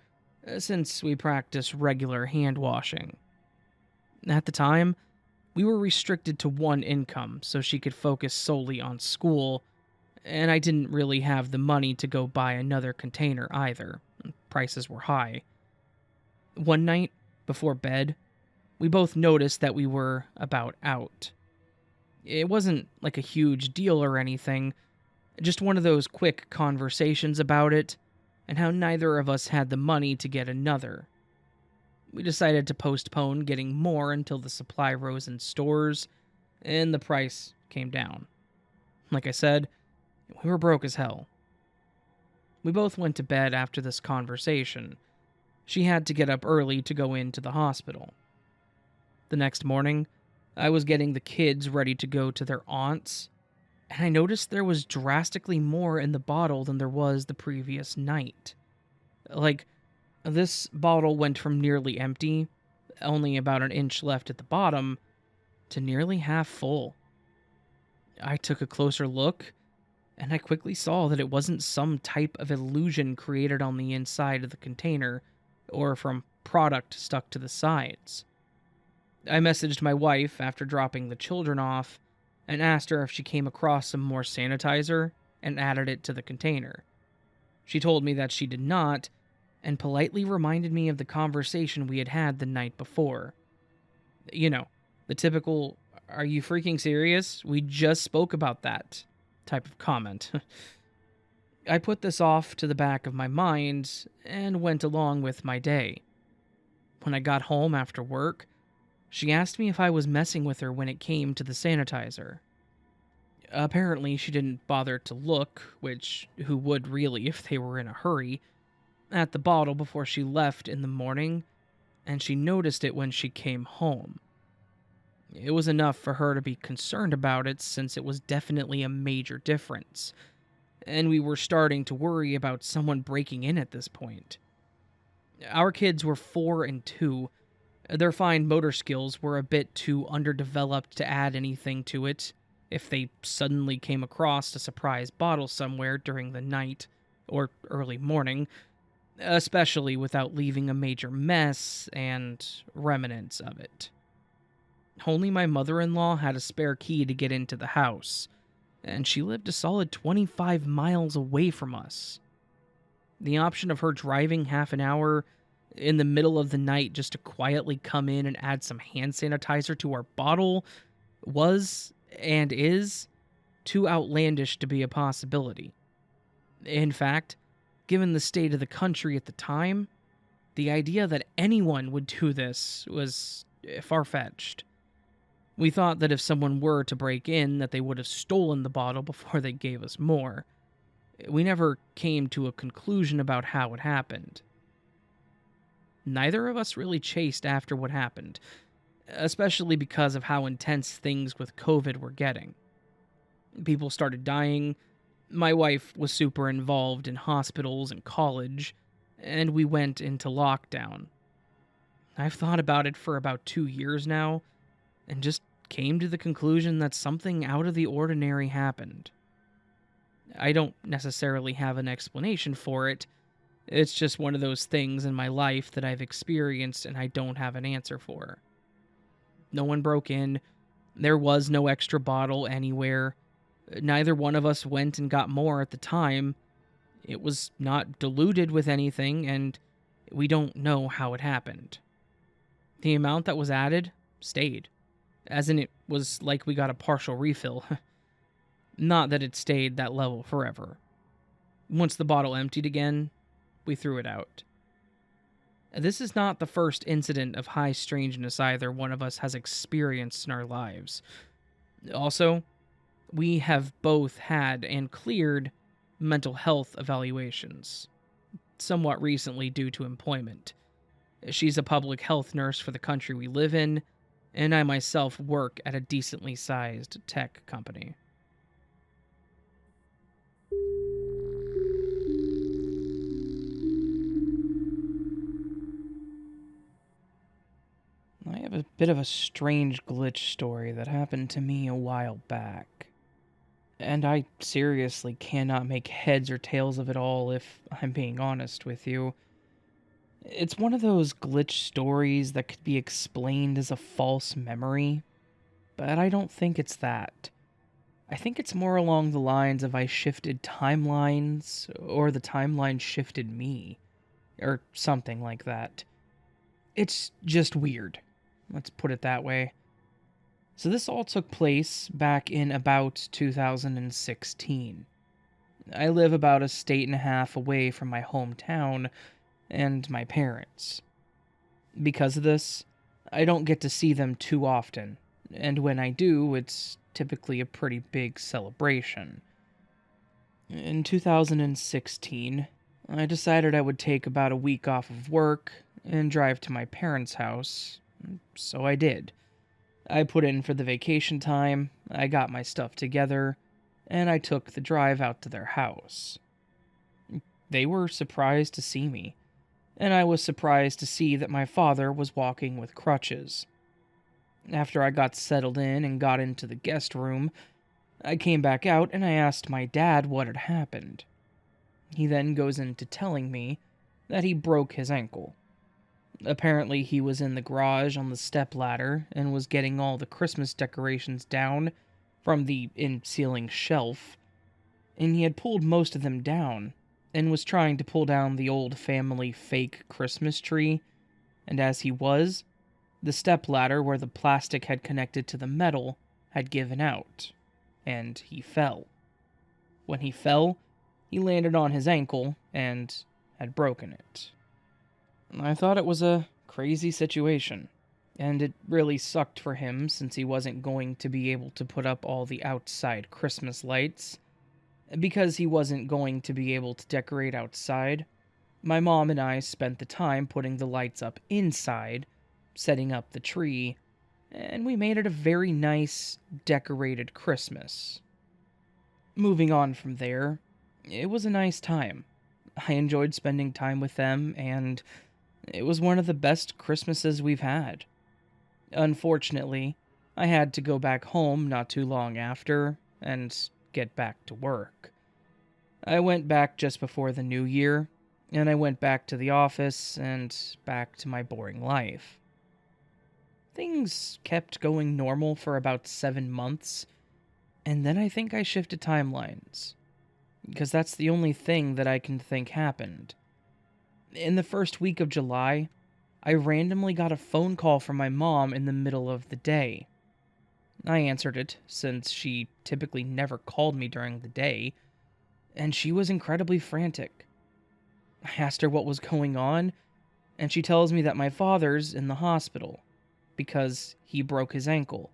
since we practice regular hand washing. At the time, we were restricted to one income so she could focus solely on school, and I didn't really have the money to go buy another container either. Prices were high. One night, before bed, we both noticed that we were about out. It wasn't like a huge deal or anything, just one of those quick conversations about it, and how neither of us had the money to get another. We decided to postpone getting more until the supply rose in stores, and the price came down. Like I said, we were broke as hell. We both went to bed after this conversation. She had to get up early to go into the hospital. The next morning, I was getting the kids ready to go to their aunt's, and I noticed there was drastically more in the bottle than there was the previous night. Like, this bottle went from nearly empty, only about an inch left at the bottom, to nearly half full. I took a closer look, and I quickly saw that it wasn't some type of illusion created on the inside of the container, or from product stuck to the sides. I messaged my wife after dropping the children off, and asked her if she came across some more sanitizer, and added it to the container. She told me that she did not, and politely reminded me of the conversation we had had the night before. You know, the typical, "Are you freaking serious? We just spoke about that," type of comment. I put this off to the back of my mind, and went along with my day. When I got home after work, she asked me if I was messing with her when it came to the sanitizer. Apparently, she didn't bother to look, which who would really if they were in a hurry, at the bottle before she left in the morning, and she noticed it when she came home. It was enough for her to be concerned about it since it was definitely a major difference, and we were starting to worry about someone breaking in at this point. Our kids were 4 and 2. Their fine motor skills were a bit too underdeveloped to add anything to it if they suddenly came across a surprise bottle somewhere during the night or early morning, especially without leaving a major mess and remnants of it. Only my mother-in-law had a spare key to get into the house, and she lived a solid 25 miles away from us. The option of her driving half an hour in the middle of the night just to quietly come in and add some hand sanitizer to our bottle was, and is, too outlandish to be a possibility. In fact, given the state of the country at the time, the idea that anyone would do this was far-fetched. We thought that if someone were to break in, that they would have stolen the bottle before they gave us more. We never came to a conclusion about how it happened. Neither of us really chased after what happened, especially because of how intense things with COVID were getting. People started dying, my wife was super involved in hospitals and college, and we went into lockdown. I've thought about it for about 2 years now, and just came to the conclusion that something out of the ordinary happened. I don't necessarily have an explanation for it. It's just one of those things in my life that I've experienced and I don't have an answer for. No one broke in. There was no extra bottle anywhere. Neither one of us went and got more at the time. It was not diluted with anything, and we don't know how it happened. The amount that was added stayed, as in it was like we got a partial refill. Not that it stayed that level forever. Once the bottle emptied again, we threw it out. This is not the first incident of high strangeness either one of us has experienced in our lives. Also, We have both had and cleared mental health evaluations, somewhat recently due to employment. She's a public health nurse for the country we live in, and I myself work at a decently sized tech company. I have a bit of a strange glitch story that happened to me a while back. And I seriously cannot make heads or tails of it all if I'm being honest with you. It's one of those glitch stories that could be explained as a false memory, but I don't think it's that. I think it's more along the lines of I shifted timelines, or the timeline shifted me, or something like that. It's just weird. Let's put it that way. So this all took place back in about 2016. I live about a state and a half away from my hometown and my parents. Because of this, I don't get to see them too often, and when I do, it's typically a pretty big celebration. In 2016, I decided I would take about a week off of work and drive to my parents' house, so I did. I put in for the vacation time, I got my stuff together, and I took the drive out to their house. They were surprised to see me, and I was surprised to see that my father was walking with crutches. After I got settled in and got into the guest room, I came back out and I asked my dad what had happened. He then goes into telling me that he broke his ankle. Apparently, he was in the garage on the stepladder and was getting all the Christmas decorations down from the in-ceiling shelf, and he had pulled most of them down and was trying to pull down the old family fake Christmas tree, and as he was, the stepladder where the plastic had connected to the metal had given out, and he fell. When he fell, he landed on his ankle and had broken it. I thought it was a crazy situation, and it really sucked for him since he wasn't going to be able to put up all the outside Christmas lights. Because he wasn't going to be able to decorate outside, my mom and I spent the time putting the lights up inside, setting up the tree, and we made it a very nice, decorated Christmas. Moving on from there, it was a nice time. I enjoyed spending time with them, and it was one of the best Christmases we've had. Unfortunately, I had to go back home not too long after, and get back to work. I went back just before the new year, and I went back to the office and back to my boring life. Things kept going normal for about 7 months, and then I think I shifted timelines, because that's the only thing that I can think happened. In the first week of July, I randomly got a phone call from my mom in the middle of the day. I answered it, since she typically never called me during the day, and she was incredibly frantic. I asked her what was going on, and she tells me that my father's in the hospital because he broke his ankle,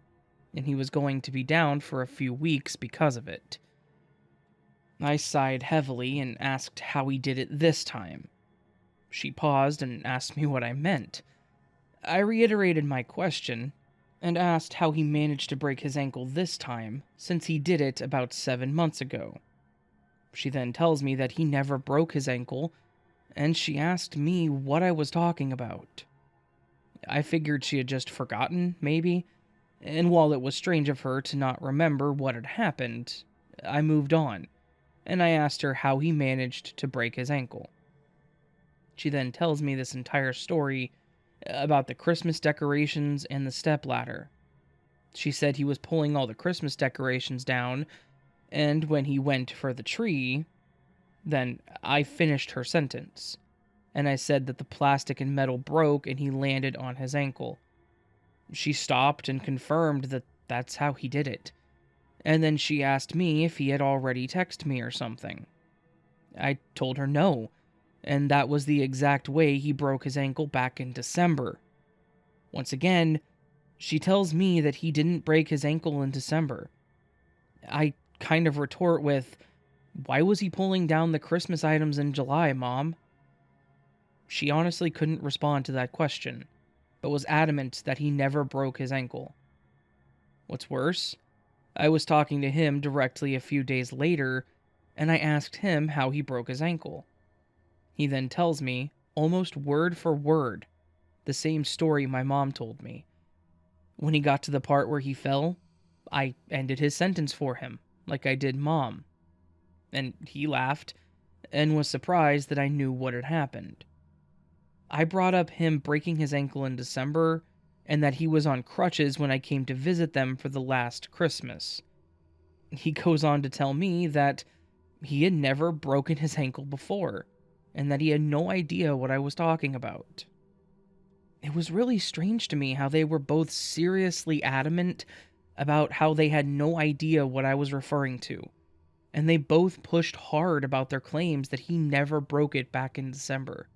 and he was going to be down for a few weeks because of it. I sighed heavily and asked how he did it this time. She paused and asked me what I meant. I reiterated my question and asked how he managed to break his ankle this time, since he did it about 7 months ago. She then tells me that he never broke his ankle, and she asked me what I was talking about. I figured she had just forgotten, maybe, and while it was strange of her to not remember what had happened, I moved on, and I asked her how he managed to break his ankle. She then tells me this entire story about the Christmas decorations and the stepladder. She said he was pulling all the Christmas decorations down, and when he went for the tree, then I finished her sentence, and I said that the plastic and metal broke and he landed on his ankle. She stopped and confirmed that that's how he did it, and then she asked me if he had already texted me or something. I told her no, and that was the exact way he broke his ankle back in December. Once again, she tells me that he didn't break his ankle in December. I kind of retort with, "Why was he pulling down the Christmas items in July, Mom?" She honestly couldn't respond to that question, but was adamant that he never broke his ankle. What's worse, I was talking to him directly a few days later, and I asked him how he broke his ankle. He then tells me, almost word for word, the same story my mom told me. When he got to the part where he fell, I ended his sentence for him, like I did Mom. And he laughed, and was surprised that I knew what had happened. I brought up him breaking his ankle in December, and that he was on crutches when I came to visit them for the last Christmas. He goes on to tell me that he had never broken his ankle before, and that he had no idea what I was talking about. It was really strange to me how they were both seriously adamant about how they had no idea what I was referring to, and they both pushed hard about their claims that he never broke it back in December.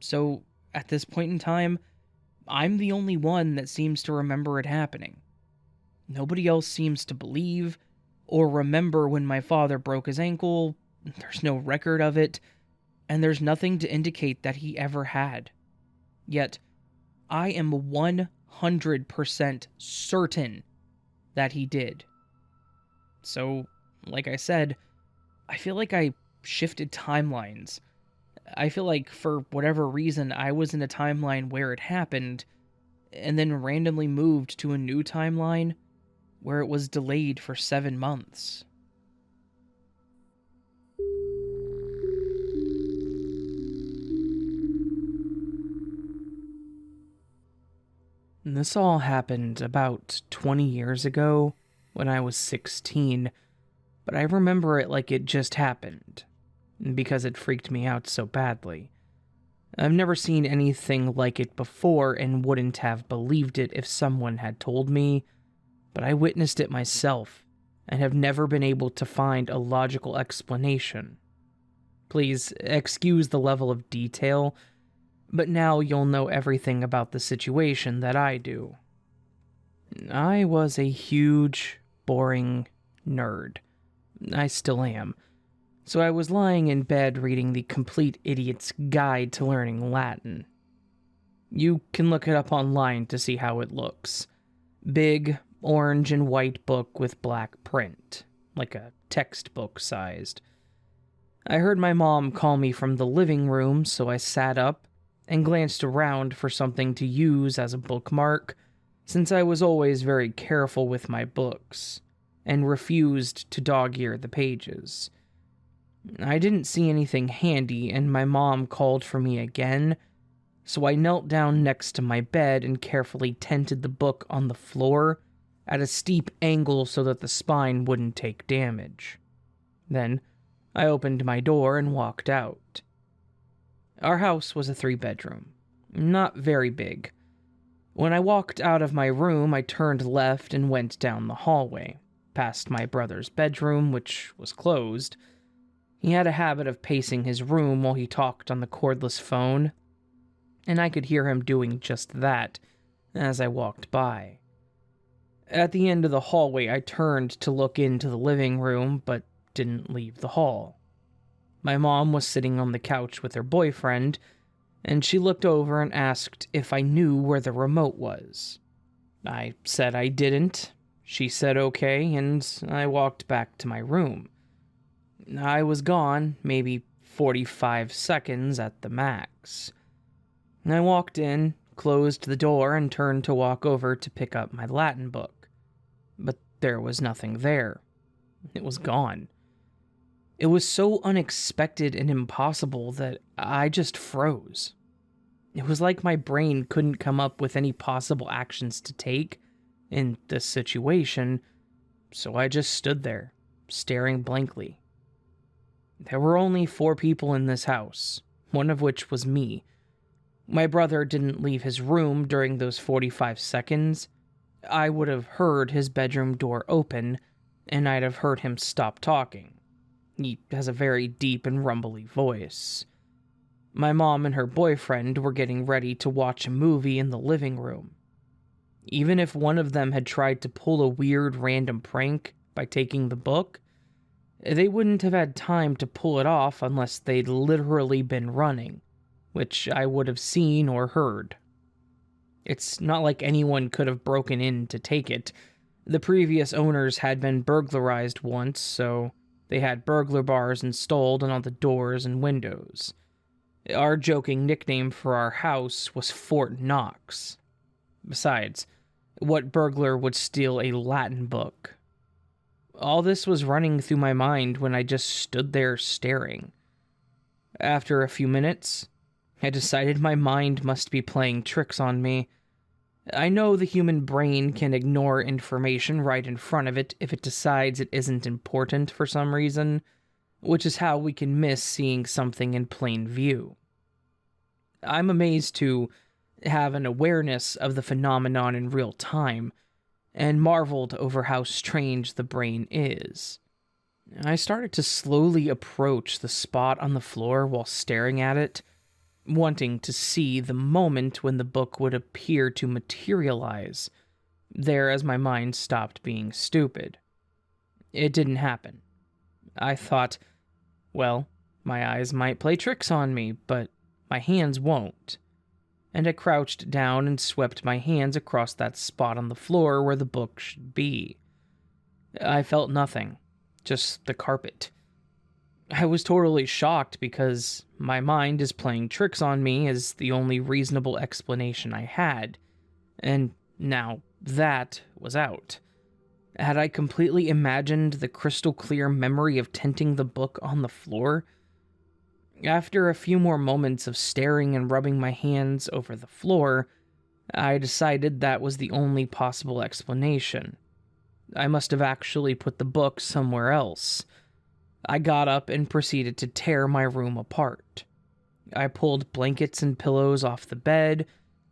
So, at this point in time, I'm the only one that seems to remember it happening. Nobody else seems to believe or remember when my father broke his ankle. There's no record of it, and there's nothing to indicate that he ever had. Yet, I am 100% certain that he did. So, like I said, I feel like I shifted timelines. I feel like, for whatever reason, I was in a timeline where it happened, and then randomly moved to a new timeline where it was delayed for 7 months. This all happened about 20 years ago, when I was 16, but I remember it like it just happened, because it freaked me out so badly. I've never seen anything like it before and wouldn't have believed it if someone had told me, but I witnessed it myself and have never been able to find a logical explanation. Please excuse the level of detail, but now you'll know everything about the situation that I do. I was a huge, boring nerd. I still am. So I was lying in bed reading The Complete Idiot's Guide to Learning Latin. You can look it up online to see how it looks. Big, orange and white book with black print, like a textbook sized. I heard my mom call me from the living room, so I sat up and glanced around for something to use as a bookmark, since I was always very careful with my books, and refused to dog-ear the pages. I didn't see anything handy, and my mom called for me again, so I knelt down next to my bed and carefully tented the book on the floor at a steep angle so that the spine wouldn't take damage. Then, I opened my door and walked out. Our house was a 3-bedroom, not very big. When I walked out of my room, I turned left and went down the hallway, past my brother's bedroom, which was closed. He had a habit of pacing his room while he talked on the cordless phone, and I could hear him doing just that as I walked by. At the end of the hallway, I turned to look into the living room, but didn't leave the hall. My mom was sitting on the couch with her boyfriend, and she looked over and asked if I knew where the remote was. I said I didn't. She said okay, and I walked back to my room. I was gone, maybe 45 seconds at the max. I walked in, closed the door, and turned to walk over to pick up my Latin book. But there was nothing there. It was gone. It was so unexpected and impossible that I just froze. It was like my brain couldn't come up with any possible actions to take in this situation, so I just stood there, staring blankly. There were only 4 people in this house, one of which was me. My brother didn't leave his room during those 45 seconds. I would have heard his bedroom door open, and I'd have heard him stop talking. He has a very deep and rumbly voice. My mom and her boyfriend were getting ready to watch a movie in the living room. Even if one of them had tried to pull a weird random prank, by taking the book, they wouldn't have had time to pull it off unless they'd literally been running, which I would have seen or heard. It's not like anyone could have broken in to take it. The previous owners had been burglarized once, so they had burglar bars installed on all the doors and windows. Our joking nickname for our house was Fort Knox. Besides, what burglar would steal a Latin book? All this was running through my mind when I just stood there staring. After a few minutes, I decided my mind must be playing tricks on me. I know the human brain can ignore information right in front of it if it decides it isn't important for some reason, which is how we can miss seeing something in plain view. I'm amazed to have an awareness of the phenomenon in real time, and marveled over how strange the brain is. I started to slowly approach the spot on the floor while staring at it, wanting to see the moment when the book would appear to materialize, there as my mind stopped being stupid. It didn't happen. I thought, well, my eyes might play tricks on me, but my hands won't. And I crouched down and swept my hands across that spot on the floor where the book should be. I felt nothing, just the carpet. I was totally shocked because my mind is playing tricks on me is the only reasonable explanation I had, and now that was out. Had I completely imagined the crystal clear memory of tenting the book on the floor? After a few more moments of staring and rubbing my hands over the floor, I decided that was the only possible explanation. I must have actually put the book somewhere else. I got up and proceeded to tear my room apart. I pulled blankets and pillows off the bed,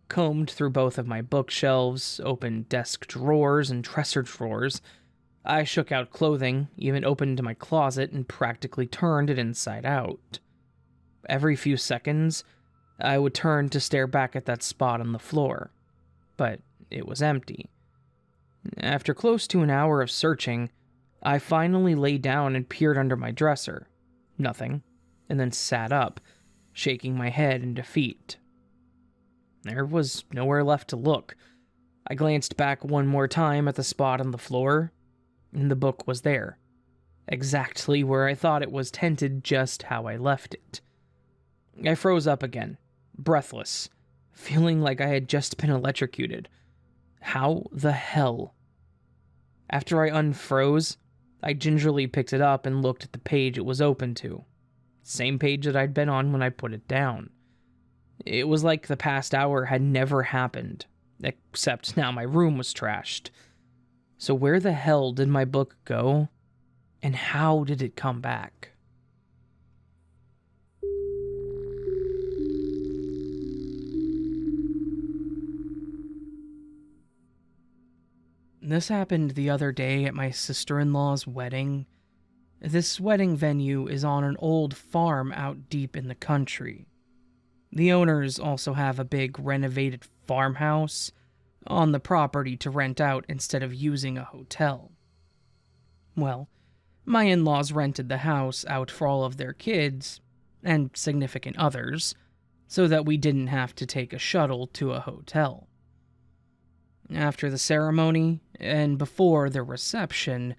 combed through both of my bookshelves, opened desk drawers and dresser drawers. I shook out clothing, even opened my closet and practically turned it inside out. Every few seconds, I would turn to stare back at that spot on the floor, but it was empty. After close to an hour of searching, I finally lay down and peered under my dresser. Nothing, and then sat up, shaking my head in defeat. There was nowhere left to look. I glanced back one more time at the spot on the floor, and the book was there, exactly where I thought it was tented, just how I left it. I froze up again, breathless, feeling like I had just been electrocuted. How the hell? After I unfroze, I gingerly picked it up and looked at the page it was open to. Same page that I'd been on when I put it down. It was like the past hour had never happened, except now my room was trashed. So where the hell did my book go? And how did it come back? This happened the other day at my sister-in-law's wedding. This wedding venue is on an old farm out deep in the country. The owners also have a big renovated farmhouse on the property to rent out instead of using a hotel. Well, my in-laws rented the house out for all of their kids and significant others so that we didn't have to take a shuttle to a hotel. After the ceremony, and before the reception,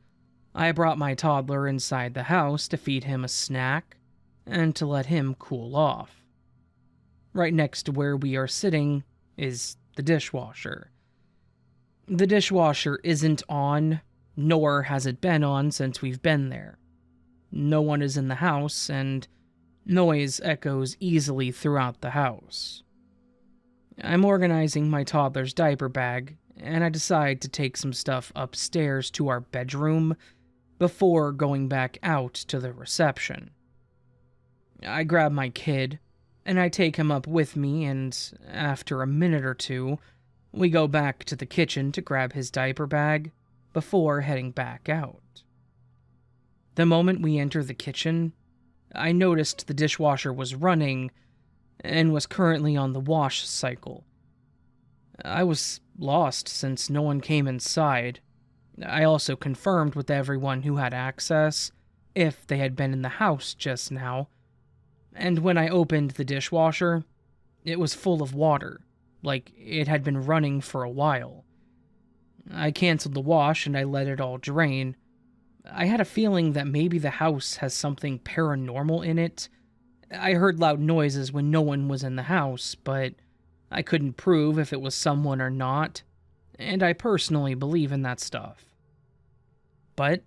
I brought my toddler inside the house to feed him a snack and to let him cool off. Right next to where we are sitting is the dishwasher. The dishwasher isn't on, nor has it been on since we've been there. No one is in the house, and noise echoes easily throughout the house. I'm organizing my toddler's diaper bag, and I decide to take some stuff upstairs to our bedroom before going back out to the reception. I grab my kid, and I take him up with me, and after a minute or two, we go back to the kitchen to grab his diaper bag before heading back out. The moment we enter the kitchen, I noticed the dishwasher was running and was currently on the wash cycle. I was lost since no one came inside. I also confirmed with everyone who had access if they had been in the house just now, and when I opened the dishwasher, it was full of water, like it had been running for a while. I canceled the wash and I let it all drain. I had a feeling that maybe the house has something paranormal in it. I heard loud noises when no one was in the house, but I couldn't prove if it was someone or not, and I personally believe in that stuff. But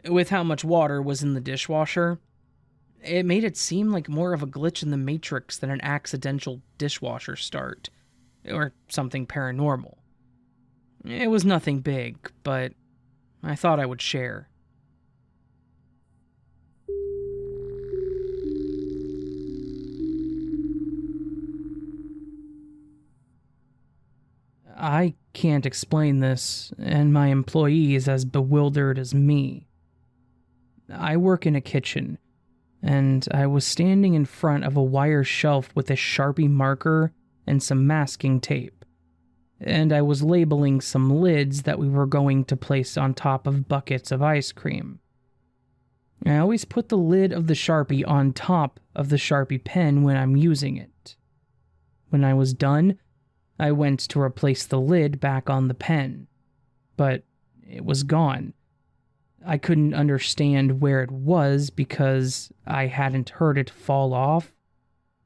with how much water was in the dishwasher, it made it seem like more of a glitch in the Matrix than an accidental dishwasher start, or something paranormal. It was nothing big, but I thought I would share. I can't explain this, and my employee is as bewildered as me. I work in a kitchen, and I was standing in front of a wire shelf with a sharpie marker and some masking tape, and I was labeling some lids that we were going to place on top of buckets of ice cream. I always put the lid of the Sharpie on top of the Sharpie pen when I'm using it. When I was done, I went to replace the lid back on the pen, but it was gone. I couldn't understand where it was because I hadn't heard it fall off,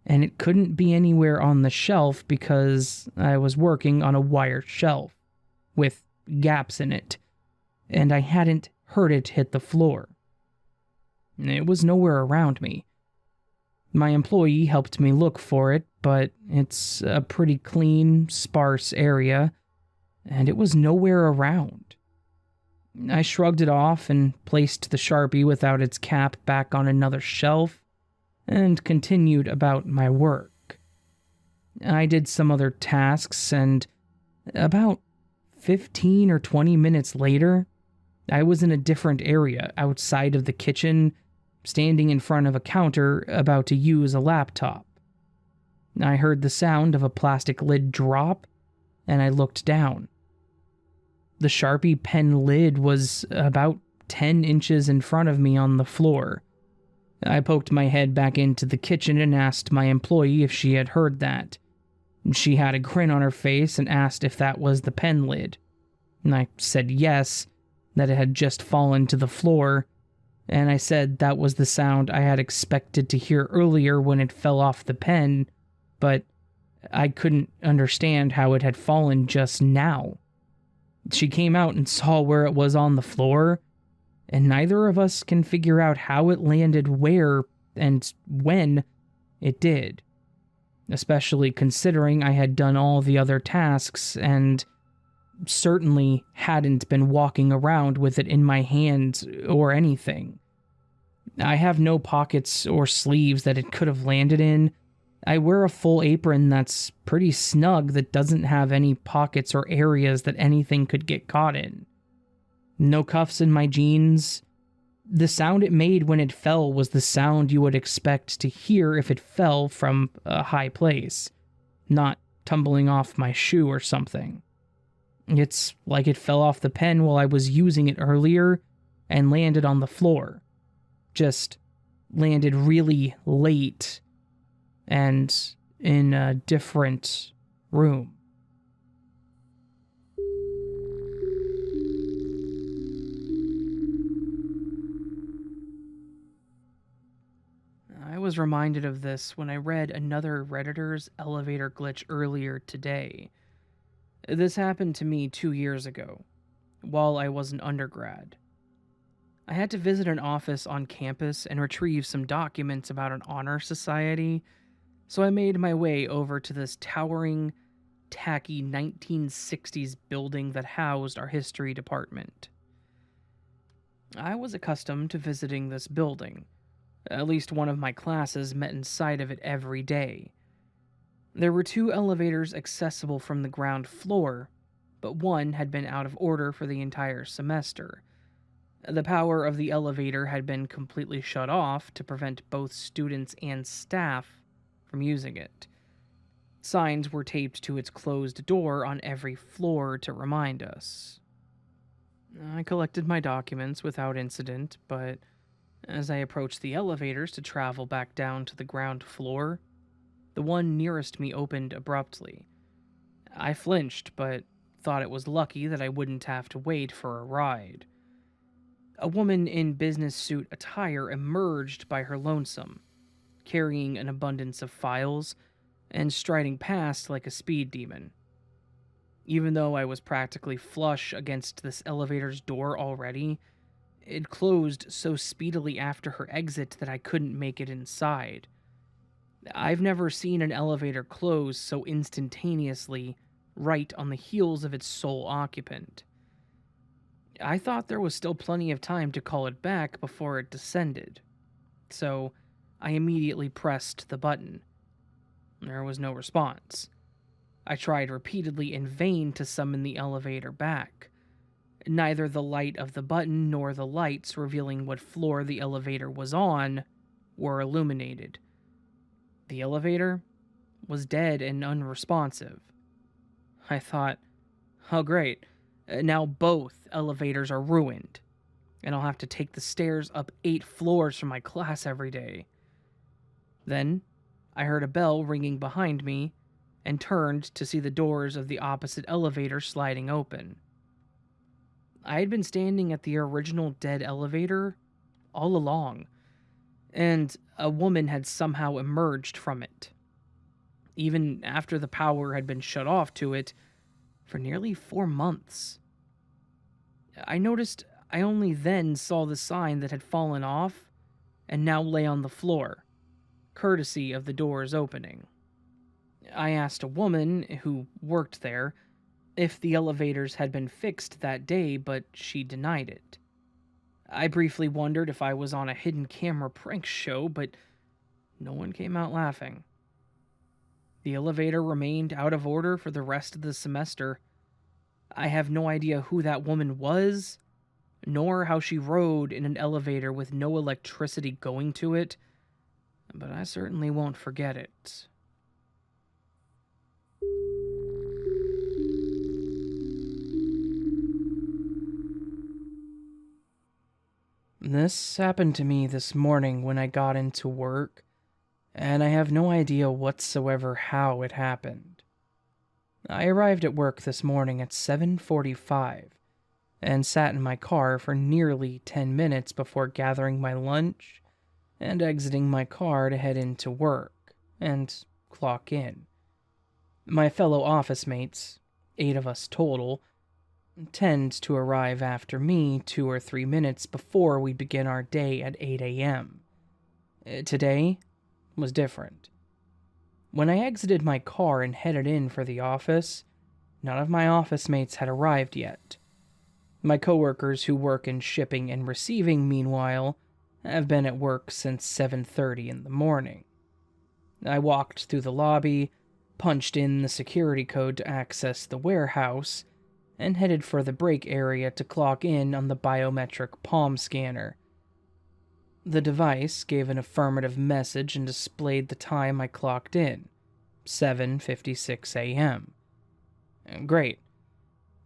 and it couldn't be anywhere on the shelf because I was working on a wire shelf with gaps in it, and I hadn't heard it hit the floor. It was nowhere around me. My employee helped me look for it, but it's a pretty clean, sparse area, and it was nowhere around. I shrugged it off and placed the Sharpie without its cap back on another shelf, and continued about my work. I did some other tasks, and about 15 or 20 minutes later, I was in a different area outside of the kitchen, standing in front of a counter about to use a laptop. I heard the sound of a plastic lid drop, and I looked down. The Sharpie pen lid was about 10 inches in front of me on the floor. I poked my head back into the kitchen and asked my employee if she had heard that. She had a grin on her face and asked if that was the pen lid. And I said yes, that it had just fallen to the floor, and I said that was the sound I had expected to hear earlier when it fell off the pen, but I couldn't understand how it had fallen just now. She came out and saw where it was on the floor, and neither of us can figure out how it landed where and when it did, especially considering I had done all the other tasks and certainly hadn't been walking around with it in my hand or anything. I have no pockets or sleeves that it could have landed in. I wear a full apron that's pretty snug that doesn't have any pockets or areas that anything could get caught in. No cuffs in my jeans. The sound it made when it fell was the sound you would expect to hear if it fell from a high place, not tumbling off my shoe or something. It's like it fell off the pen while I was using it earlier and landed on the floor. Just landed really late and in a different room. I was reminded of this when I read another Redditor's elevator glitch earlier today. This happened to me 2 years ago, while I was an undergrad. I had to visit an office on campus and retrieve some documents about an honor society, so I made my way over to this towering, tacky 1960s building that housed our history department. I was accustomed to visiting this building. At least one of my classes met inside of it every day. There were 2 elevators accessible from the ground floor, but one had been out of order for the entire semester. The power of the elevator had been completely shut off to prevent both students and staff from using it. Signs were taped to its closed door on every floor to remind us. I collected my documents without incident, but as I approached the elevators to travel back down to the ground floor, the one nearest me opened abruptly. I flinched, but thought it was lucky that I wouldn't have to wait for a ride. A woman in business suit attire emerged by her lonesome, carrying an abundance of files and striding past like a speed demon. Even though I was practically flush against this elevator's door already, it closed so speedily after her exit that I couldn't make it inside. I've never seen an elevator close so instantaneously right on the heels of its sole occupant. I thought there was still plenty of time to call it back before it descended, so I immediately pressed the button. There was no response. I tried repeatedly in vain to summon the elevator back. Neither the light of the button nor the lights revealing what floor the elevator was on were illuminated. The elevator was dead and unresponsive. I thought, oh great, now both elevators are ruined, and I'll have to take the stairs up 8 floors from my class every day. Then, I heard a bell ringing behind me and turned to see the doors of the opposite elevator sliding open. I had been standing at the original dead elevator all along, and a woman had somehow emerged from it, even after the power had been shut off to it for nearly 4 months. I noticed I only then saw the sign that had fallen off and now lay on the floor, courtesy of the door's opening. I asked a woman who worked there if the elevators had been fixed that day, but she denied it. I briefly wondered if I was on a hidden camera prank show, but no one came out laughing. The elevator remained out of order for the rest of the semester. I have no idea who that woman was, nor how she rode in an elevator with no electricity going to it, but I certainly won't forget it. This happened to me this morning when I got into work, and I have no idea whatsoever how it happened. I arrived at work this morning at 7:45 and sat in my car for nearly 10 minutes before gathering my lunch and exiting my car to head into work and clock in. My fellow office mates, 8 of us total, tend to arrive after me 2 or 3 minutes before we begin our day at 8 a.m. Today was different. When I exited my car and headed in for the office, none of my office mates had arrived yet. My coworkers who work in shipping and receiving, meanwhile, have been at work since 7:30 in the morning. I walked through the lobby, punched in the security code to access the warehouse, and headed for the break area to clock in on the biometric palm scanner. The device gave an affirmative message and displayed the time I clocked in, 7:56 a.m. Great.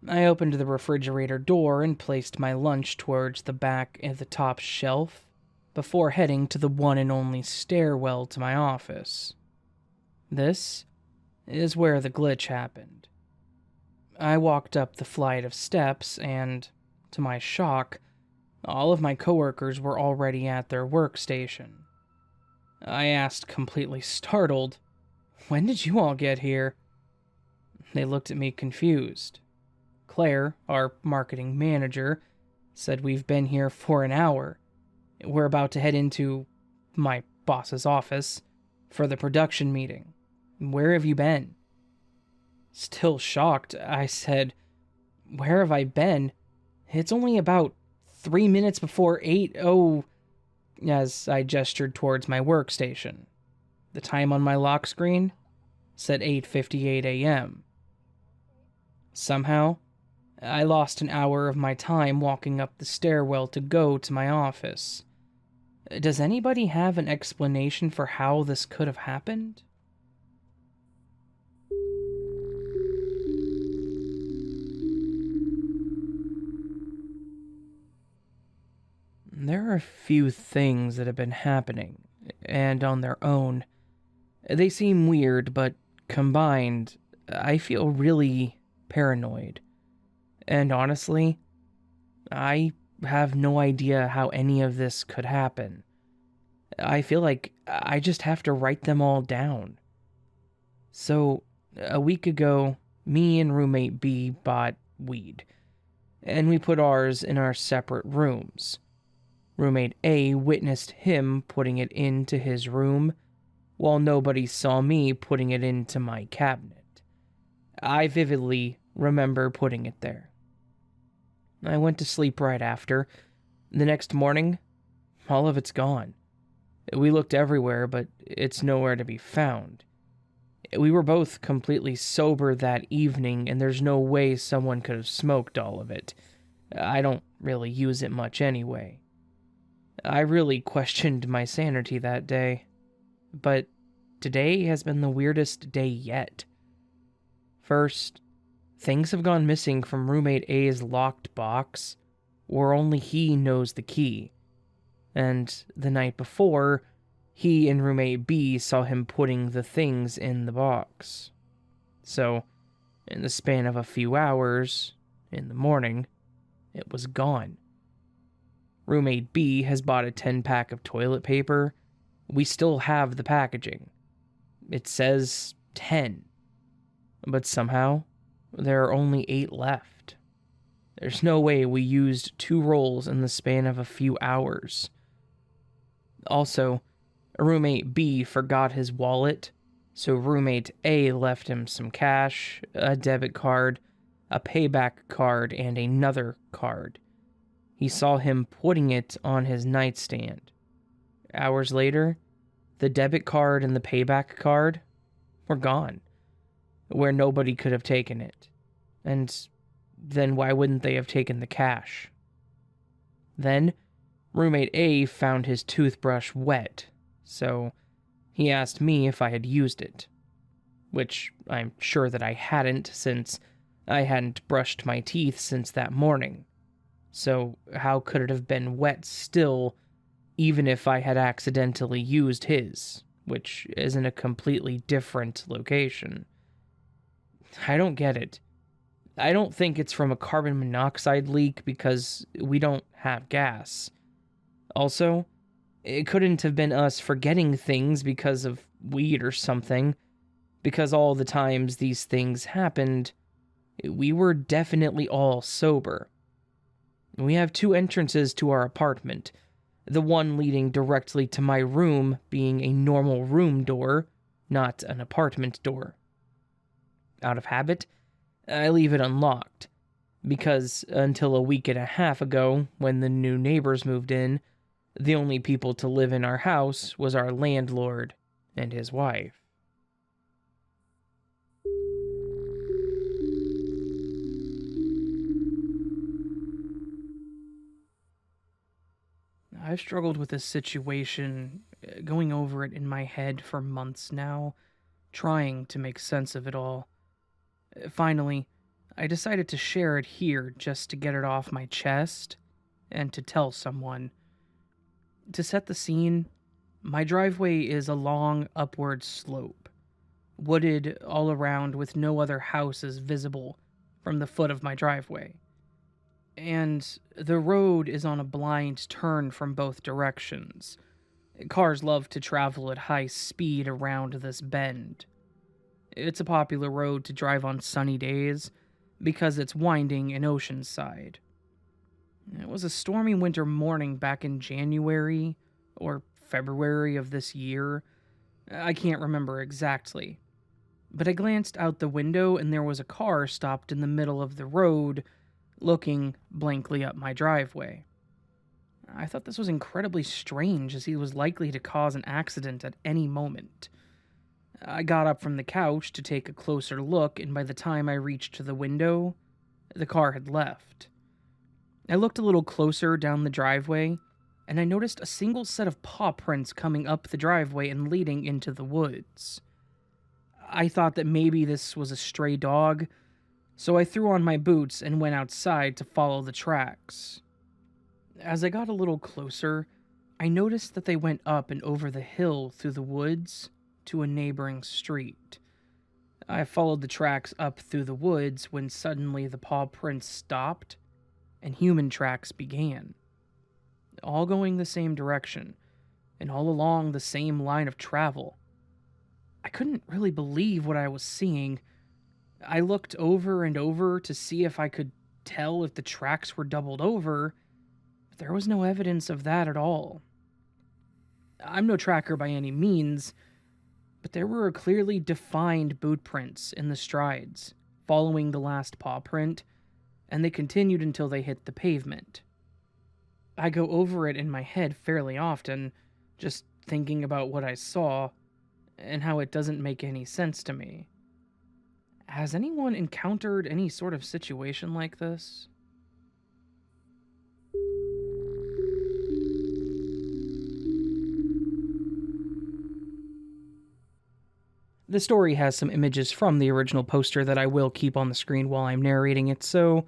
I opened the refrigerator door and placed my lunch towards the back of the top shelf before heading to the one and only stairwell to my office. This is where the glitch happened. I walked up the flight of steps and, to my shock, all of my coworkers were already at their workstation. I asked, completely startled, "When did you all get here?" They looked at me confused. Claire, our marketing manager, said we've been here for an hour. We're about to head into my boss's office for the production meeting. Where have you been? Still shocked, I said, "Where have I been? It's only about 3 minutes before 8:00, as I gestured towards my workstation. The time on my lock screen said 8:58 a.m. Somehow, I lost an hour of my time walking up the stairwell to go to my office. Does anybody have an explanation for how this could have happened? There are a few things that have been happening, and on their own, they seem weird, but combined, I feel really paranoid. And honestly, I have no idea how any of this could happen. I feel like I just have to write them all down. So, a week ago, me and roommate B bought weed, and we put ours in our separate rooms. Roommate A witnessed him putting it into his room, while nobody saw me putting it into my cabinet. I vividly remember putting it there. I went to sleep right after. The next morning, all of it's gone. We looked everywhere, but it's nowhere to be found. We were both completely sober that evening, and there's no way someone could have smoked all of it. I don't really use it much anyway. I really questioned my sanity that day. But today has been the weirdest day yet. First, things have gone missing from roommate A's locked box, where only he knows the key. And the night before, he and roommate B saw him putting the things in the box. So, in the span of a few hours, in the morning, it was gone. Roommate B has bought a 10-pack of toilet paper. We still have the packaging. It says 10. But somehow, there are only 8 left. There's no way we used 2 rolls in the span of a few hours. Also, roommate B forgot his wallet, so roommate A left him some cash, a debit card, a payback card, and another card. He saw him putting it on his nightstand. Hours later, the debit card and the payback card were gone, where nobody could have taken it. And then why wouldn't they have taken the cash? Then, roommate A found his toothbrush wet, so he asked me if I had used it, which I'm sure that I hadn't, since I hadn't brushed my teeth since that morning. So how could it have been wet still, even if I had accidentally used his, which is in a completely different location? I don't get it. I don't think it's from a carbon monoxide leak because we don't have gas. Also, it couldn't have been us forgetting things because of weed or something, because all the times these things happened, we were definitely all sober. We have 2 entrances to our apartment, the one leading directly to my room being a normal room door, not an apartment door. Out of habit, I leave it unlocked, because until a week and a half ago, when the new neighbors moved in, the only people to live in our house was our landlord and his wife. I've struggled with this situation, going over it in my head for months now, trying to make sense of it all. Finally, I decided to share it here just to get it off my chest and to tell someone. To set the scene, my driveway is a long upward slope, wooded all around with no other houses visible from the foot of my driveway. And the road is on a blind turn from both directions. Cars love to travel at high speed around this bend. It's a popular road to drive on sunny days because it's winding and oceanside. It was a stormy winter morning back in January or February of this year. I can't remember exactly. But I glanced out the window and there was a car stopped in the middle of the road, looking blankly up my driveway. I thought this was incredibly strange, as he was likely to cause an accident at any moment. I got up from the couch to take a closer look, and by the time I reached the window, the car had left. I looked a little closer down the driveway, and I noticed a single set of paw prints coming up the driveway and leading into the woods. I thought that maybe this was a stray dog, so I threw on my boots and went outside to follow the tracks. As I got a little closer, I noticed that they went up and over the hill through the woods to a neighboring street. I followed the tracks up through the woods when suddenly the paw prints stopped and human tracks began, all going the same direction and all along the same line of travel. I couldn't really believe what I was seeing. I looked over and over to see if I could tell if the tracks were doubled over, but there was no evidence of that at all. I'm no tracker by any means, but there were clearly defined boot prints in the strides, following the last paw print, and they continued until they hit the pavement. I go over it in my head fairly often, just thinking about what I saw, and how it doesn't make any sense to me. Has anyone encountered any sort of situation like this? The story has some images from the original poster that I will keep on the screen while I'm narrating it, so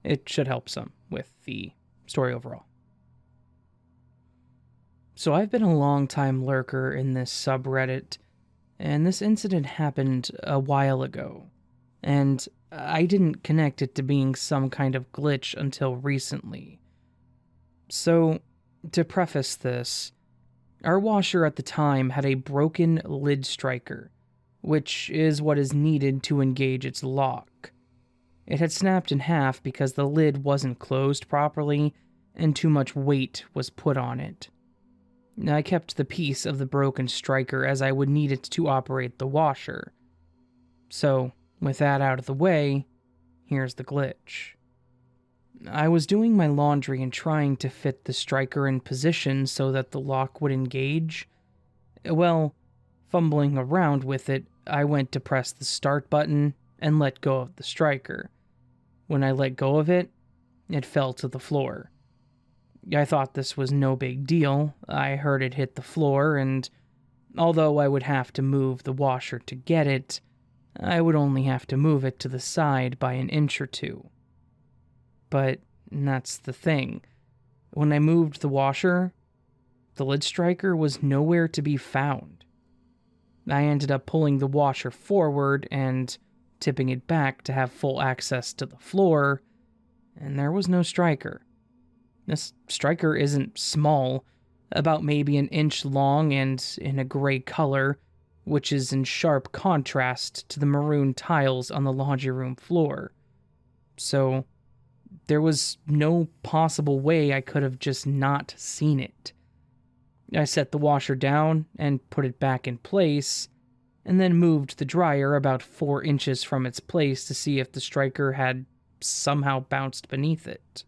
it should help some with the story overall. So I've been a long-time lurker in this subreddit, and this incident happened a while ago, and I didn't connect it to being some kind of glitch until recently. So, to preface this, our washer at the time had a broken lid striker, which is what is needed to engage its lock. It had snapped in half because the lid wasn't closed properly and too much weight was put on it. I kept the piece of the broken striker as I would need it to operate the washer. So, with that out of the way, here's the glitch. I was doing my laundry and trying to fit the striker in position so that the lock would engage. Well, fumbling around with it, I went to press the start button and let go of the striker. When I let go of it, it fell to the floor. I thought this was no big deal. I heard it hit the floor, and although I would have to move the washer to get it, I would only have to move it to the side by an inch or two. But that's the thing. When I moved the washer, the lid striker was nowhere to be found. I ended up pulling the washer forward and tipping it back to have full access to the floor, and there was no striker. This striker isn't small, about maybe an inch long and in a gray color, which is in sharp contrast to the maroon tiles on the laundry room floor. So, there was no possible way I could have just not seen it. I set the washer down and put it back in place, and then moved the dryer about 4 inches from its place to see if the striker had somehow bounced beneath it.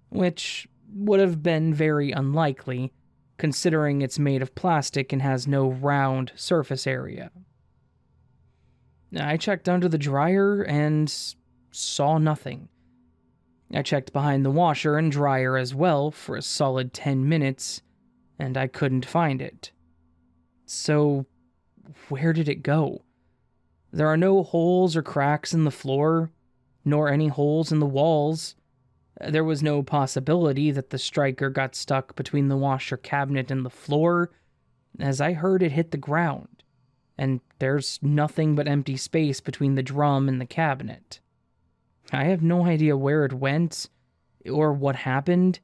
Which would have been very unlikely, considering it's made of plastic and has no round surface area. I checked under the dryer and saw nothing. I checked behind the washer and dryer as well for a solid 10 minutes, and I couldn't find it. So, where did it go? There are no holes or cracks in the floor, nor any holes in the walls. There was no possibility that the striker got stuck between the washer cabinet and the floor, as I heard it hit the ground, and there's nothing but empty space between the drum and the cabinet. I have no idea where it went, or what happened,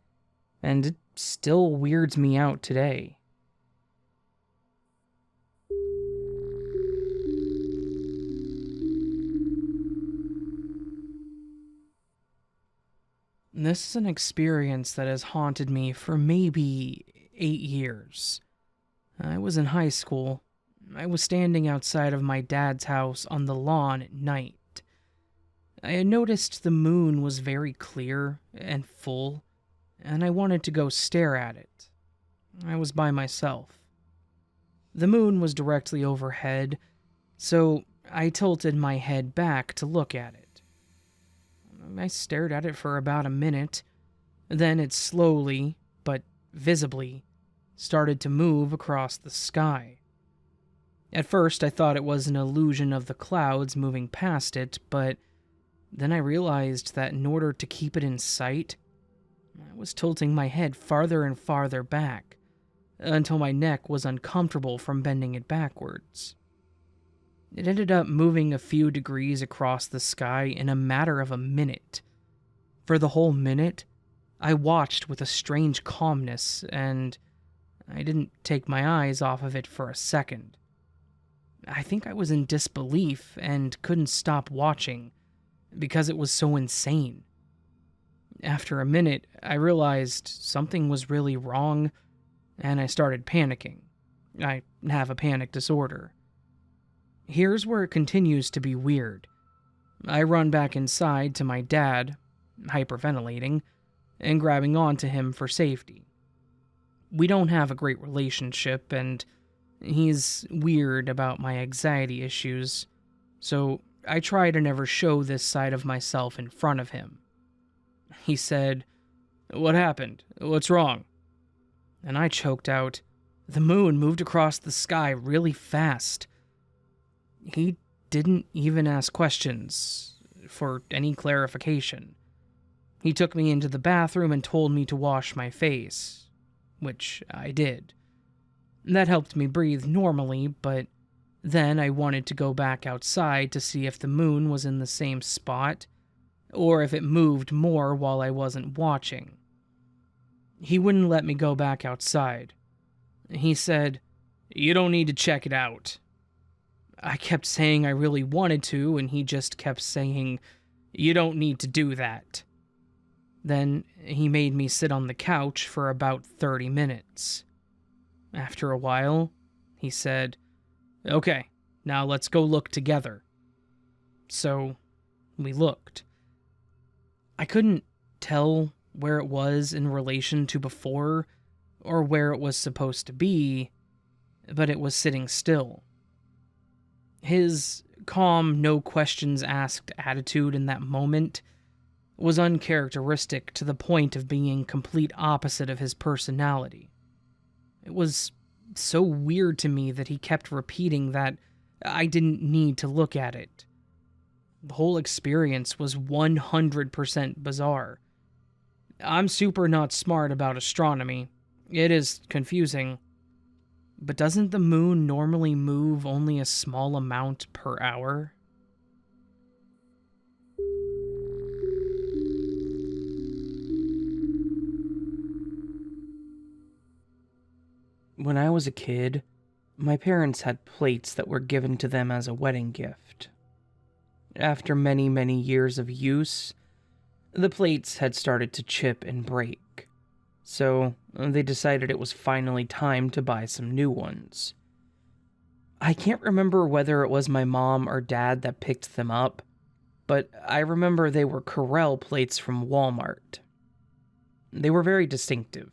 and it still weirds me out today. This is an experience that has haunted me for maybe 8 years. I was in high school. I was standing outside of my dad's house on the lawn at night. I had noticed the moon was very clear and full, and I wanted to go stare at it. I was by myself. The moon was directly overhead, so I tilted my head back to look at it. I stared at it for about a minute, then it slowly, but visibly, started to move across the sky. At first I thought it was an illusion of the clouds moving past it, but then I realized that in order to keep it in sight, I was tilting my head farther and farther back, until my neck was uncomfortable from bending it backwards. It ended up moving a few degrees across the sky in a matter of a minute. For the whole minute, I watched with a strange calmness, and I didn't take my eyes off of it for a second. I think I was in disbelief and couldn't stop watching because it was so insane. After a minute, I realized something was really wrong, and I started panicking. I have a panic disorder. Here's where it continues to be weird. I run back inside to my dad, hyperventilating, and grabbing onto him for safety. We don't have a great relationship, and he's weird about my anxiety issues, so I try to never show this side of myself in front of him. He said, "What happened? What's wrong?" And I choked out, "The moon moved across the sky really fast." He didn't even ask questions for any clarification. He took me into the bathroom and told me to wash my face, which I did. That helped me breathe normally, but then I wanted to go back outside to see if the moon was in the same spot, or if it moved more while I wasn't watching. He wouldn't let me go back outside. He said, "You don't need to check it out." I kept saying I really wanted to, and he just kept saying, "You don't need to do that." Then he made me sit on the couch for about 30 minutes. After a while, he said, "Okay, now let's go look together." So we looked. I couldn't tell where it was in relation to before, or where it was supposed to be, but it was sitting still. His calm, no questions asked attitude in that moment was uncharacteristic to the point of being complete opposite of his personality. It was so weird to me that he kept repeating that I didn't need to look at it. The whole experience was 100% bizarre. I'm super not smart about astronomy. It is confusing. But doesn't the moon normally move only a small amount per hour? When I was a kid, my parents had plates that were given to them as a wedding gift. After many, many years of use, the plates had started to chip and break, so they decided it was finally time to buy some new ones. I can't remember whether it was my mom or dad that picked them up, but I remember they were Corel plates from Walmart. They were very distinctive.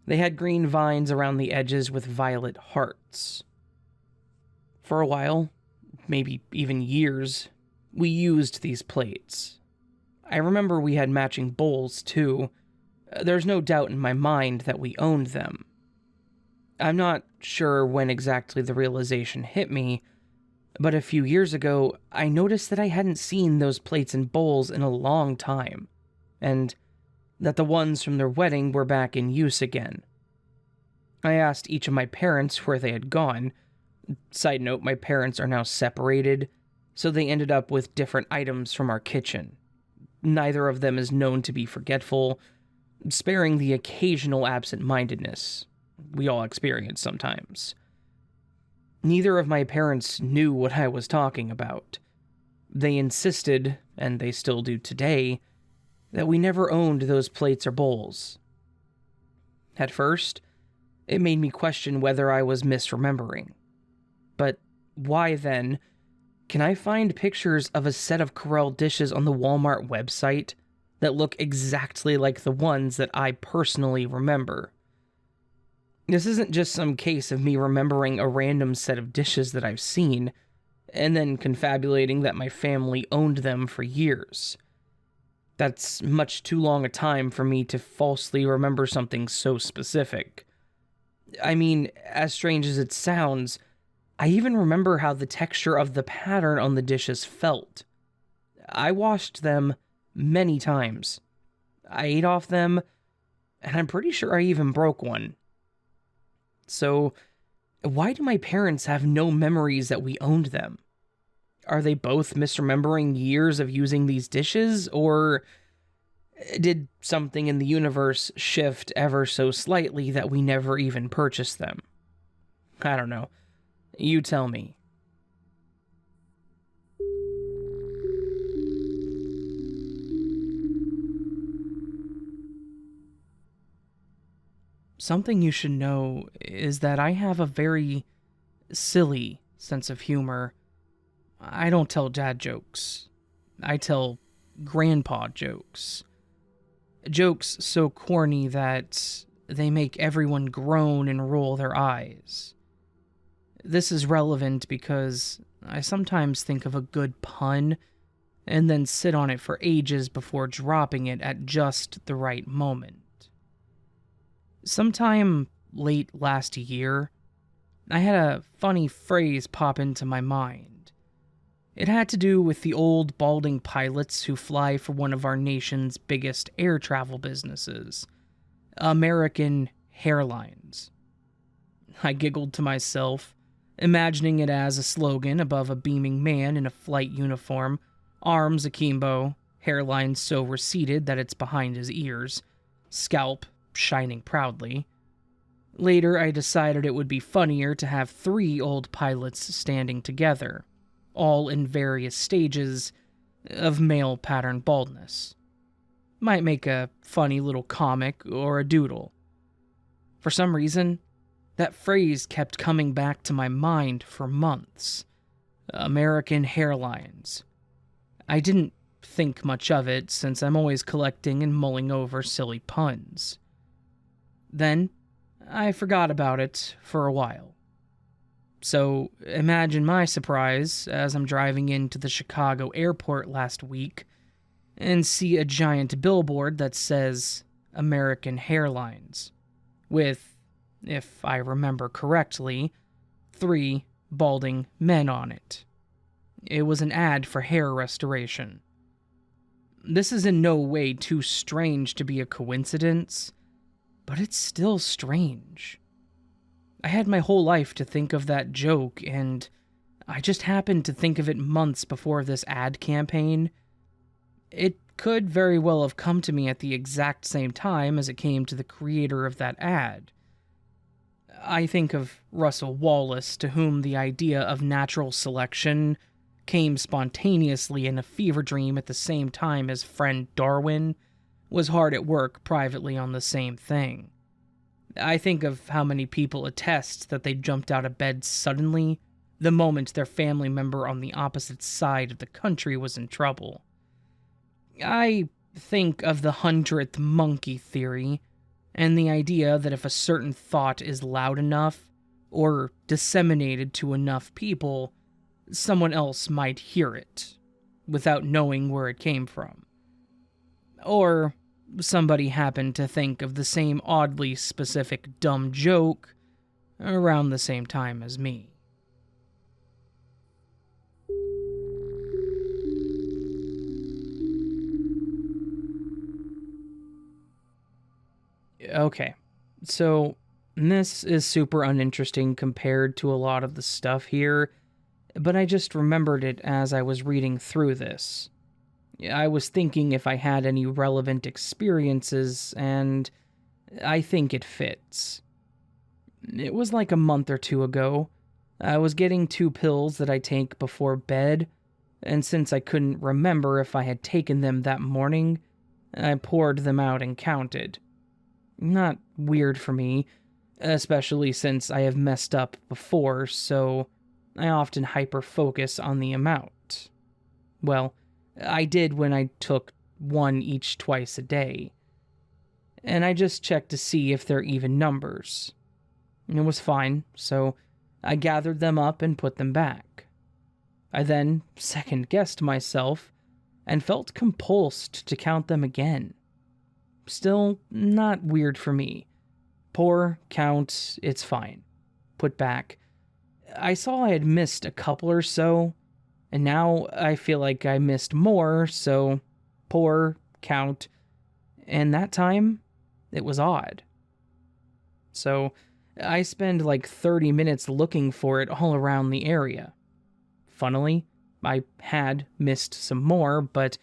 They had green vines around the edges with violet hearts. For a while, maybe even years, we used these plates. I remember we had matching bowls, too. There's no doubt in my mind that we owned them. I'm not sure when exactly the realization hit me, but a few years ago, I noticed that I hadn't seen those plates and bowls in a long time, and that the ones from their wedding were back in use again. I asked each of my parents where they had gone. Side note, my parents are now separated, so they ended up with different items from our kitchen. Neither of them is known to be forgetful, sparing the occasional absent-mindedness we all experience sometimes. Neither of my parents knew what I was talking about. They insisted, and they still do today, that we never owned those plates or bowls. At first, it made me question whether I was misremembering. But why then can I find pictures of a set of Corel dishes on the Walmart website that look exactly like the ones that I personally remember? This isn't just some case of me remembering a random set of dishes that I've seen, and then confabulating that my family owned them for years. That's much too long a time for me to falsely remember something so specific. I mean, as strange as it sounds, I even remember how the texture of the pattern on the dishes felt. I washed them many times. I ate off them and I'm pretty sure I even broke one. So, why do my parents have no memories that we owned them? Are they both misremembering years of using these dishes, or did something in the universe shift ever so slightly that we never even purchased them? I don't know. You tell me. Something you should know is that I have a very silly sense of humor. I don't tell dad jokes. I tell grandpa jokes. Jokes so corny that they make everyone groan and roll their eyes. This is relevant because I sometimes think of a good pun and then sit on it for ages before dropping it at just the right moment. Sometime late last year, I had a funny phrase pop into my mind. It had to do with the old balding pilots who fly for one of our nation's biggest air travel businesses, American Airlines. I giggled to myself, imagining it as a slogan above a beaming man in a flight uniform, arms akimbo, hairline so receded that it's behind his ears, scalp shining proudly. Later, I decided it would be funnier to have 3 old pilots standing together, all in various stages of male pattern baldness. Might make a funny little comic or a doodle. For some reason, that phrase kept coming back to my mind for months. American Airlines. I didn't think much of it since I'm always collecting and mulling over silly puns. Then, I forgot about it for a while. So, imagine my surprise as I'm driving into the Chicago airport last week and see a giant billboard that says American Airlines, with, if I remember correctly, 3 balding men on it. It was an ad for hair restoration. This is in no way too strange to be a coincidence, but it's still strange. I had my whole life to think of that joke, and I just happened to think of it months before this ad campaign. It could very well have come to me at the exact same time as it came to the creator of that ad. I think of Russell Wallace, to whom the idea of natural selection came spontaneously in a fever dream at the same time as friend Darwin was hard at work privately on the same thing. I think of how many people attest that they jumped out of bed suddenly the moment their family member on the opposite side of the country was in trouble. I think of the 100th monkey theory, and the idea that if a certain thought is loud enough, or disseminated to enough people, someone else might hear it, without knowing where it came from. Or somebody happened to think of the same oddly specific dumb joke around the same time as me. Okay, so this is super uninteresting compared to a lot of the stuff here, but I just remembered it as I was reading through this. I was thinking if I had any relevant experiences, and I think it fits. It was like a month or 2 ago. I was getting 2 pills that I take before bed, and since I couldn't remember if I had taken them that morning, I poured them out and counted. Not weird for me, especially since I have messed up before, so I often hyper-focus on the amount. Well, I did when I took 1 each twice a day. And I just checked to see if they're even numbers. It was fine, so I gathered them up and put them back. I then second-guessed myself and felt compulsed to count them again. Still not weird for me. Pour, count, it's fine. Put back. I saw I had missed a couple or so, and now I feel like I missed more, so pour, count, and that time, It was odd. So I spend like 30 minutes looking for it all around the area. Funnily, I had missed some more, but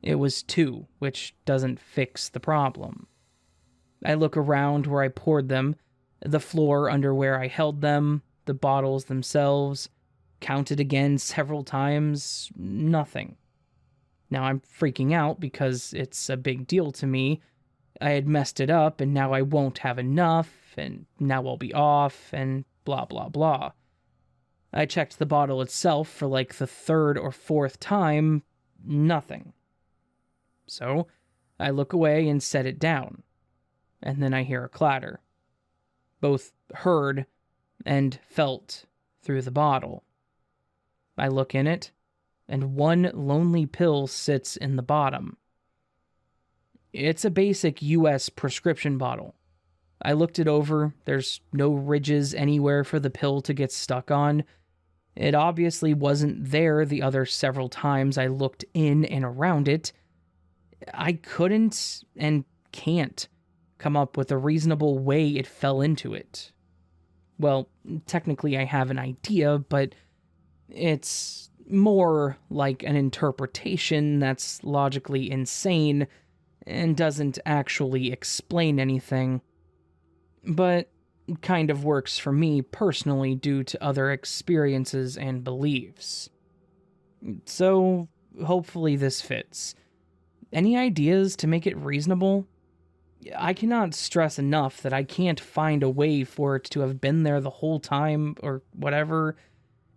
it was 2, which doesn't fix the problem. I look around where I poured them, the floor under where I held them, the bottles themselves, counted again several times, nothing. Now I'm freaking out because it's a big deal to me. I had messed it up and now I won't have enough, and now I'll be off, and blah blah blah. I checked the bottle itself for like the 3rd or 4th time, nothing. So I look away and set it down, and then I hear a clatter. Both heard and felt through the bottle. I look in it, and one lonely pill sits in the bottom. It's a basic US prescription bottle. I looked it over. There's no ridges anywhere for the pill to get stuck on. It obviously wasn't there the other several times I looked in and around it. I couldn't and can't come up with a reasonable way it fell into it. Well, technically I have an idea, but it's more like an interpretation that's logically insane and doesn't actually explain anything. But kind of works for me personally due to other experiences and beliefs. So, hopefully this fits. Any ideas to make it reasonable? I cannot stress enough that I can't find a way for it to have been there the whole time, or whatever,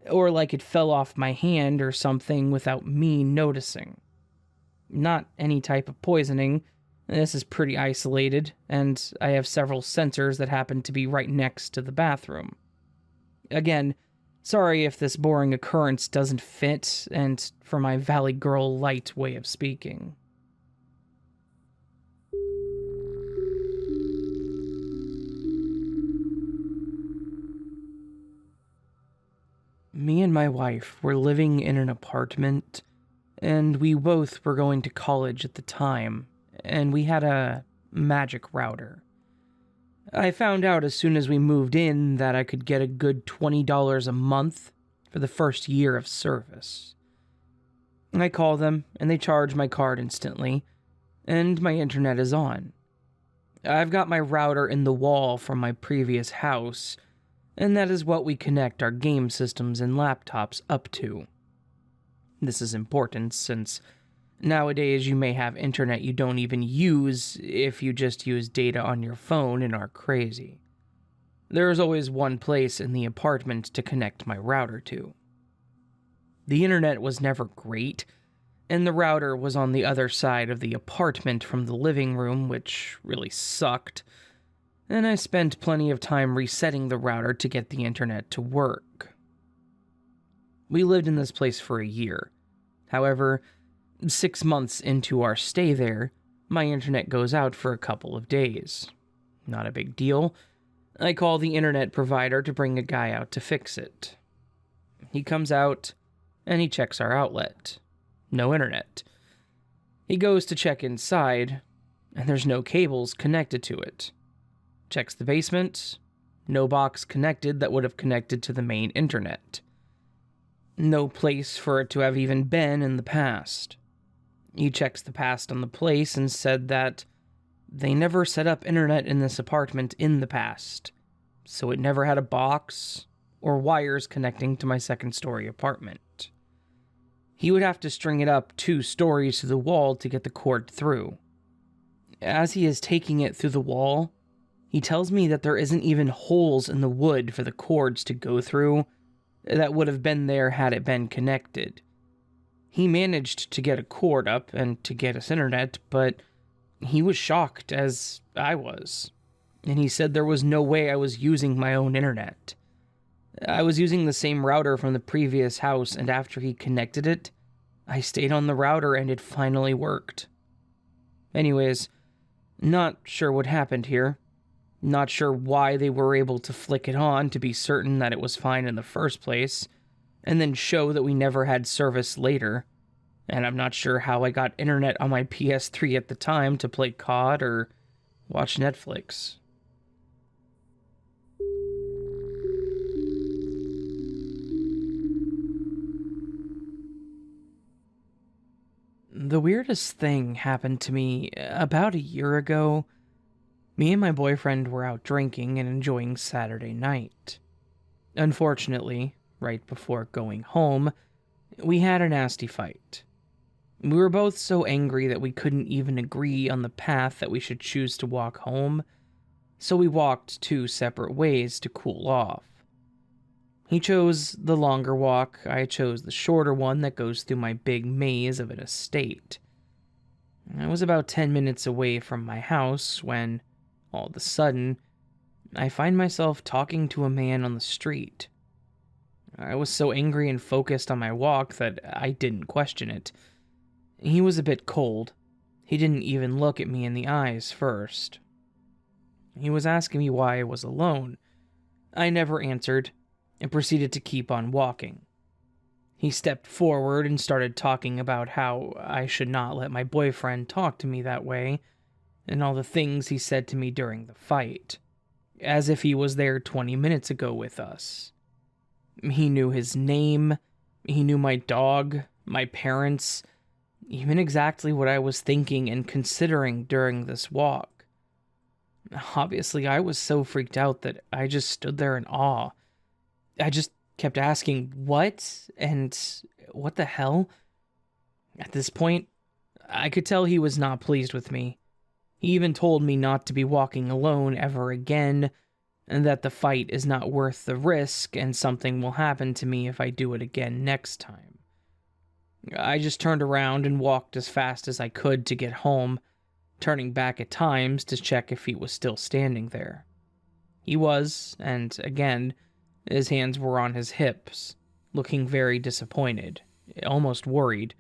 or like it fell off my hand or something without me noticing. Not any type of poisoning. This is pretty isolated, and I have several sensors that happen to be right next to the bathroom. Again, sorry if this boring occurrence doesn't fit, and for my Valley Girl light way of speaking. Me and my wife were living in an apartment, and we both were going to college at the time, and we had a magic router. I found out as soon as we moved in that I could get a good $20 a month for the first year of service. I call them, and they charge my card instantly, and my internet is on. I've got my router in the wall from my previous house, and that is what we connect our game systems and laptops up to. This is important since nowadays you may have internet you don't even use if you just use data on your phone and are crazy. There is always one place in the apartment to connect my router to. The internet was never great, and the router was on the other side of the apartment from the living room, which really sucked, and I spent plenty of time resetting the router to get the internet to work. We lived in this place for a year. However, 6 months into our stay there, my internet goes out for a couple of days. Not a big deal. I call the internet provider to bring a guy out to fix it. He comes out, and he checks our outlet. No internet. He goes to check inside, and there's no cables connected to it. Checks the basement. No box connected that would have connected to the main internet. No place for it to have even been in the past. He checks the past on the place and said that they never set up internet in this apartment in the past, so it never had a box or wires connecting to my second-story apartment. He would have to string it up 2 stories to the wall to get the cord through. As he is taking it through the wall, he tells me that there isn't even holes in the wood for the cords to go through that would have been there had it been connected. He managed to get a cord up and to get us internet, but he was shocked as I was, and he said there was no way I was using my own internet. I was using the same router from the previous house, and after he connected it, I stayed on the router and it finally worked. Anyways, not sure what happened here. Not sure why they were able to flick it on to be certain that it was fine in the first place, and then show that we never had service later. And I'm not sure how I got internet on my PS3 at the time to play COD or watch Netflix. The weirdest thing happened to me about a year ago. Me and my boyfriend were out drinking and enjoying Saturday night. Unfortunately, right before going home, we had a nasty fight. We were both so angry that we couldn't even agree on the path that we should choose to walk home, so we walked two separate ways to cool off. He chose the longer walk, I chose the shorter one that goes through my big maze of an estate. I was about 10 minutes away from my house when, all of a sudden, I find myself talking to a man on the street. I was so angry and focused on my walk that I didn't question it. He was a bit cold. He didn't even look at me in the eyes first. He was asking me why I was alone. I never answered and proceeded to keep on walking. He stepped forward and started talking about how I should not let my boyfriend talk to me that way, and all the things he said to me during the fight, as if he was there 20 minutes ago with us. He knew his name, he knew my dog, my parents, even exactly what I was thinking and considering during this walk. Obviously, I was so freaked out that I just stood there in awe. I just kept asking, what? And what the hell? At this point, I could tell he was not pleased with me. He even told me not to be walking alone ever again, and that the fight is not worth the risk and something will happen to me if I do it again next time. I just turned around and walked as fast as I could to get home, turning back at times to check if he was still standing there. He was, and again, his hands were on his hips, looking very disappointed, almost worried.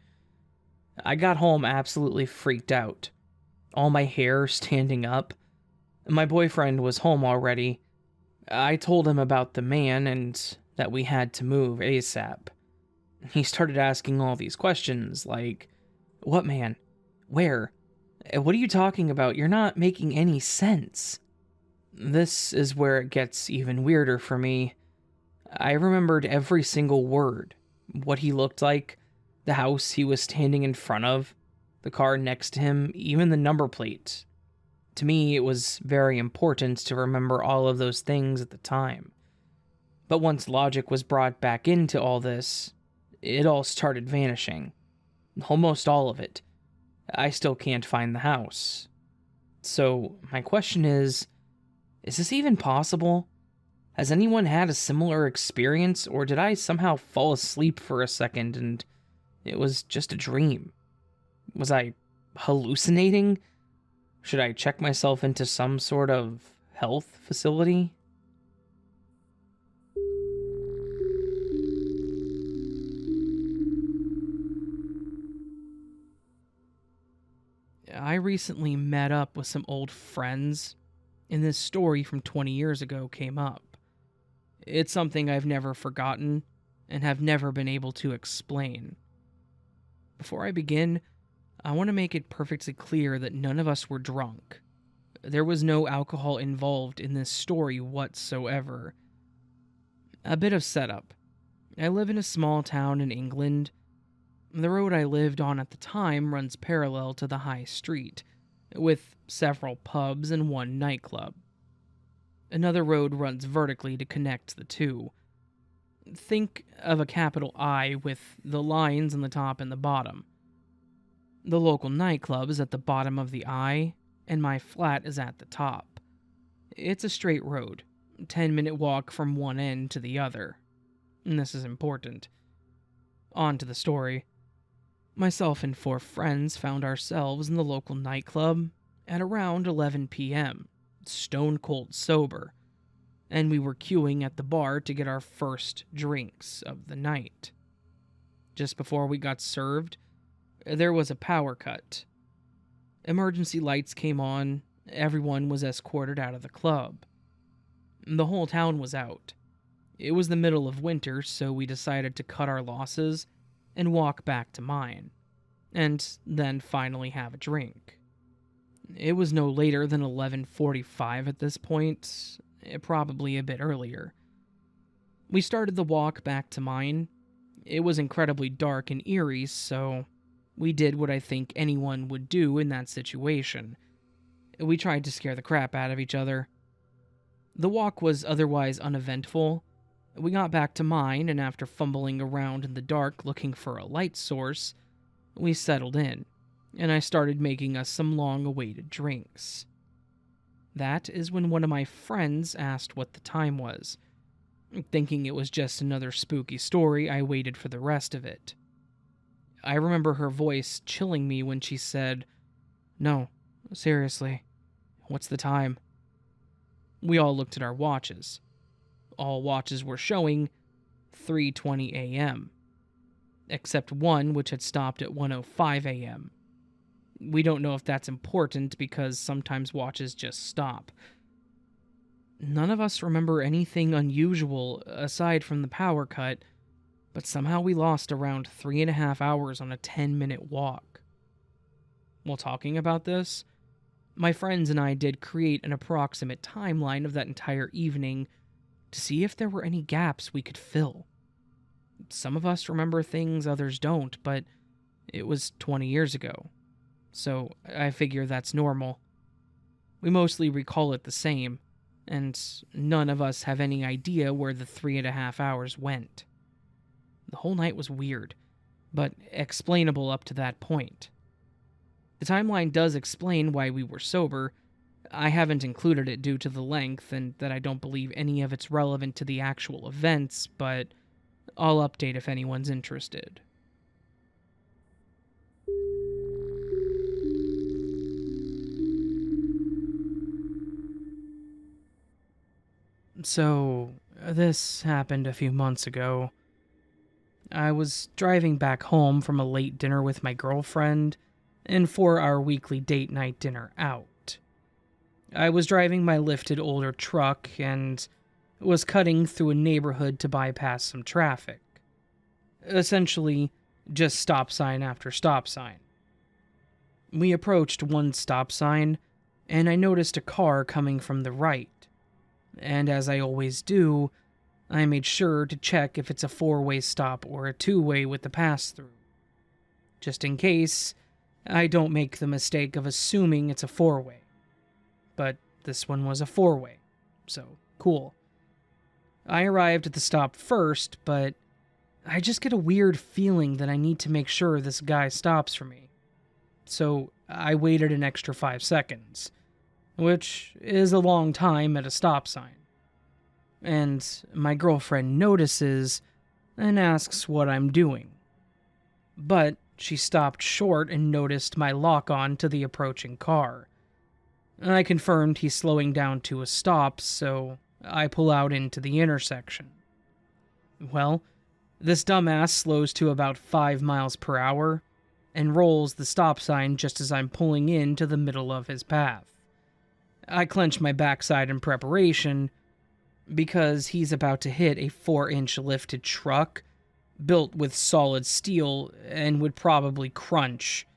I got home absolutely freaked out, all my hair standing up. My boyfriend was home already. I told him about the man and that we had to move ASAP. He started asking all these questions like, what man? Where? What are you talking about? You're not making any sense. This is where it gets even weirder for me. I remembered every single word, what he looked like, the house he was standing in front of, the car next to him, even the number plate. To me, it was very important to remember all of those things at the time. But once logic was brought back into all this, it all started vanishing. Almost all of it. I still can't find the house. So, my question is this even possible? Has anyone had a similar experience, or did I somehow fall asleep for a second and it was just a dream? Was I hallucinating? Should I check myself into some sort of health facility? I recently met up with some old friends, and this story from 20 years ago came up. It's something I've never forgotten and have never been able to explain. Before I begin, I want to make it perfectly clear that none of us were drunk. There was no alcohol involved in this story whatsoever. A bit of setup. I live in a small town in England. The road I lived on at the time runs parallel to the high street, with several pubs and one nightclub. Another road runs vertically to connect the two. Think of a capital I with the lines on the top and the bottom. The local nightclub is at the bottom of the I, and my flat is at the top. It's a straight road, 10-minute walk from one end to the other. And this is important. On to the story. Myself and 4 friends found ourselves in the local nightclub at around 11 p.m., stone cold sober, and we were queuing at the bar to get our first drinks of the night. Just before we got served, there was a power cut. Emergency lights came on, everyone was escorted out of the club. The whole town was out. It was the middle of winter, so we decided to cut our losses and walk back to mine, and then finally have a drink. It was no later than 11:45 at this point, probably a bit earlier. We started the walk back to mine. It was incredibly dark and eerie, so we did what I think anyone would do in that situation. We tried to scare the crap out of each other. The walk was otherwise uneventful. We got back to mine, and after fumbling around in the dark looking for a light source, we settled in, and I started making us some long-awaited drinks. That is when one of my friends asked what the time was. Thinking it was just another spooky story, I waited for the rest of it. I remember her voice chilling me when she said, "No, seriously, what's the time?" We all looked at our watches. All watches were showing 3:20 a.m., except one which had stopped at 1:05 a.m. We don't know if that's important because sometimes watches just stop. None of us remember anything unusual aside from the power cut, but somehow we lost around 3.5 hours on a 10-minute walk. While talking about this, my friends and I did create an approximate timeline of that entire evening to see if there were any gaps we could fill. Some of us remember things others don't, but it was 20 years ago, so I figure that's normal. We mostly recall it the same, and none of us have any idea where the 3.5 hours went. The whole night was weird, but explainable up to that point. The timeline does explain why we were sober. I haven't included it due to the length and that I don't believe any of it's relevant to the actual events, but I'll update if anyone's interested. So, this happened a few months ago. I was driving back home from a late dinner with my girlfriend, and for our weekly date night dinner out. I was driving my lifted older truck and was cutting through a neighborhood to bypass some traffic. Essentially, just stop sign after stop sign. We approached one stop sign, and I noticed a car coming from the right. And as I always do, I made sure to check if it's a four-way stop or a two-way with the pass-through. Just in case, I don't make the mistake of assuming it's a four-way. But this one was a four-way, so cool. I arrived at the stop first, but I just get a weird feeling that I need to make sure this guy stops for me. So I waited an extra 5 seconds, which is a long time at a stop sign. And my girlfriend notices and asks what I'm doing. But she stopped short and noticed my lock-on to the approaching car. I confirmed he's slowing down to a stop, so I pull out into the intersection. Well, this dumbass slows to about 5 miles per hour and rolls the stop sign just as I'm pulling into the middle of his path. I clench my backside in preparation because he's about to hit a 4-inch lifted truck built with solid steel and would probably crunch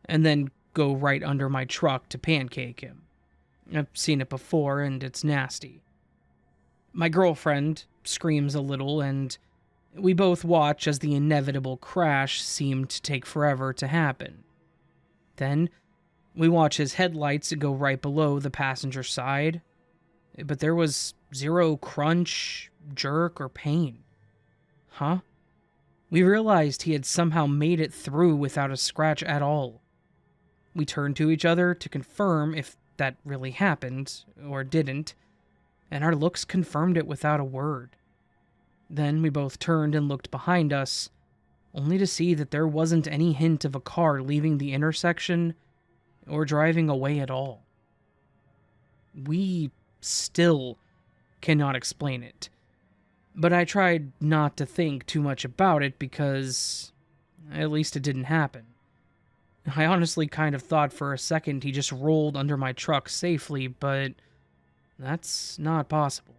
and then go right under my truck to pancake him. I've seen it before and it's nasty. My girlfriend screams a little and we both watch as the inevitable crash seemed to take forever to happen. Then we watch his headlights go right below the passenger side, but there was zero crunch, jerk, or pain. Huh? We realized he had somehow made it through without a scratch at all. We turned to each other to confirm if that really happened, or didn't, and our looks confirmed it without a word. Then we both turned and looked behind us, only to see that there wasn't any hint of a car leaving the intersection or driving away at all. We still cannot explain it, but I tried not to think too much about it because at least it didn't happen. I honestly kind of thought for a second he just rolled under my truck safely, but that's not possible.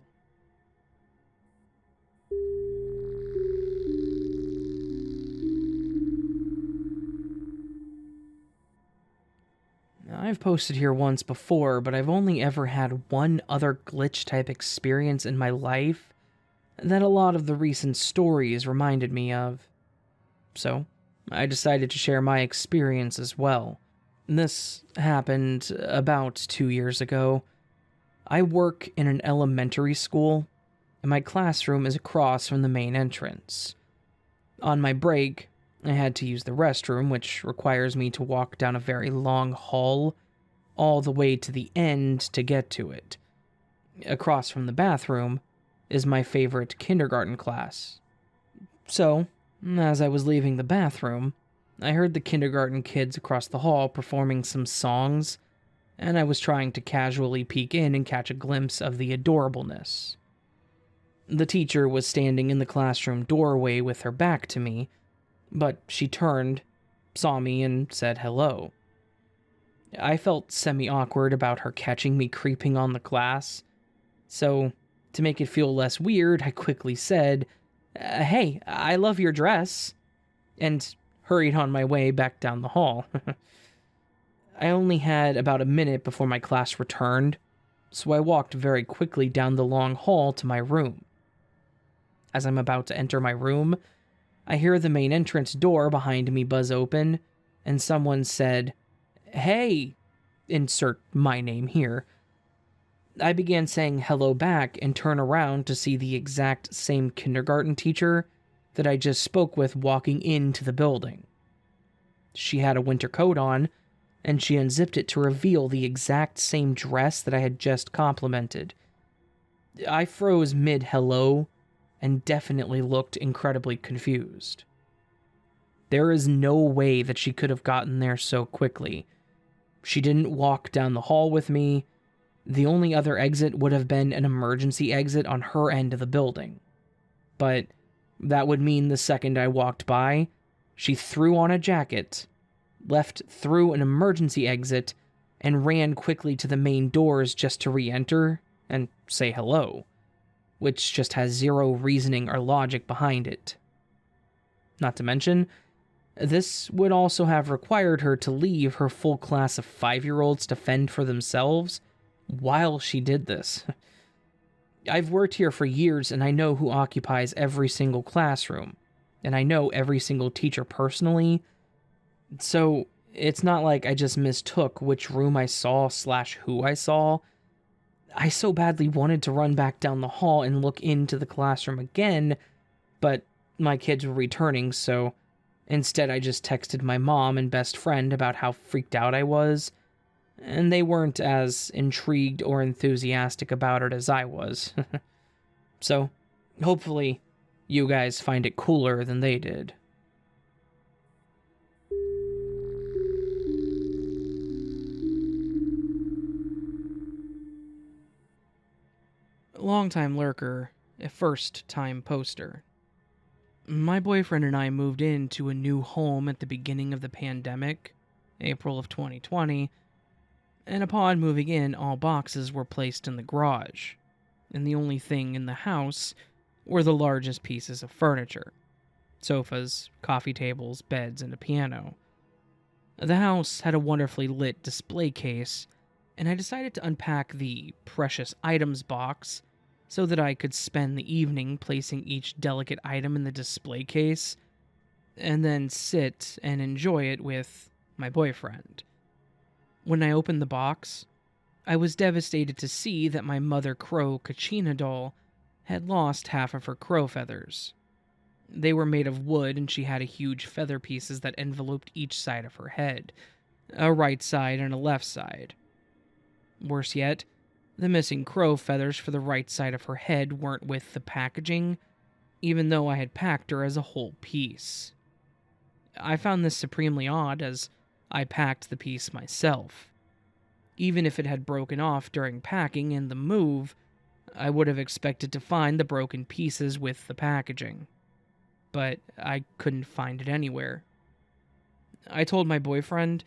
I I've posted here once before, but I've only ever had one other glitch type experience in my life that a lot of the recent stories reminded me of. So, I decided to share my experience as well. This happened about 2 years ago. I work in an elementary school, and my classroom is across from the main entrance. On my break, I had to use the restroom, which requires me to walk down a very long hall all the way to the end to get to it. Across from the bathroom is my favorite kindergarten class. So, as I was leaving the bathroom, I heard the kindergarten kids across the hall performing some songs, and I was trying to casually peek in and catch a glimpse of the adorableness. The teacher was standing in the classroom doorway with her back to me, but she turned, saw me, and said hello. I felt semi-awkward about her catching me creeping on the class, so to make it feel less weird, I quickly said, "Hey, I love your dress," and hurried on my way back down the hall. I only had about a minute before my class returned, so I walked very quickly down the long hall to my room. As I'm about to enter my room, I hear the main entrance door behind me buzz open, and someone said, "Hey," insert my name here. I began saying hello back and turn around to see the exact same kindergarten teacher that I just spoke with walking into the building. She had a winter coat on, and she unzipped it to reveal the exact same dress that I had just complimented. I froze mid-hello and definitely looked incredibly confused. There is no way that she could have gotten there so quickly. She didn't walk down the hall with me. The only other exit would have been an emergency exit on her end of the building. But that would mean the second I walked by, she threw on a jacket, left through an emergency exit, and ran quickly to the main doors just to re-enter and say hello, which just has zero reasoning or logic behind it. Not to mention, this would also have required her to leave her full class of 5-year-olds to fend for themselves while she did this. I've worked here for years and I know who occupies every single classroom, and I know every single teacher personally, so it's not like I just mistook which room I saw / who I saw. I so badly wanted to run back down the hall and look into the classroom again, but my kids were returning, so instead I just texted my mom and best friend about how freaked out I was, and they weren't as intrigued or enthusiastic about it as I was. So, hopefully, you guys find it cooler than they did. Longtime lurker, a first-time poster. My boyfriend and I moved into a new home at the beginning of the pandemic, April of 2020, and upon moving in, all boxes were placed in the garage, and the only thing in the house were the largest pieces of furniture: sofas, coffee tables, beds, and a piano. The house had a wonderfully lit display case, and I decided to unpack the precious items box so that I could spend the evening placing each delicate item in the display case, and then sit and enjoy it with my boyfriend. When I opened the box, I was devastated to see that my mother crow Kachina doll had lost half of her crow feathers. They were made of wood, and she had huge feather pieces that enveloped each side of her head, a right side and a left side. Worse yet, the missing crow feathers for the right side of her head weren't with the packaging, even though I had packed her as a whole piece. I found this supremely odd, as I packed the piece myself. Even if it had broken off during packing and the move, I would have expected to find the broken pieces with the packaging. But I couldn't find it anywhere. I told my boyfriend,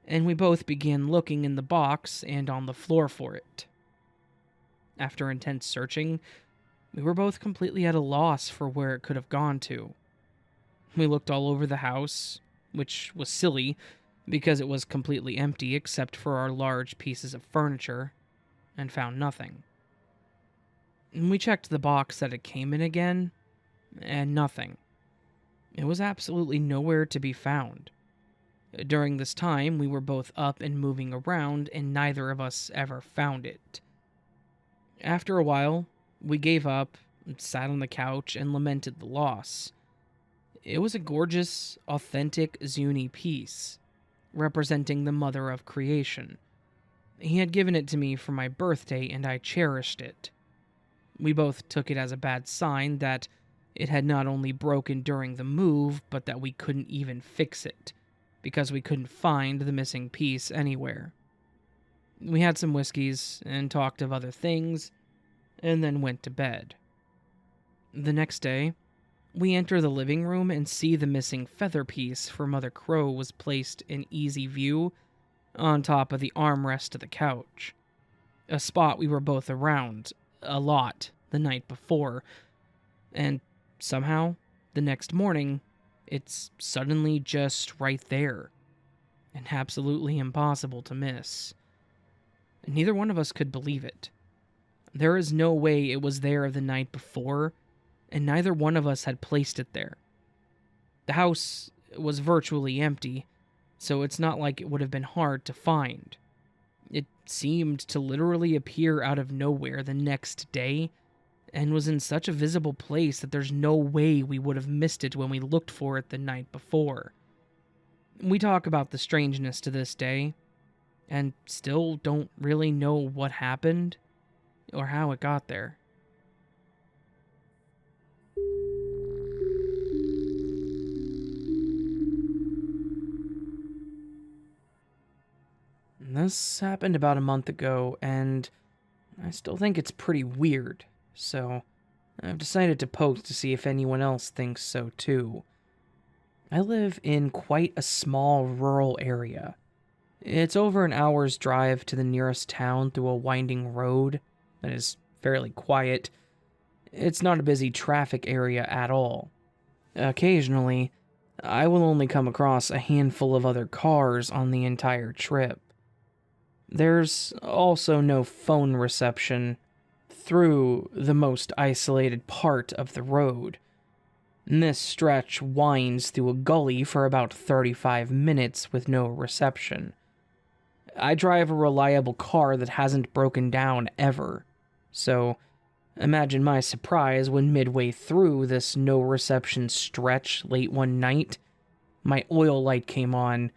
and we both began looking in the box and on the floor for it. After intense searching, we were both completely at a loss for where it could have gone to. We looked all over the house, which was silly, because it was completely empty except for our large pieces of furniture, and found nothing. We checked the box that it came in again, and nothing. It was absolutely nowhere to be found. During this time, we were both up and moving around, and neither of us ever found it. After a while, we gave up, sat on the couch, and lamented the loss. It was a gorgeous, authentic Zuni piece, representing the mother of creation. He had given it to me for my birthday, and I cherished it. We both took it as a bad sign that it had not only broken during the move, but that we couldn't even fix it, because we couldn't find the missing piece anywhere. We had some whiskeys and talked of other things, and then went to bed. The next day, we enter the living room and see the missing feather piece for Mother Crow was placed in easy view on top of the armrest of the couch, a spot we were both around a lot the night before, and somehow, the next morning, it's suddenly just right there, and absolutely impossible to miss. Neither one of us could believe it. There is no way it was there the night before, and neither one of us had placed it there. The house was virtually empty, so it's not like it would have been hard to find. It seemed to literally appear out of nowhere the next day, and was in such a visible place that there's no way we would have missed it when we looked for it the night before. We talk about the strangeness to this day, and still don't really know what happened or how it got there. This happened about a month ago, and I still think it's pretty weird, so I've decided to post to see if anyone else thinks so too. I live in quite a small rural area. It's over an hour's drive to the nearest town through a winding road that is fairly quiet. It's not a busy traffic area at all. Occasionally, I will only come across a handful of other cars on the entire trip. There's also no phone reception through the most isolated part of the road. This stretch winds through a gully for about 35 minutes with no reception. I drive a reliable car that hasn't broken down ever, so imagine my surprise when midway through this no-reception stretch late one night, my oil light came on,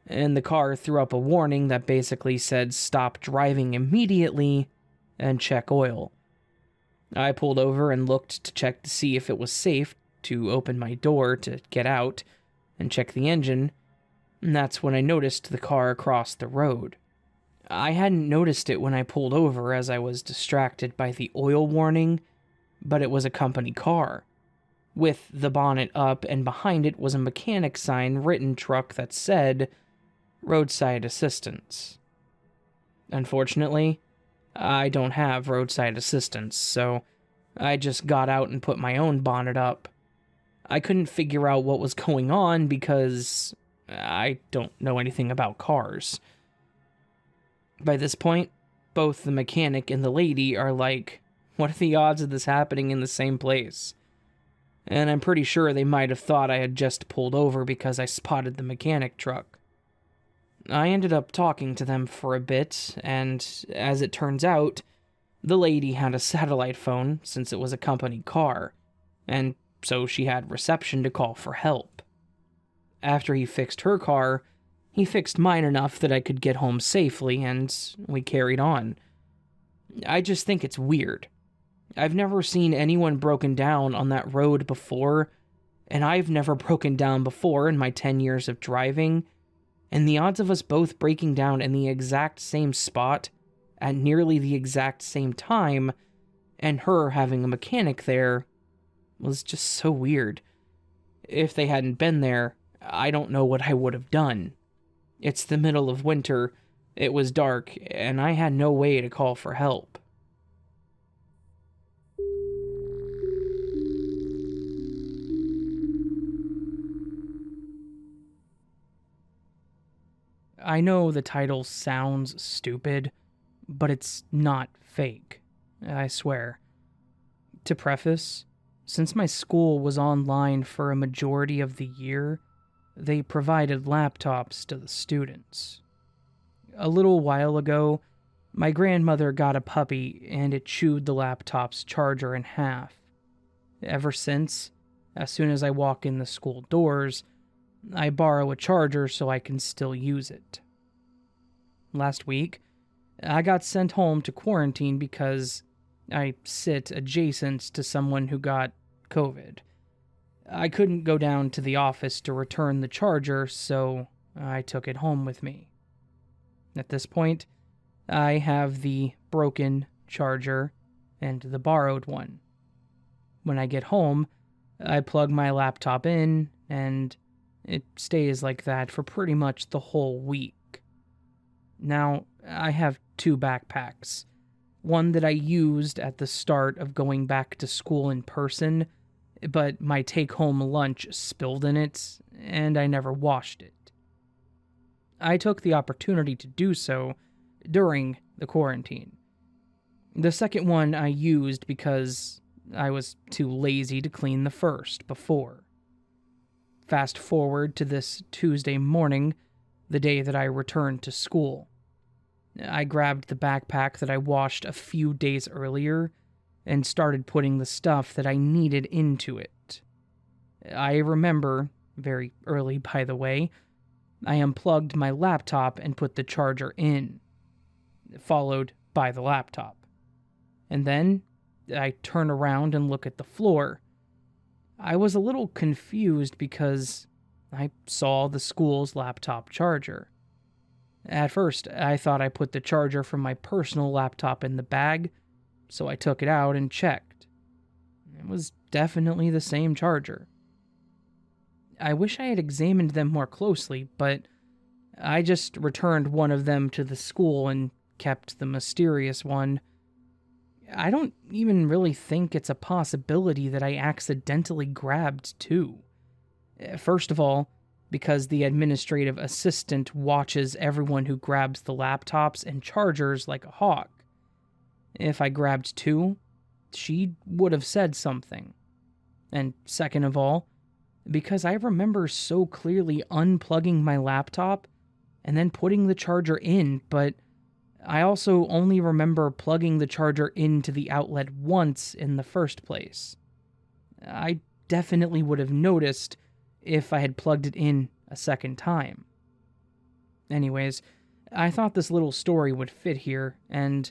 and the car threw up a warning that basically said stop driving immediately and check oil. I pulled over and looked to check to see if it was safe to open my door to get out and check the engine, and that's when I noticed the car across the road. I hadn't noticed it when I pulled over as I was distracted by the oil warning, but it was a company car. With the bonnet up, and behind it was a mechanic sign written truck that said, roadside assistance. Unfortunately, I don't have roadside assistance, so I just got out and put my own bonnet up. I couldn't figure out what was going on because I don't know anything about cars. By this point, both the mechanic and the lady are like, what are the odds of this happening in the same place? And I'm pretty sure they might have thought I had just pulled over because I spotted the mechanic truck. I ended up talking to them for a bit, and as it turns out, the lady had a satellite phone since it was a company car, and so she had reception to call for help. After he fixed her car, he fixed mine enough that I could get home safely, and we carried on. I just think it's weird. I've never seen anyone broken down on that road before, and I've never broken down before in my 10 years of driving, and the odds of us both breaking down in the exact same spot at nearly the exact same time, and her having a mechanic there, was just so weird. If they hadn't been there, I don't know what I would have done. It's the middle of winter, it was dark, and I had no way to call for help. I know the title sounds stupid, but it's not fake. I swear. To preface, since my school was online for a majority of the year, they provided laptops to the students. A little while ago, my grandmother got a puppy and it chewed the laptop's charger in half. Ever since, as soon as I walk in the school doors, I borrow a charger so I can still use it. Last week, I got sent home to quarantine because I sit adjacent to someone who got COVID. I couldn't go down to the office to return the charger, so I took it home with me. At this point, I have the broken charger and the borrowed one. When I get home, I plug my laptop in, and it stays like that for pretty much the whole week. Now, I have 2 backpacks. One that I used at the start of going back to school in person, but my take-home lunch spilled in it, and I never washed it. I took the opportunity to do so during the quarantine. The second one I used because I was too lazy to clean the first before. Fast forward to this Tuesday morning, the day that I returned to school. I grabbed the backpack that I washed a few days earlier and started putting the stuff that I needed into it. I remember, very early by the way, I unplugged my laptop and put the charger in, followed by the laptop. And then I turn around and look at the floor. I was a little confused because I saw the school's laptop charger. At first, I thought I put the charger from my personal laptop in the bag, so I took it out and checked. It was definitely the same charger. I wish I had examined them more closely, but I just returned one of them to the school and kept the mysterious one. I don't even really think it's a possibility that I accidentally grabbed 2. First of all, because the administrative assistant watches everyone who grabs the laptops and chargers like a hawk. If I grabbed 2, she would have said something. And second of all, because I remember so clearly unplugging my laptop and then putting the charger in, but I also only remember plugging the charger into the outlet once in the first place. I definitely would have noticed if I had plugged it in a second time. Anyways, I thought this little story would fit here, and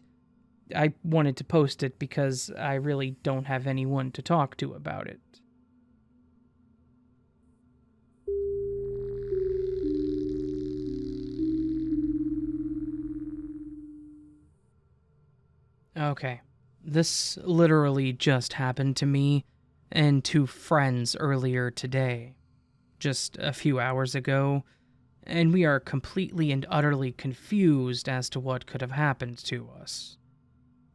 I wanted to post it because I really don't have anyone to talk to about it. Okay, this literally just happened to me and 2 friends earlier today, just a few hours ago, and we are completely and utterly confused as to what could have happened to us.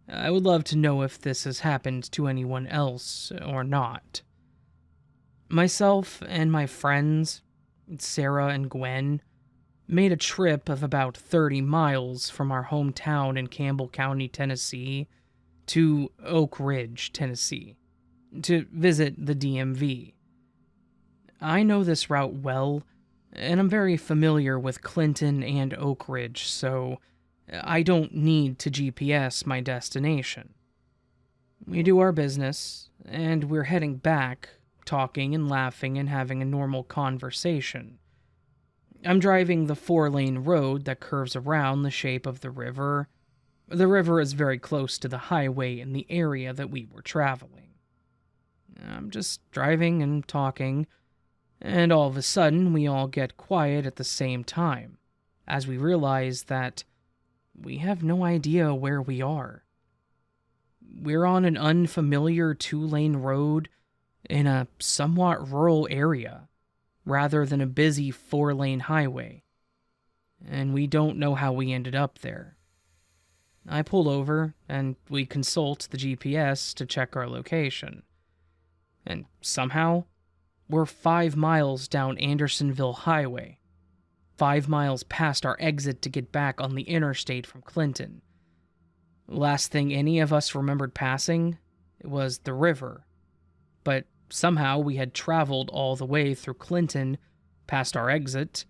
I would love to know if this has happened to anyone else or not. Myself and my friends, Sarah and Gwen, made a trip of about 30 miles from our hometown in Campbell County, Tennessee, to Oak Ridge, Tennessee, to visit the DMV. I know this route well, and I'm very familiar with Clinton and Oak Ridge, so I don't need to GPS my destination. We do our business, and we're heading back, talking and laughing and having a normal conversation. I'm driving the 4-lane road that curves around the shape of the river. The river is very close to the highway in the area that we were traveling. I'm just driving and talking, and all of a sudden we all get quiet at the same time, as we realize that we have no idea where we are. We're on an unfamiliar 2-lane road in a somewhat rural area, rather than a busy 4-lane highway, and we don't know how we ended up there. I pull over, and we consult the GPS to check our location. And somehow, we're 5 miles down Andersonville Highway. 5 miles past our exit to get back on the interstate from Clinton. Last thing any of us remembered passing was the river, but somehow we had traveled all the way through Clinton, past our exit,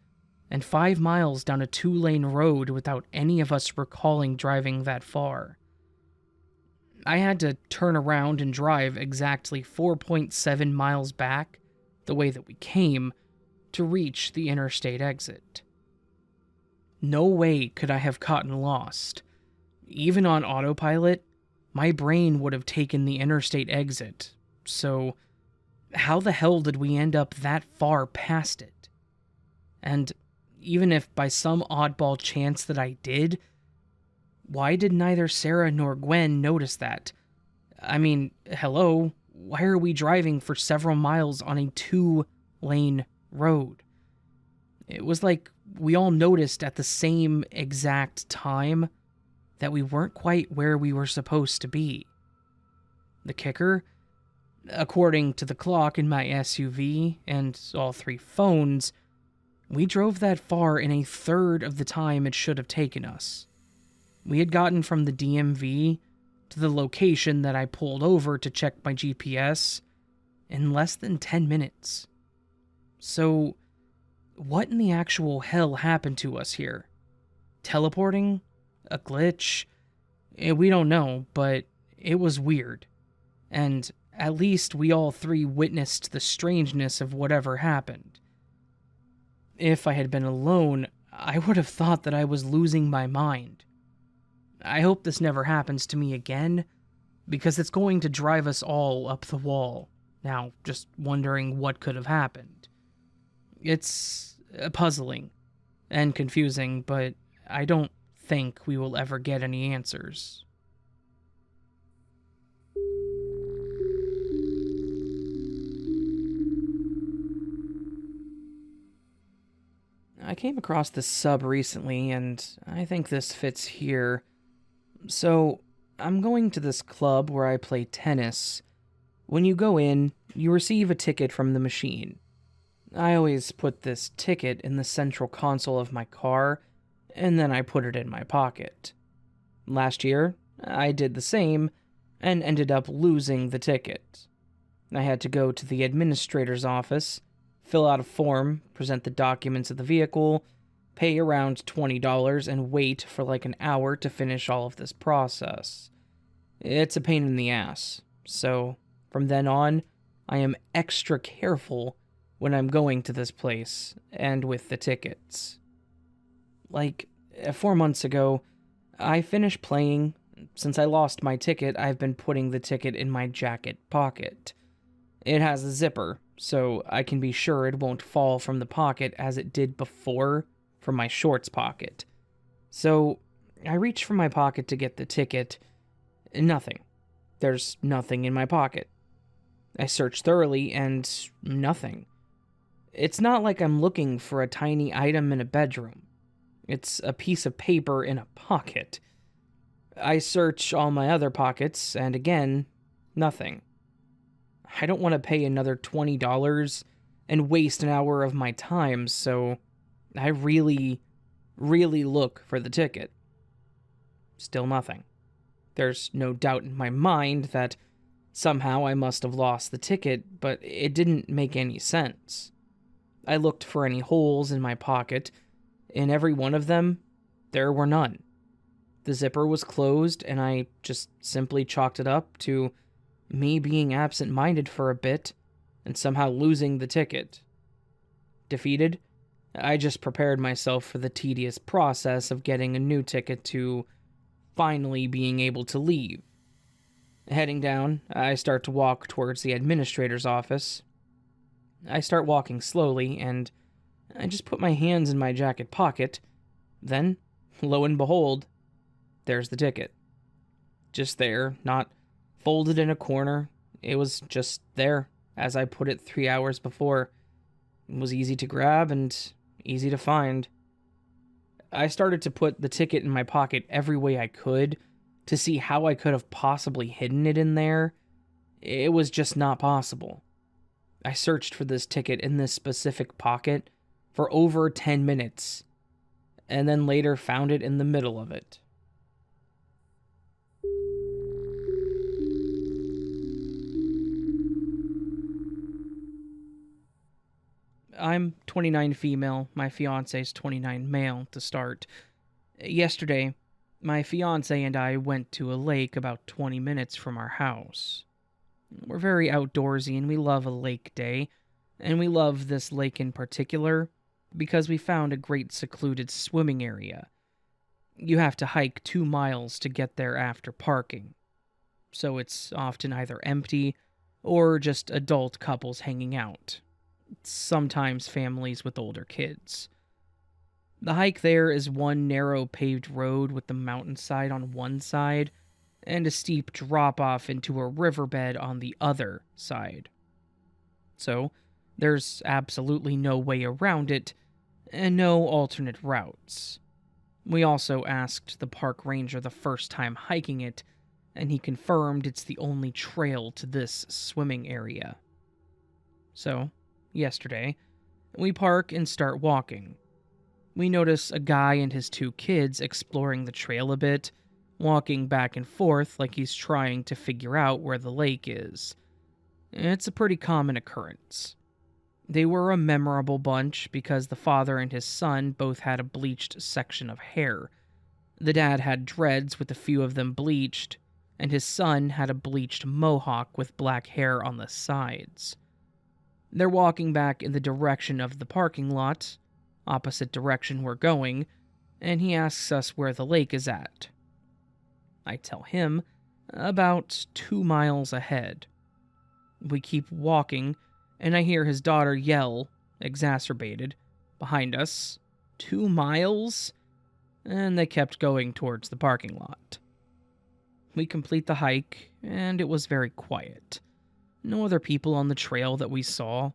and 5 miles down a 2-lane road without any of us recalling driving that far. I had to turn around and drive exactly 4.7 miles back, the way that we came, to reach the interstate exit. No way could I have gotten lost. Even on autopilot, my brain would have taken the interstate exit, so how the hell did we end up that far past it? And even if by some oddball chance that I did, why did neither Sarah nor Gwen notice that? I mean, hello, why are we driving for several miles on a 2-lane road? It was like we all noticed at the same exact time that we weren't quite where we were supposed to be. The kicker? According to the clock in my SUV and all 3 phones, we drove that far in a third of the time it should have taken us. We had gotten from the DMV to the location that I pulled over to check my GPS in less than 10 minutes. So, what in the actual hell happened to us here? Teleporting? A glitch? We don't know, but it was weird. And at least we all 3 witnessed the strangeness of whatever happened. If I had been alone, I would have thought that I was losing my mind. I hope this never happens to me again, because it's going to drive us all up the wall, now just wondering what could have happened. It's puzzling and confusing, but I don't think we will ever get any answers. I came across this sub recently, and I think this fits here. So, I'm going to this club where I play tennis. When you go in, you receive a ticket from the machine. I always put this ticket in the central console of my car, and then I put it in my pocket. Last year, I did the same, and ended up losing the ticket. I had to go to the administrator's office, fill out a form, present the documents of the vehicle, pay around $20, and wait for like an hour to finish all of this process. It's a pain in the ass, so from then on, I am extra careful when I'm going to this place, and with the tickets. Like, 4 months ago, I finished playing. Since I lost my ticket, I've been putting the ticket in my jacket pocket. It has a zipper, so I can be sure it won't fall from the pocket as it did before from my shorts pocket. So, I reach for my pocket to get the ticket. Nothing. There's nothing in my pocket. I search thoroughly, and nothing. It's not like I'm looking for a tiny item in a bedroom. It's a piece of paper in a pocket. I search all my other pockets, and again, nothing. I don't want to pay another $20 and waste an hour of my time, so I really look for the ticket. Still nothing. There's no doubt in my mind that somehow I must have lost the ticket, but it didn't make any sense. I looked for any holes in my pocket. In every one of them, there were none. The zipper was closed, and I just simply chalked it up to me being absent-minded for a bit and somehow losing the ticket. Defeated, I just prepared myself for the tedious process of getting a new ticket to finally being able to leave. Heading down, I start to walk towards the administrator's office. I start walking slowly, and I just put my hands in my jacket pocket. Then, lo and behold, there's the ticket. Just there, not folded in a corner. It was just there, as I put it 3 hours before. It was easy to grab and easy to find. I started to put the ticket in my pocket every way I could to see how I could have possibly hidden it in there. It was just not possible. I searched for this ticket in this specific pocket for over 10 minutes, and then later found it in the middle of it. I'm 29 female, my fiance's 29 male to start. Yesterday, my fiance and I went to a lake about 20 minutes from our house. We're very outdoorsy and we love a lake day, and we love this lake in particular because we found a great secluded swimming area. You have to hike 2 miles to get there after parking, so it's often either empty or just adult couples hanging out, sometimes families with older kids. The hike there is one narrow paved road with the mountainside on one side and a steep drop-off into a riverbed on the other side. So, there's absolutely no way around it, and no alternate routes. We also asked the park ranger the first time hiking it, and he confirmed it's the only trail to this swimming area. So, yesterday, we park and start walking. We notice a guy and his 2 kids exploring the trail a bit, walking back and forth like he's trying to figure out where the lake is. It's a pretty common occurrence. They were a memorable bunch because the father and his son both had a bleached section of hair. The dad had dreads with a few of them bleached, and his son had a bleached mohawk with black hair on the sides. They're walking back in the direction of the parking lot, opposite direction we're going, and he asks us where the lake is at. I tell him about 2 miles ahead. We keep walking, and I hear his daughter yell, exacerbated, behind us, 2 miles? And they kept going towards the parking lot. We complete the hike, and it was very quiet. No other people on the trail that we saw.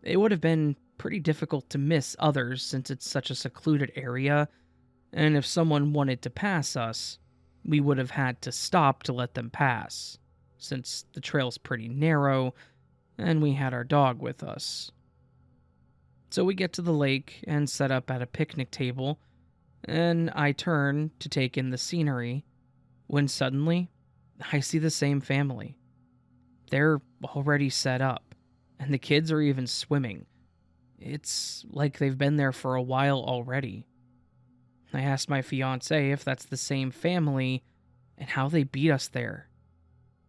It would have been pretty difficult to miss others since it's such a secluded area, and if someone wanted to pass us, we would have had to stop to let them pass, since the trail's pretty narrow, and we had our dog with us. So we get to the lake and set up at a picnic table, and I turn to take in the scenery, when suddenly, I see the same family. They're already set up, and the kids are even swimming. It's like they've been there for a while already. I asked my fiancé if that's the same family and how they beat us there.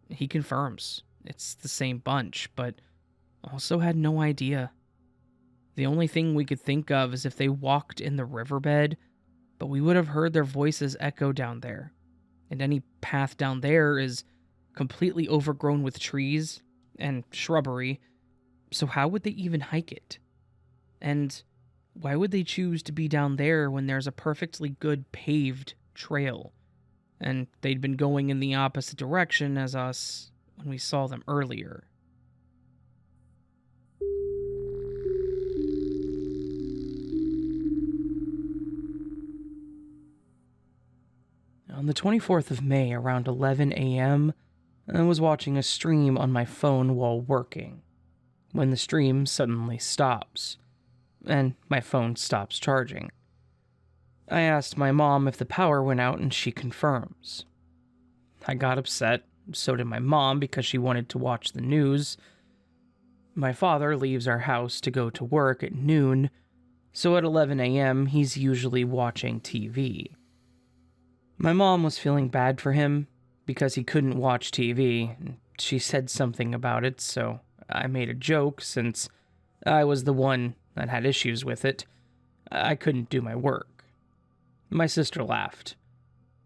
He confirms it's the same bunch, but also had no idea. The only thing we could think of is if they walked in the riverbed, but we would have heard their voices echo down there, and any path down there is completely overgrown with trees and shrubbery, so how would they even hike it? And why would they choose to be down there when there's a perfectly good paved trail? And they'd been going in the opposite direction as us when we saw them earlier. On the 24th of May, around 11 a.m., I was watching a stream on my phone while working, when the stream suddenly stops, and my phone stops charging. I asked my mom if the power went out, and she confirms. I got upset, so did my mom because she wanted to watch the news. My father leaves our house to go to work at noon, so at 11 a.m. he's usually watching TV. My mom was feeling bad for him because he couldn't watch TV, and she said something about it, so I made a joke since I was the one that had issues with it. I couldn't do my work. My sister laughed.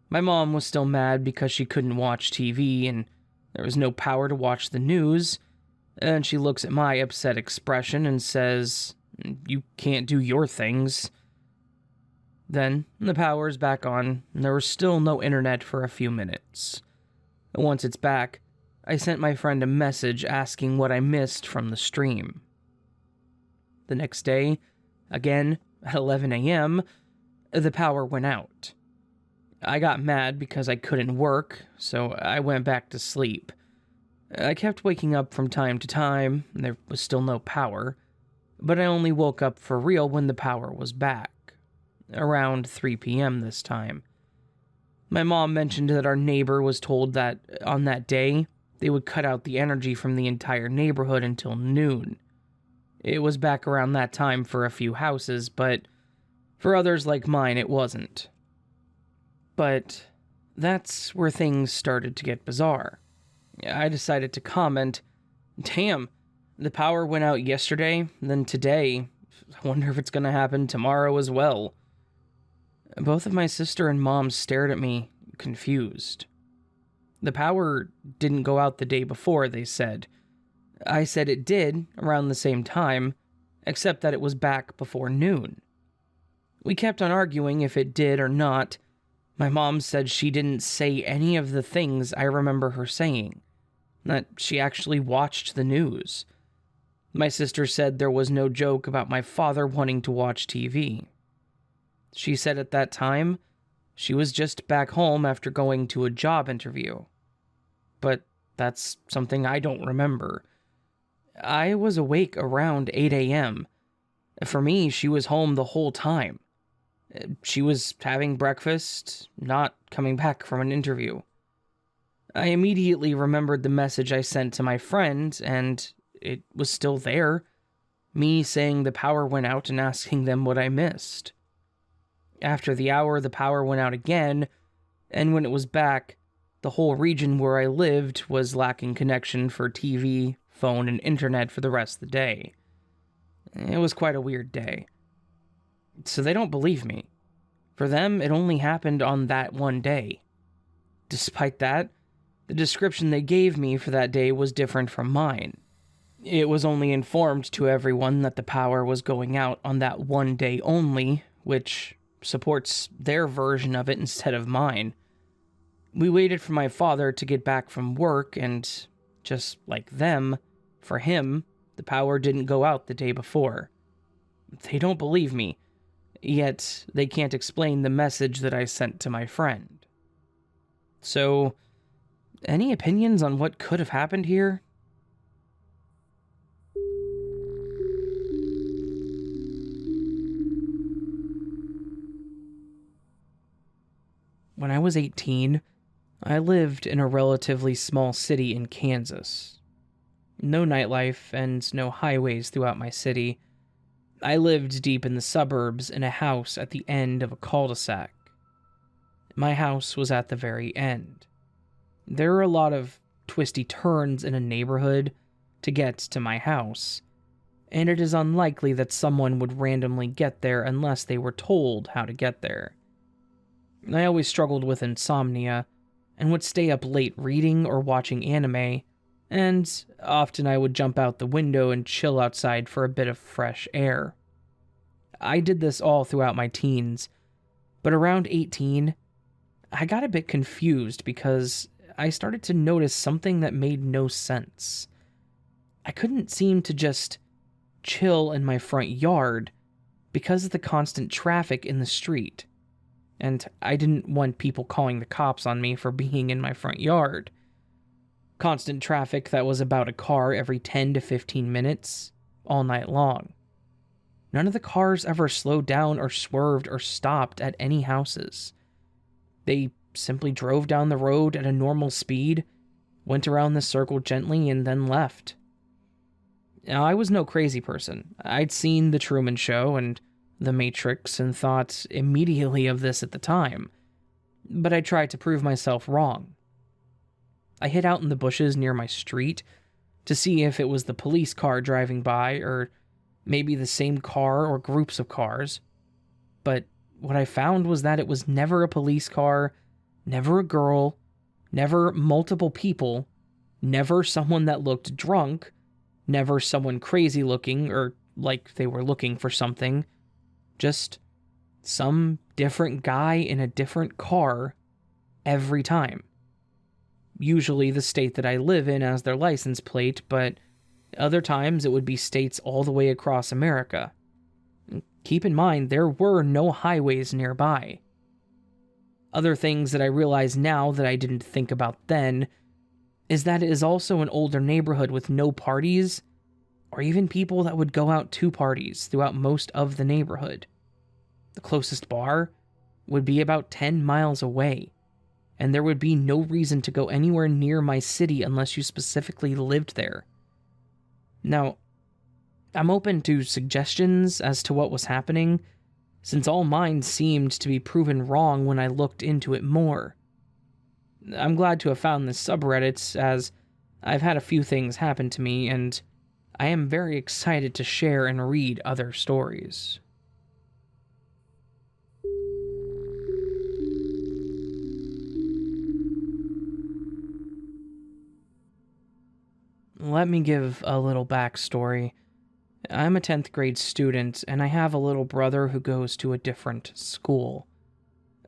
My mom was still mad because she couldn't watch TV and there was no power to watch the news, and she looks at my upset expression and says, "You can't do your things." Then, the power's back on, and there was still no internet for a few minutes. Once it's back, I sent my friend a message asking what I missed from the stream. The next day, again, at 11 a.m., the power went out. I got mad because I couldn't work, so I went back to sleep. I kept waking up from time to time, and there was still no power, but I only woke up for real when the power was back, around 3 p.m. this time. My mom mentioned that our neighbor was told that on that day, they would cut out the energy from the entire neighborhood until noon. It was back around that time for a few houses, but for others like mine, it wasn't. But that's where things started to get bizarre. I decided to comment, "Damn, the power went out yesterday, then today. I wonder if it's gonna happen tomorrow as well." Both of my sister and mom stared at me, confused. The power didn't go out the day before, they said. I said it did, around the same time, except that it was back before noon. We kept on arguing if it did or not. My mom said she didn't say any of the things I remember her saying, that she actually watched the news. My sister said there was no joke about my father wanting to watch TV. She said at that time, she was just back home after going to a job interview. But that's something I don't remember. I was awake around 8 a.m. For me, she was home the whole time. She was having breakfast, not coming back from an interview. I immediately remembered the message I sent to my friend, and it was still there. Me saying the power went out and asking them what I missed. After the hour, the power went out again, and when it was back, the whole region where I lived was lacking connection for TV, phone, and internet for the rest of the day. It was quite a weird day. So they don't believe me. For them, it only happened on that one day. Despite that, the description they gave me for that day was different from mine. It was only informed to everyone that the power was going out on that one day only, which supports their version of it instead of mine. We waited for my father to get back from work, and just like them, for him, the power didn't go out the day before. They don't believe me, yet they can't explain the message that I sent to my friend. So, any opinions on what could have happened here? When I was 18, I lived in a relatively small city in Kansas. No nightlife and no highways throughout my city. I lived deep in the suburbs in a house at the end of a cul-de-sac. My house was at the very end. There are a lot of twisty turns in a neighborhood to get to my house, and it is unlikely that someone would randomly get there unless they were told how to get there. I always struggled with insomnia, and would stay up late reading or watching anime, and often I would jump out the window and chill outside for a bit of fresh air. I did this all throughout my teens, but around 18, I got a bit confused because I started to notice something that made no sense. I couldn't seem to just chill in my front yard because of the constant traffic in the street. And I didn't want people calling the cops on me for being in my front yard. Constant traffic that was about a car every 10 to 15 minutes, all night long. None of the cars ever slowed down or swerved or stopped at any houses. They simply drove down the road at a normal speed, went around the circle gently, and then left. Now, I was no crazy person. I'd seen The Truman Show and The Matrix and thought immediately of this at the time, but I tried to prove myself wrong. I hid out in the bushes near my street to see if it was the police car driving by or maybe the same car or groups of cars, but what I found was that it was never a police car, never a girl, never multiple people, never someone that looked drunk, never someone crazy looking or like they were looking for something. Just some different guy in a different car every time. Usually the state that I live in as their license plate, but other times it would be states all the way across America. Keep in mind, there were no highways nearby. Other things that I realize now that I didn't think about then is that it is also an older neighborhood with no parties or even people that would go out to parties throughout most of the neighborhood. The closest bar would be about 10 miles away, and there would be no reason to go anywhere near my city unless you specifically lived there. Now, I'm open to suggestions as to what was happening, since all mine seemed to be proven wrong when I looked into it more. I'm glad to have found this subreddit, as I've had a few things happen to me, and I am very excited to share and read other stories. Let me give a little backstory. I'm a 10th grade student, and I have a little brother who goes to a different school.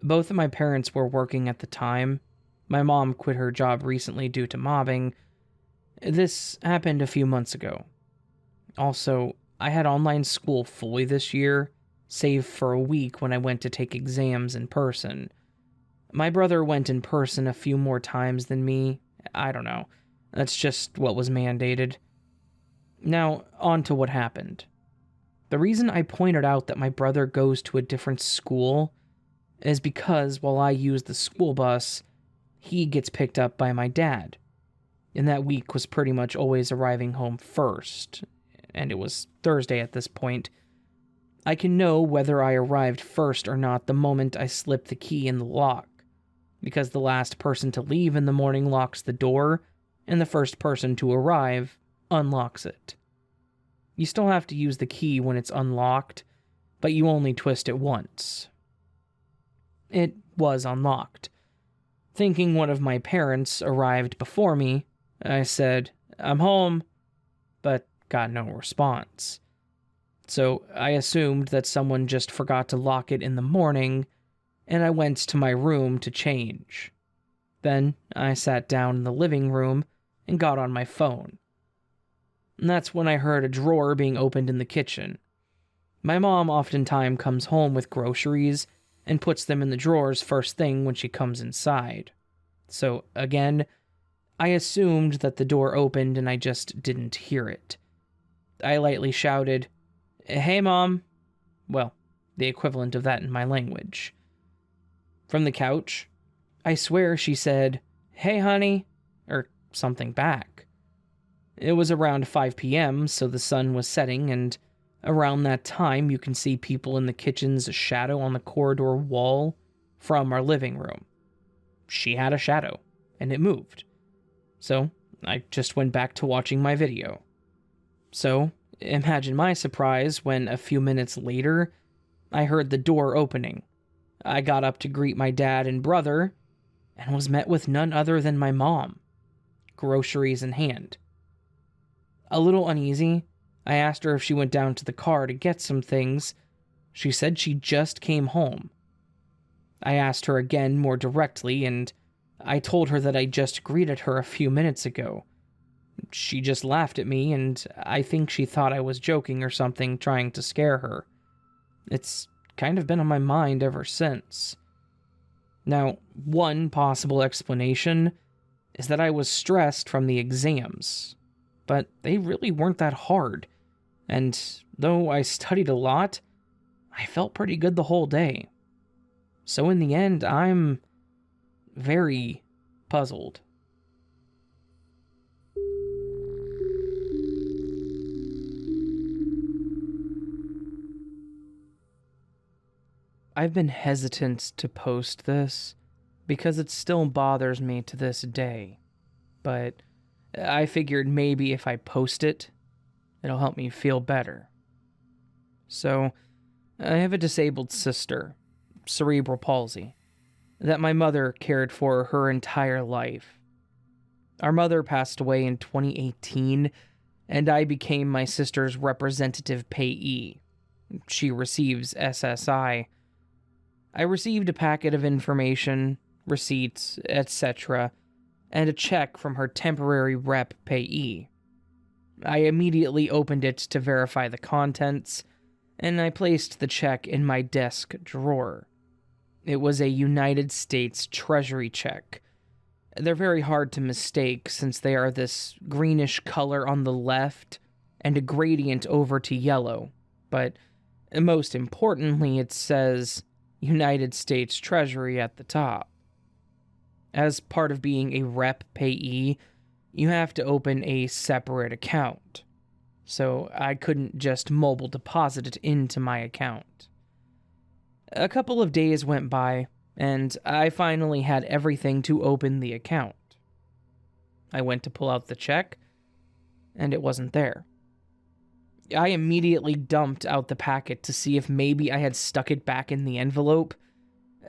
Both of my parents were working at the time. My mom quit her job recently due to mobbing. This happened a few months ago. Also, I had online school fully this year, save for a week when I went to take exams in person. My brother went in person a few more times than me. I don't know. That's just what was mandated. Now, on to what happened. The reason I pointed out that my brother goes to a different school is because while I use the school bus, he gets picked up by my dad. And that week was pretty much always arriving home first, and it was Thursday at this point. I can know whether I arrived first or not the moment I slip the key in the lock, because the last person to leave in the morning locks the door, and the first person to arrive unlocks it. You still have to use the key when it's unlocked, but you only twist it once. It was unlocked. Thinking one of my parents arrived before me, I said, "I'm home," but got no response. So I assumed that someone just forgot to lock it in the morning, and I went to my room to change. Then I sat down in the living room and got on my phone. And that's when I heard a drawer being opened in the kitchen. My mom oftentimes comes home with groceries and puts them in the drawers first thing when she comes inside. So, again, I assumed that the door opened and I just didn't hear it. I lightly shouted, "Hey, Mom." Well, the equivalent of that in my language. From the couch, I swear she said, "Hey, honey," or something back. It was around 5 p.m., so the sun was setting, and around that time you can see people in the kitchen's shadow on the corridor wall from our living room. She had a shadow, and it moved. So I just went back to watching my video. So imagine my surprise when a few minutes later, I heard the door opening. I got up to greet my dad and brother, and was met with none other than my mom, groceries in hand. A little uneasy, I asked her if she went down to the car to get some things. She said she just came home. I asked her again more directly, and I told her that I just greeted her a few minutes ago. She just laughed at me, and I think she thought I was joking or something, trying to scare her. It's kind of been on my mind ever since. Now, one possible explanation is that I was stressed from the exams, but they really weren't that hard, and though I studied a lot, I felt pretty good the whole day. So in the end, I'm very puzzled. I've been hesitant to post this because it still bothers me to this day, but I figured maybe if I post it, it'll help me feel better. So, I have a disabled sister, cerebral palsy, that my mother cared for her entire life. Our mother passed away in 2018, and I became my sister's representative payee. She receives SSI. I received a packet of information, receipts, etc., and a check from her temporary rep payee. I immediately opened it to verify the contents, and I placed the check in my desk drawer. It was a United States Treasury check. They're very hard to mistake since they are this greenish color on the left and a gradient over to yellow, but most importantly, it says United States Treasury at the top. As part of being a rep payee, you have to open a separate account, so I couldn't just mobile deposit it into my account. A couple of days went by, and I finally had everything to open the account. I went to pull out the check, and it wasn't there. I immediately dumped out the packet to see if maybe I had stuck it back in the envelope.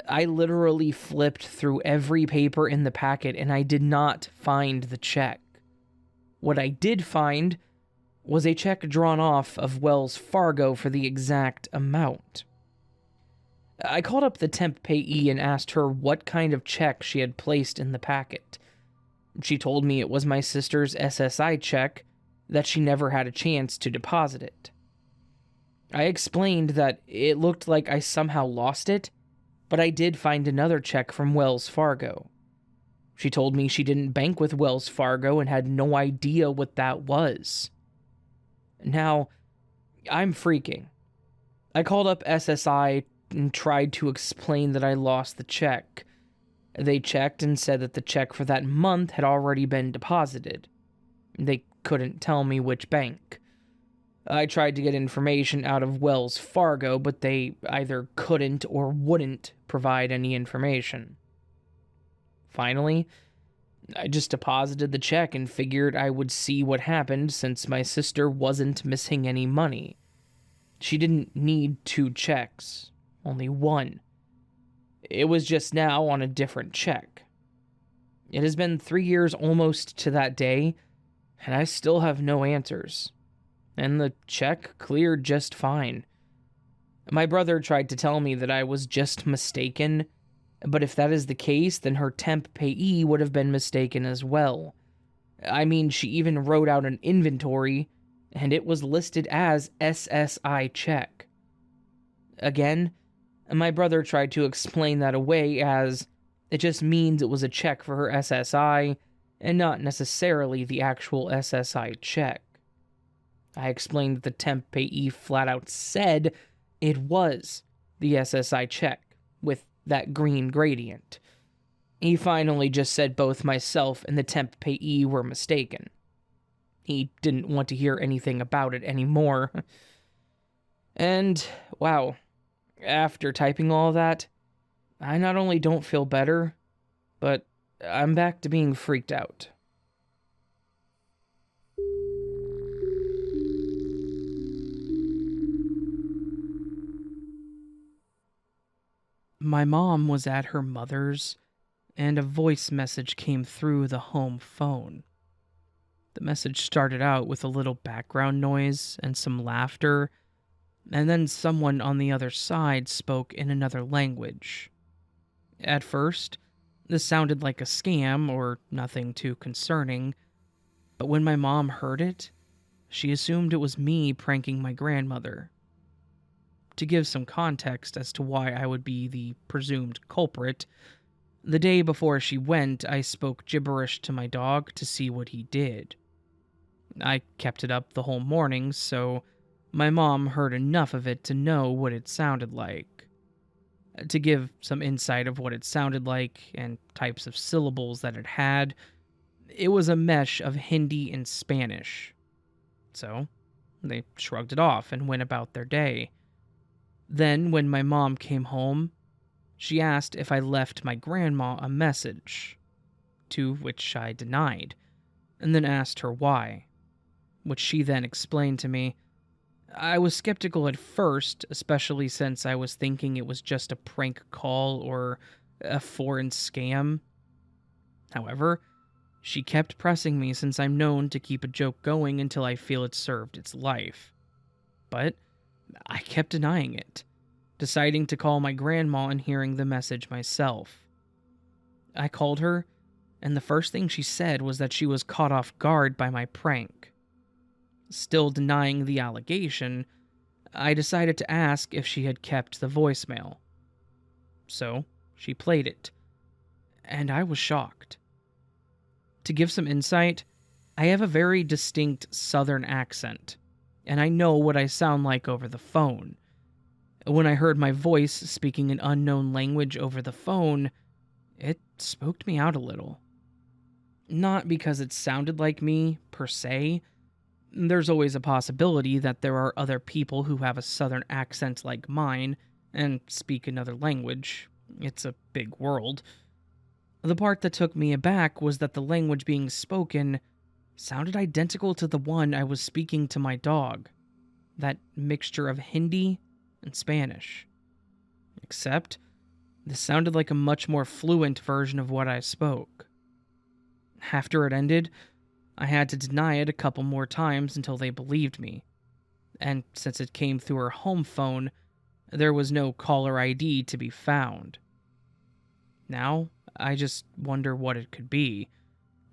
I literally flipped through every paper in the packet, and I did not find the check. What I did find was a check drawn off of Wells Fargo for the exact amount. I called up the temp payee and asked her what kind of check she had placed in the packet. She told me it was my sister's SSI check, that she never had a chance to deposit it. I explained that it looked like I somehow lost it, but I did find another check from Wells Fargo. She told me she didn't bank with Wells Fargo and had no idea what that was. Now, I'm freaking. I called up SSI and tried to explain that I lost the check. They checked and said that the check for that month had already been deposited. They couldn't tell me which bank. I tried to get information out of Wells Fargo, but they either couldn't or wouldn't provide any information. Finally, I just deposited the check and figured I would see what happened since my sister wasn't missing any money. She didn't need 2 checks, only 1. It was just now on a different check. It has been 3 years almost to that day, and I still have no answers. And the check cleared just fine. My brother tried to tell me that I was just mistaken, but if that is the case, then her temp payee would have been mistaken as well. I mean, she even wrote out an inventory, and it was listed as SSI check. Again, my brother tried to explain that away as it just means it was a check for her SSI, and not necessarily the actual SSI check. I explained that the temp payee flat out said it was the SSI check, with that green gradient. He finally just said both myself and the temp payee were mistaken. He didn't want to hear anything about it anymore. And, wow, after typing all that, I not only don't feel better, but I'm back to being freaked out. My mom was at her mother's, and a voice message came through the home phone. The message started out with a little background noise and some laughter, and then someone on the other side spoke in another language. At first, this sounded like a scam or nothing too concerning, but when my mom heard it, she assumed it was me pranking my grandmother. To give some context as to why I would be the presumed culprit, the day before she went, I spoke gibberish to my dog to see what he did. I kept it up the whole morning, so my mom heard enough of it to know what it sounded like. To give some insight of what it sounded like and types of syllables that it had, it was a mesh of Hindi and Spanish. So, they shrugged it off and went about their day. Then, when my mom came home, she asked if I left my grandma a message, to which I denied, and then asked her why, which she then explained to me. I was skeptical at first, especially since I was thinking it was just a prank call or a foreign scam. However, she kept pressing me since I'm known to keep a joke going until I feel it served its life. But I kept denying it, deciding to call my grandma and hearing the message myself. I called her, and the first thing she said was that she was caught off guard by my prank. Still denying the allegation, I decided to ask if she had kept the voicemail. So, she played it, and I was shocked. To give some insight, I have a very distinct southern accent, and I know what I sound like over the phone. When I heard my voice speaking an unknown language over the phone, it spooked me out a little. Not because it sounded like me, per se. There's always a possibility that there are other people who have a southern accent like mine and speak another language. It's a big world. The part that took me aback was that the language being spoken sounded identical to the one I was speaking to my dog. That mixture of Hindi and Spanish. Except, this sounded like a much more fluent version of what I spoke. After it ended, I had to deny it a couple more times until they believed me. And since it came through her home phone, there was no caller ID to be found. Now, I just wonder what it could be,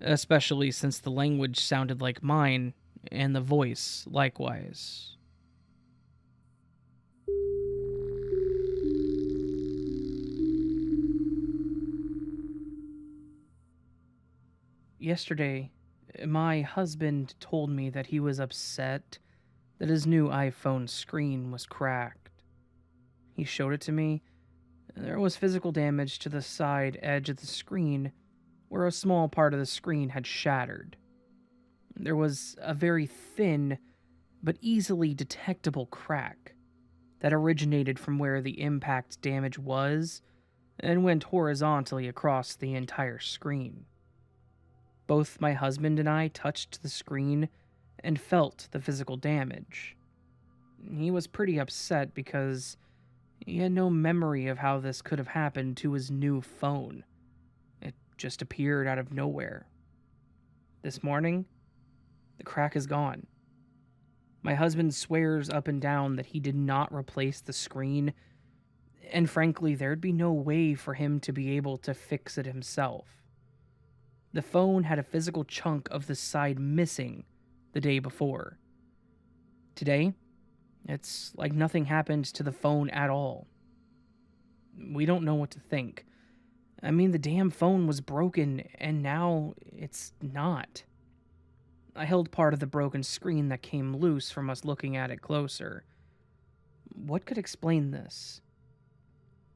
especially since the language sounded like mine, and the voice likewise. Yesterday, my husband told me that he was upset that his new iPhone screen was cracked. He showed it to me. There was physical damage to the side edge of the screen, where a small part of the screen had shattered. There was a very thin, but easily detectable crack that originated from where the impact damage was and went horizontally across the entire screen. Both my husband and I touched the screen and felt the physical damage. He was pretty upset because he had no memory of how this could have happened to his new phone. It just appeared out of nowhere. This morning, the crack is gone. My husband swears up and down that he did not replace the screen, and frankly, there'd be no way for him to be able to fix it himself. The phone had a physical chunk of the side missing the day before. Today, it's like nothing happened to the phone at all. We don't know what to think. I mean, the damn phone was broken, and now it's not. I held part of the broken screen that came loose from us looking at it closer. What could explain this?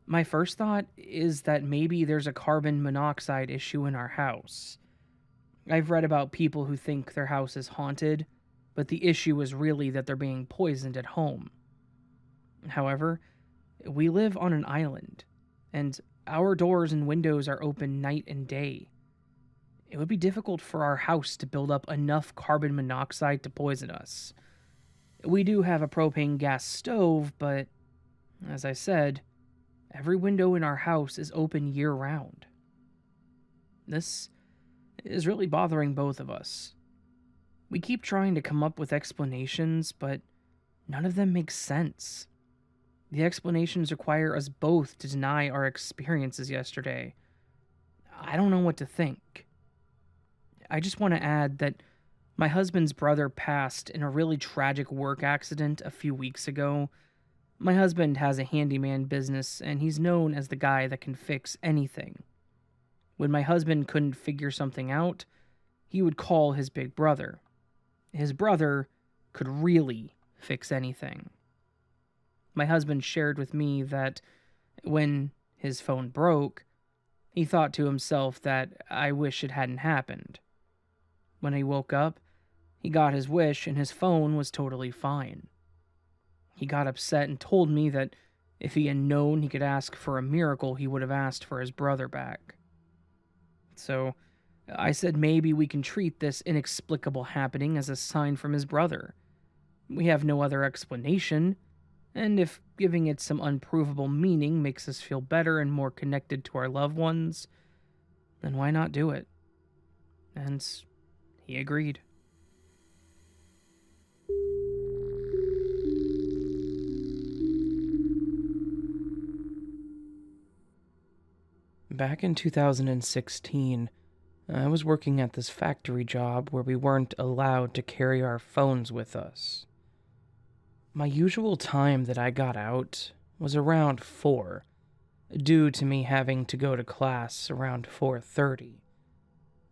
My first thought is that maybe there's a carbon monoxide issue in our house. I've read about people who think their house is haunted, but the issue is really that they're being poisoned at home. However, we live on an island, and our doors and windows are open night and day. It would be difficult for our house to build up enough carbon monoxide to poison us. We do have a propane gas stove, but, as I said, every window in our house is open year-round. This is really bothering both of us. We keep trying to come up with explanations, but none of them make sense. The explanations require us both to deny our experiences yesterday. I don't know what to think. I just want to add that my husband's brother passed in a really tragic work accident a few weeks ago. My husband has a handyman business, and he's known as the guy that can fix anything. When my husband couldn't figure something out, he would call his big brother. His brother could really fix anything. My husband shared with me that when his phone broke, he thought to himself that I wish it hadn't happened. When he woke up, he got his wish and his phone was totally fine. He got upset and told me that if he had known he could ask for a miracle, he would have asked for his brother back. So I said maybe we can treat this inexplicable happening as a sign from his brother. We have no other explanation, and if giving it some unprovable meaning makes us feel better and more connected to our loved ones, then why not do it? And he agreed. Back in 2016, I was working at this factory job where we weren't allowed to carry our phones with us. My usual time that I got out was around 4, due to me having to go to class around 4:30.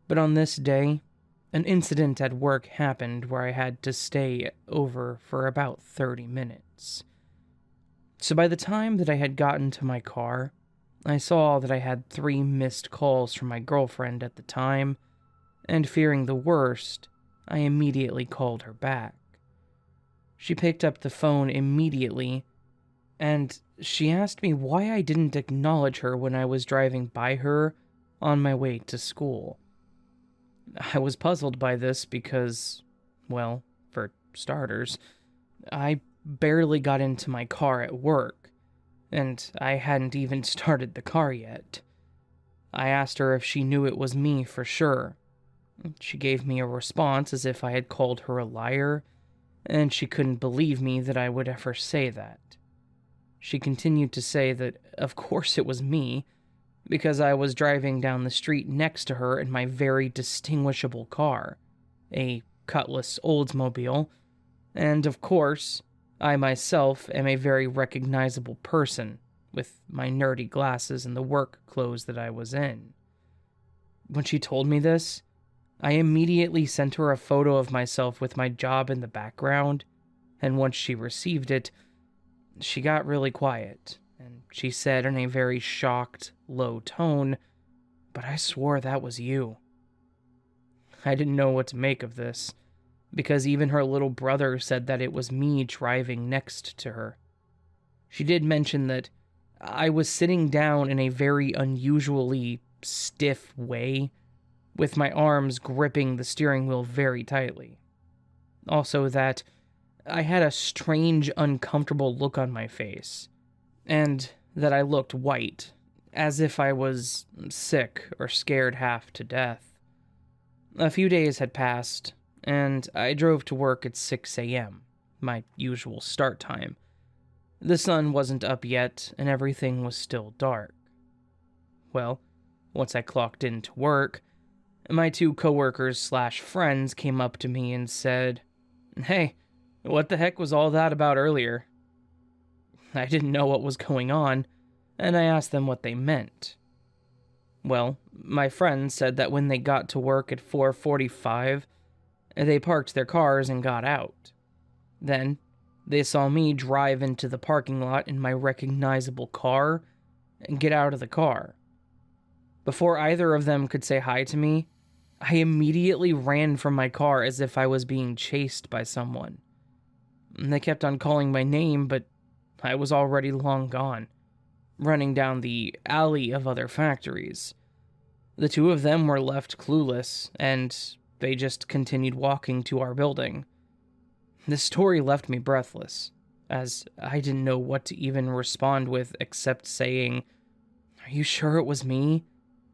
But on this day, An incident at work happened where I had to stay over for about 30 minutes. So by the time that I had gotten to my car, I saw that I had 3 missed calls from my girlfriend at the time, and fearing the worst, I immediately called her back. She picked up the phone immediately, and she asked me why I didn't acknowledge her when I was driving by her on my way to school. I was puzzled by this because, well, for starters, I barely got into my car at work, and I hadn't even started the car yet. I asked her if she knew it was me for sure. She gave me a response as if I had called her a liar, and she couldn't believe me that I would ever say that. She continued to say that, of course it was me, because I was driving down the street next to her in my very distinguishable car, a Cutlass Oldsmobile, and of course, I myself am a very recognizable person, with my nerdy glasses and the work clothes that I was in. When she told me this, I immediately sent her a photo of myself with my job in the background, and once she received it, she got really quiet, and she said in a very shocked, low tone, "But I swore that was you." I didn't know what to make of this, because even her little brother said that it was me driving next to her. She did mention that I was sitting down in a very unusually stiff way, with my arms gripping the steering wheel very tightly. Also that I had a strange, uncomfortable look on my face, and that I looked white, as if I was sick or scared half to death. A few days had passed, and I drove to work at 6 a.m., my usual start time. The sun wasn't up yet, and everything was still dark. Well, once I clocked into work, my 2 coworkers/friends came up to me and said, "Hey, what the heck was all that about earlier?" I didn't know what was going on, and I asked them what they meant. Well, my friends said that when they got to work at 4:45, they parked their cars and got out. Then, they saw me drive into the parking lot in my recognizable car and get out of the car. Before either of them could say hi to me, I immediately ran from my car as if I was being chased by someone. They kept on calling my name, but I was already long gone, running down the alley of other factories. The 2 of them were left clueless, and they just continued walking to our building. This story left me breathless, as I didn't know what to even respond with except saying, "Are you sure it was me?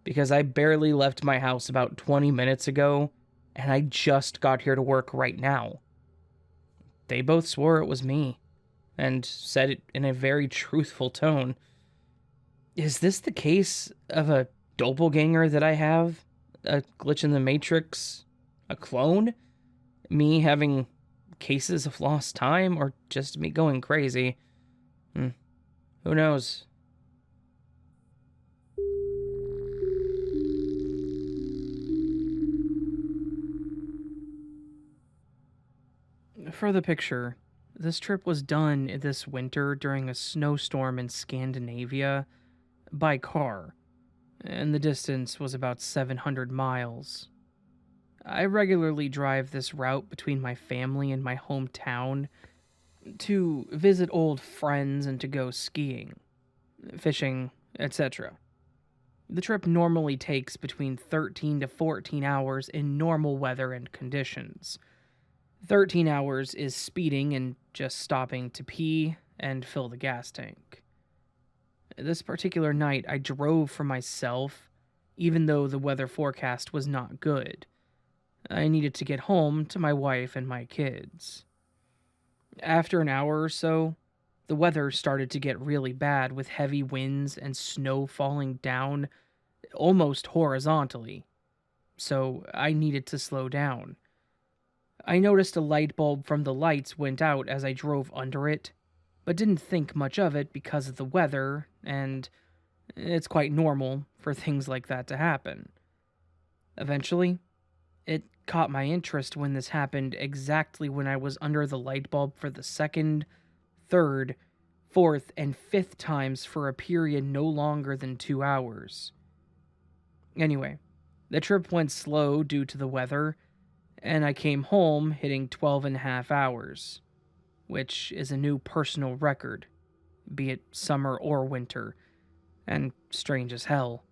Because I barely left my house about 20 minutes ago, and I just got here to work right now." They both swore it was me, and said it in a very truthful tone. Is this the case of a doppelganger that I have? A glitch in the Matrix? A clone? Me having cases of lost time, or just me going crazy? Who knows? For the picture, this trip was done this winter during a snowstorm in Scandinavia by car, and the distance was about 700 miles. I regularly drive this route between my family and my hometown to visit old friends and to go skiing, fishing, etc. The trip normally takes between 13 to 14 hours in normal weather and conditions. 13 hours is speeding and just stopping to pee and fill the gas tank. This particular night, I drove for myself, even though the weather forecast was not good. I needed to get home to my wife and my kids. After an hour or so, the weather started to get really bad with heavy winds and snow falling down almost horizontally, so I needed to slow down. I noticed a light bulb from the lights went out as I drove under it, but didn't think much of it because of the weather, and it's quite normal for things like that to happen. Eventually, It caught my interest when this happened exactly when I was under the light bulb for the second, third, fourth, and fifth times for a period no longer than 2 hours. Anyway, the trip went slow due to the weather, and I came home hitting 12 and a half hours, which is a new personal record, be it summer or winter, and strange as hell.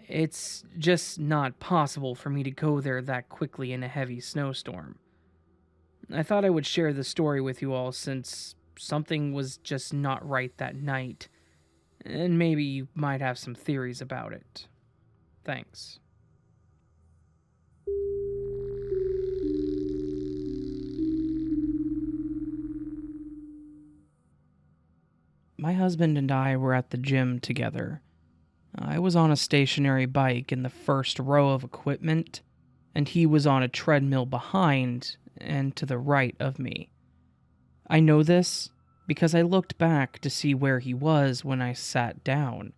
It's just not possible for me to go there that quickly in a heavy snowstorm. I thought I would share the story with you all since something was just not right that night, and maybe you might have some theories about it. Thanks. My husband and I were at the gym together. I was on a stationary bike in the first row of equipment, and he was on a treadmill behind and to the right of me. I know this because I looked back to see where he was when I sat down,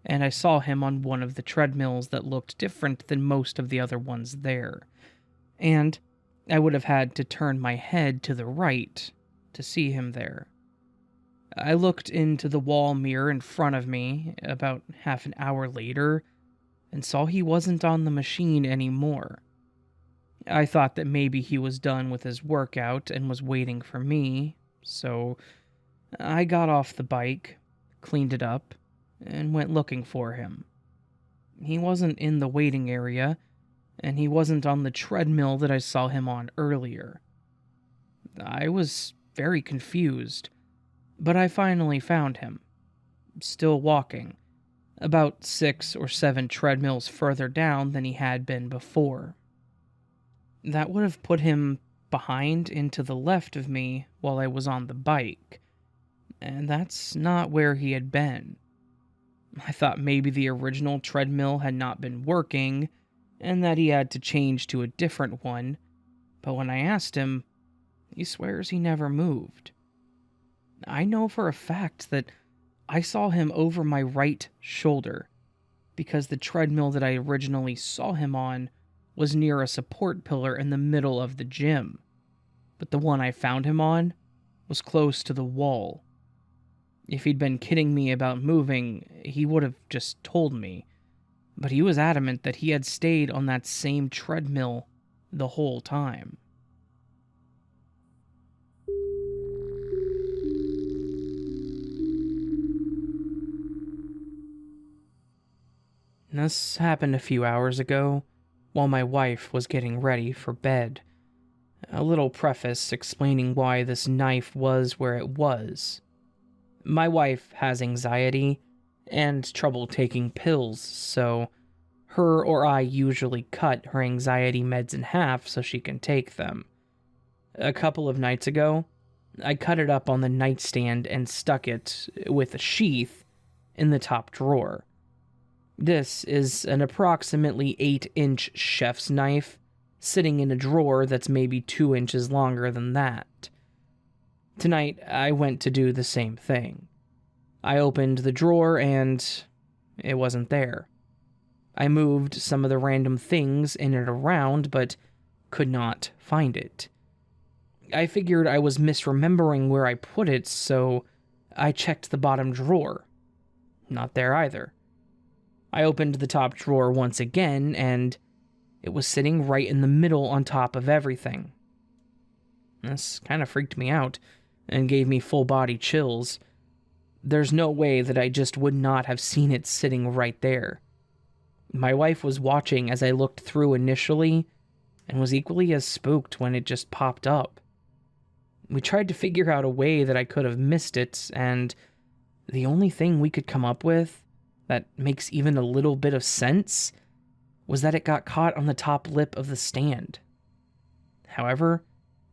and I saw him on one of the treadmills that looked different than most of the other ones there. And I would have had to turn my head to the right to see him there. I looked into the wall mirror in front of me about half an hour later and saw he wasn't on the machine anymore. I thought that maybe he was done with his workout and was waiting for me, so I got off the bike, cleaned it up, and went looking for him. He wasn't in the waiting area, and he wasn't on the treadmill that I saw him on earlier. I was very confused, but I finally found him, still walking, about 6 or 7 treadmills further down than he had been before. That would have put him behind and to the left of me while I was on the bike, and that's not where he had been. I thought maybe the original treadmill had not been working, and that he had to change to a different one, but when I asked him, he swears he never moved. I know for a fact that I saw him over my right shoulder, because the treadmill that I originally saw him on was near a support pillar in the middle of the gym, but the one I found him on was close to the wall. If he'd been kidding me about moving, he would have just told me, but he was adamant that he had stayed on that same treadmill the whole time. This happened a few hours ago, while my wife was getting ready for bed. A little preface explaining why this knife was where it was. My wife has anxiety and trouble taking pills, so her or I usually cut her anxiety meds in half so she can take them. A couple of nights ago, I cut it up on the nightstand and stuck it, with a sheath, in the top drawer. This is an approximately 8-inch chef's knife, sitting in a drawer that's maybe 2 inches longer than that. Tonight, I went to do the same thing. I opened the drawer and it wasn't there. I moved some of the random things in it around, but could not find it. I figured I was misremembering where I put it, so I checked the bottom drawer. Not there either. I opened the top drawer once again, and it was sitting right in the middle on top of everything. This kind of freaked me out and gave me full-body chills. There's no way that I just would not have seen it sitting right there. My wife was watching as I looked through initially, and was equally as spooked when it just popped up. We tried to figure out a way that I could have missed it, and the only thing we could come up with that makes even a little bit of sense was that it got caught on the top lip of the stand. However,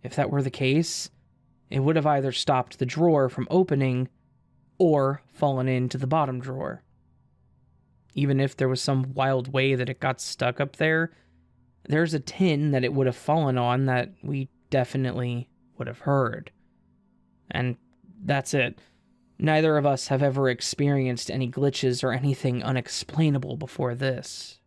if that were the case, it would have either stopped the drawer from opening or fallen into the bottom drawer. Even if there was some wild way that it got stuck up there, there's a tin that it would have fallen on that we definitely would have heard. And that's it. Neither of us have ever experienced any glitches or anything unexplainable before this.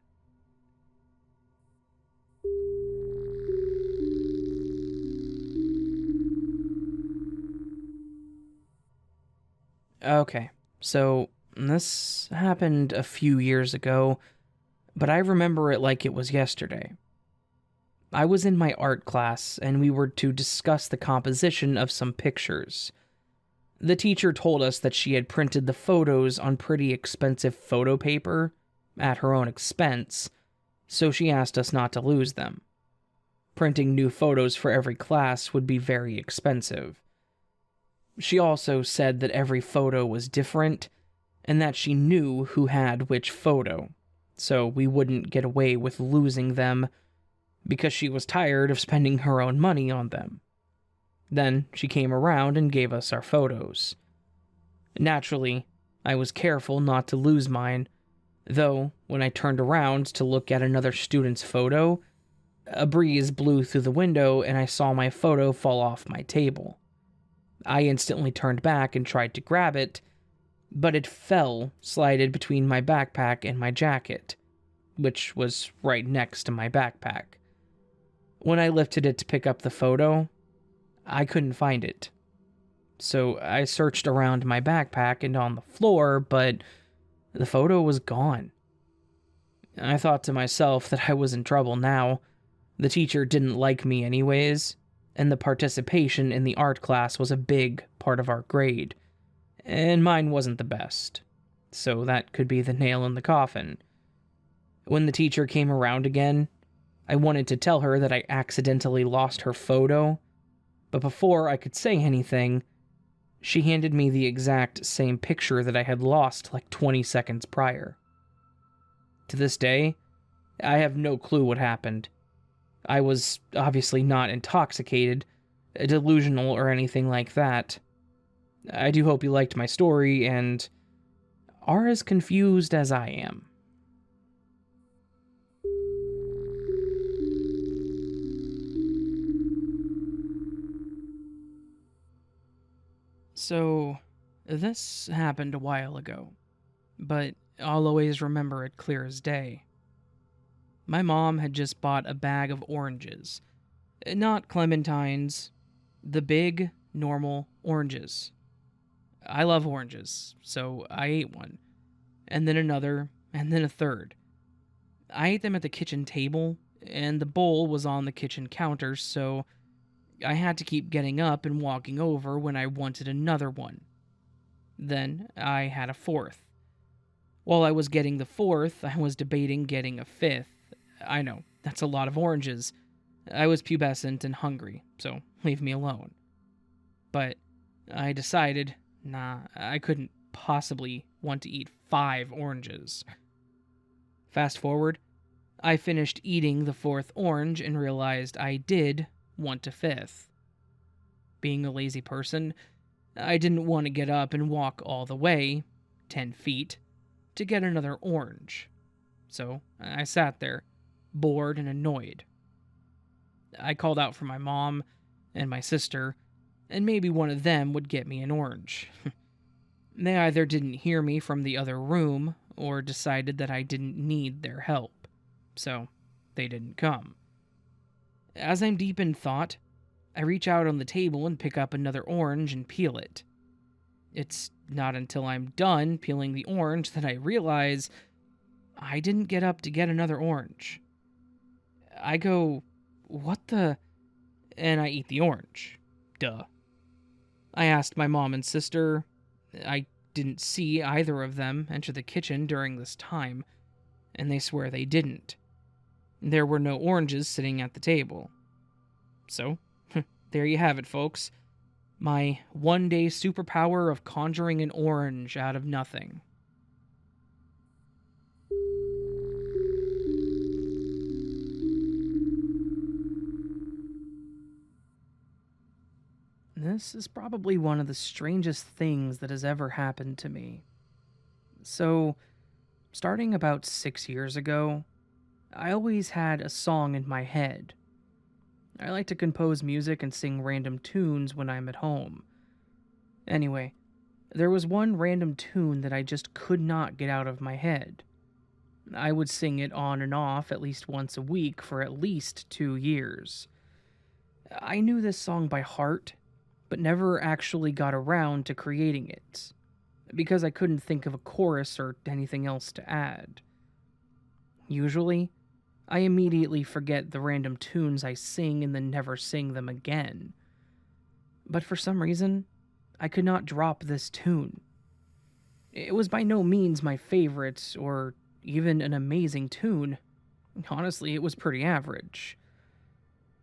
Okay, so this happened a few years ago, but I remember it like it was yesterday. I was in my art class, and we were to discuss the composition of some pictures. The teacher told us that she had printed the photos on pretty expensive photo paper at her own expense, so she asked us not to lose them. Printing new photos for every class would be very expensive. She also said that every photo was different, and that she knew who had which photo, so we wouldn't get away with losing them because she was tired of spending her own money on them. Then she came around and gave us our photos. Naturally, I was careful not to lose mine, though when I turned around to look at another student's photo, a breeze blew through the window and I saw my photo fall off my table. I instantly turned back and tried to grab it, but it fell, slided between my backpack and my jacket, which was right next to my backpack. When I lifted it to pick up the photo, I couldn't find it. So I searched around my backpack and on the floor, but the photo was gone. I thought to myself that I was in trouble now. The teacher didn't like me anyways, and the participation in the art class was a big part of our grade, and mine wasn't the best, so that could be the nail in the coffin. When the teacher came around again, I wanted to tell her that I accidentally lost her photo, but before I could say anything, she handed me the exact same picture that I had lost like 20 seconds prior. To this day, I have no clue what happened. I was obviously not intoxicated, delusional, or anything like that. I do hope you liked my story and are as confused as I am. So, this happened a while ago, but I'll always remember it clear as day. My mom had just bought a bag of oranges. Not clementines, the big, normal oranges. I love oranges, so I ate one, and then another, and then a third. I ate them at the kitchen table, and the bowl was on the kitchen counter, so I had to keep getting up and walking over when I wanted another one. Then I had a fourth. While I was getting the fourth, I was debating getting a fifth. I know, that's a lot of oranges. I was pubescent and hungry, so leave me alone. But I decided, nah, I couldn't possibly want to eat 5 oranges. Fast forward, I finished eating the fourth orange and realized I did want a fifth. Being a lazy person, I didn't want to get up and walk all the way, 10 feet, to get another orange. So I sat there, bored and annoyed. I called out for my mom and my sister, and maybe one of them would get me an orange. They either didn't hear me from the other room, or decided that I didn't need their help, so they didn't come. As I'm deep in thought, I reach out on the table and pick up another orange and peel it. It's not until I'm done peeling the orange that I realize I didn't get up to get another orange. I go, what the? And I eat the orange. Duh. I asked my mom and sister. I didn't see either of them enter the kitchen during this time, and they swear they didn't. There were no oranges sitting at the table. So, there you have it, folks. My one-day superpower of conjuring an orange out of nothing. This is probably one of the strangest things that has ever happened to me. So, starting about 6 years ago, I always had a song in my head. I like to compose music and sing random tunes when I'm at home. Anyway, there was one random tune that I just could not get out of my head. I would sing it on and off at least once a week for at least 2 years. I knew this song by heart, but never actually got around to creating it. because I couldn't think of a chorus or anything else to add. Usually, I immediately forget the random tunes I sing and then never sing them again. But for some reason, I could not drop this tune. It was by no means my favorite or even an amazing tune. Honestly, it was pretty average.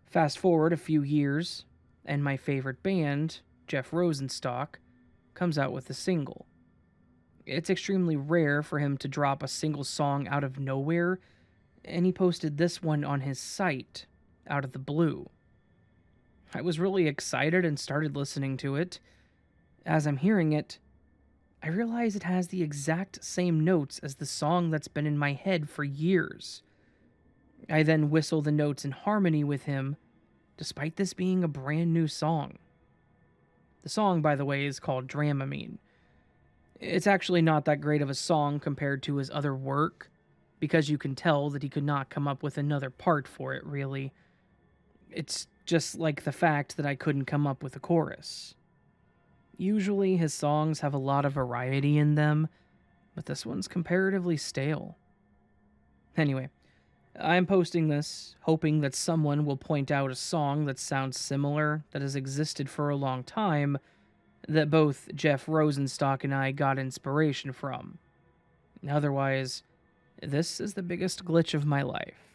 Fast forward a few years, and my favorite band, Jeff Rosenstock, comes out with a single. It's extremely rare for him to drop a single song out of nowhere, and he posted this one on his site, out of the blue. I was really excited and started listening to it. As I'm hearing it, I realize it has the exact same notes as the song that's been in my head for years. I then whistle the notes in harmony with him, despite this being a brand new song. The song, by the way, is called Dramamine. It's actually not that great of a song compared to his other work, because you can tell that he could not come up with another part for it, really. It's just like the fact that I couldn't come up with a chorus. Usually his songs have a lot of variety in them, but this one's comparatively stale. Anyway, I'm posting this, hoping that someone will point out a song that sounds similar, that has existed for a long time, that both Jeff Rosenstock and I got inspiration from. Otherwise, this is the biggest glitch of my life.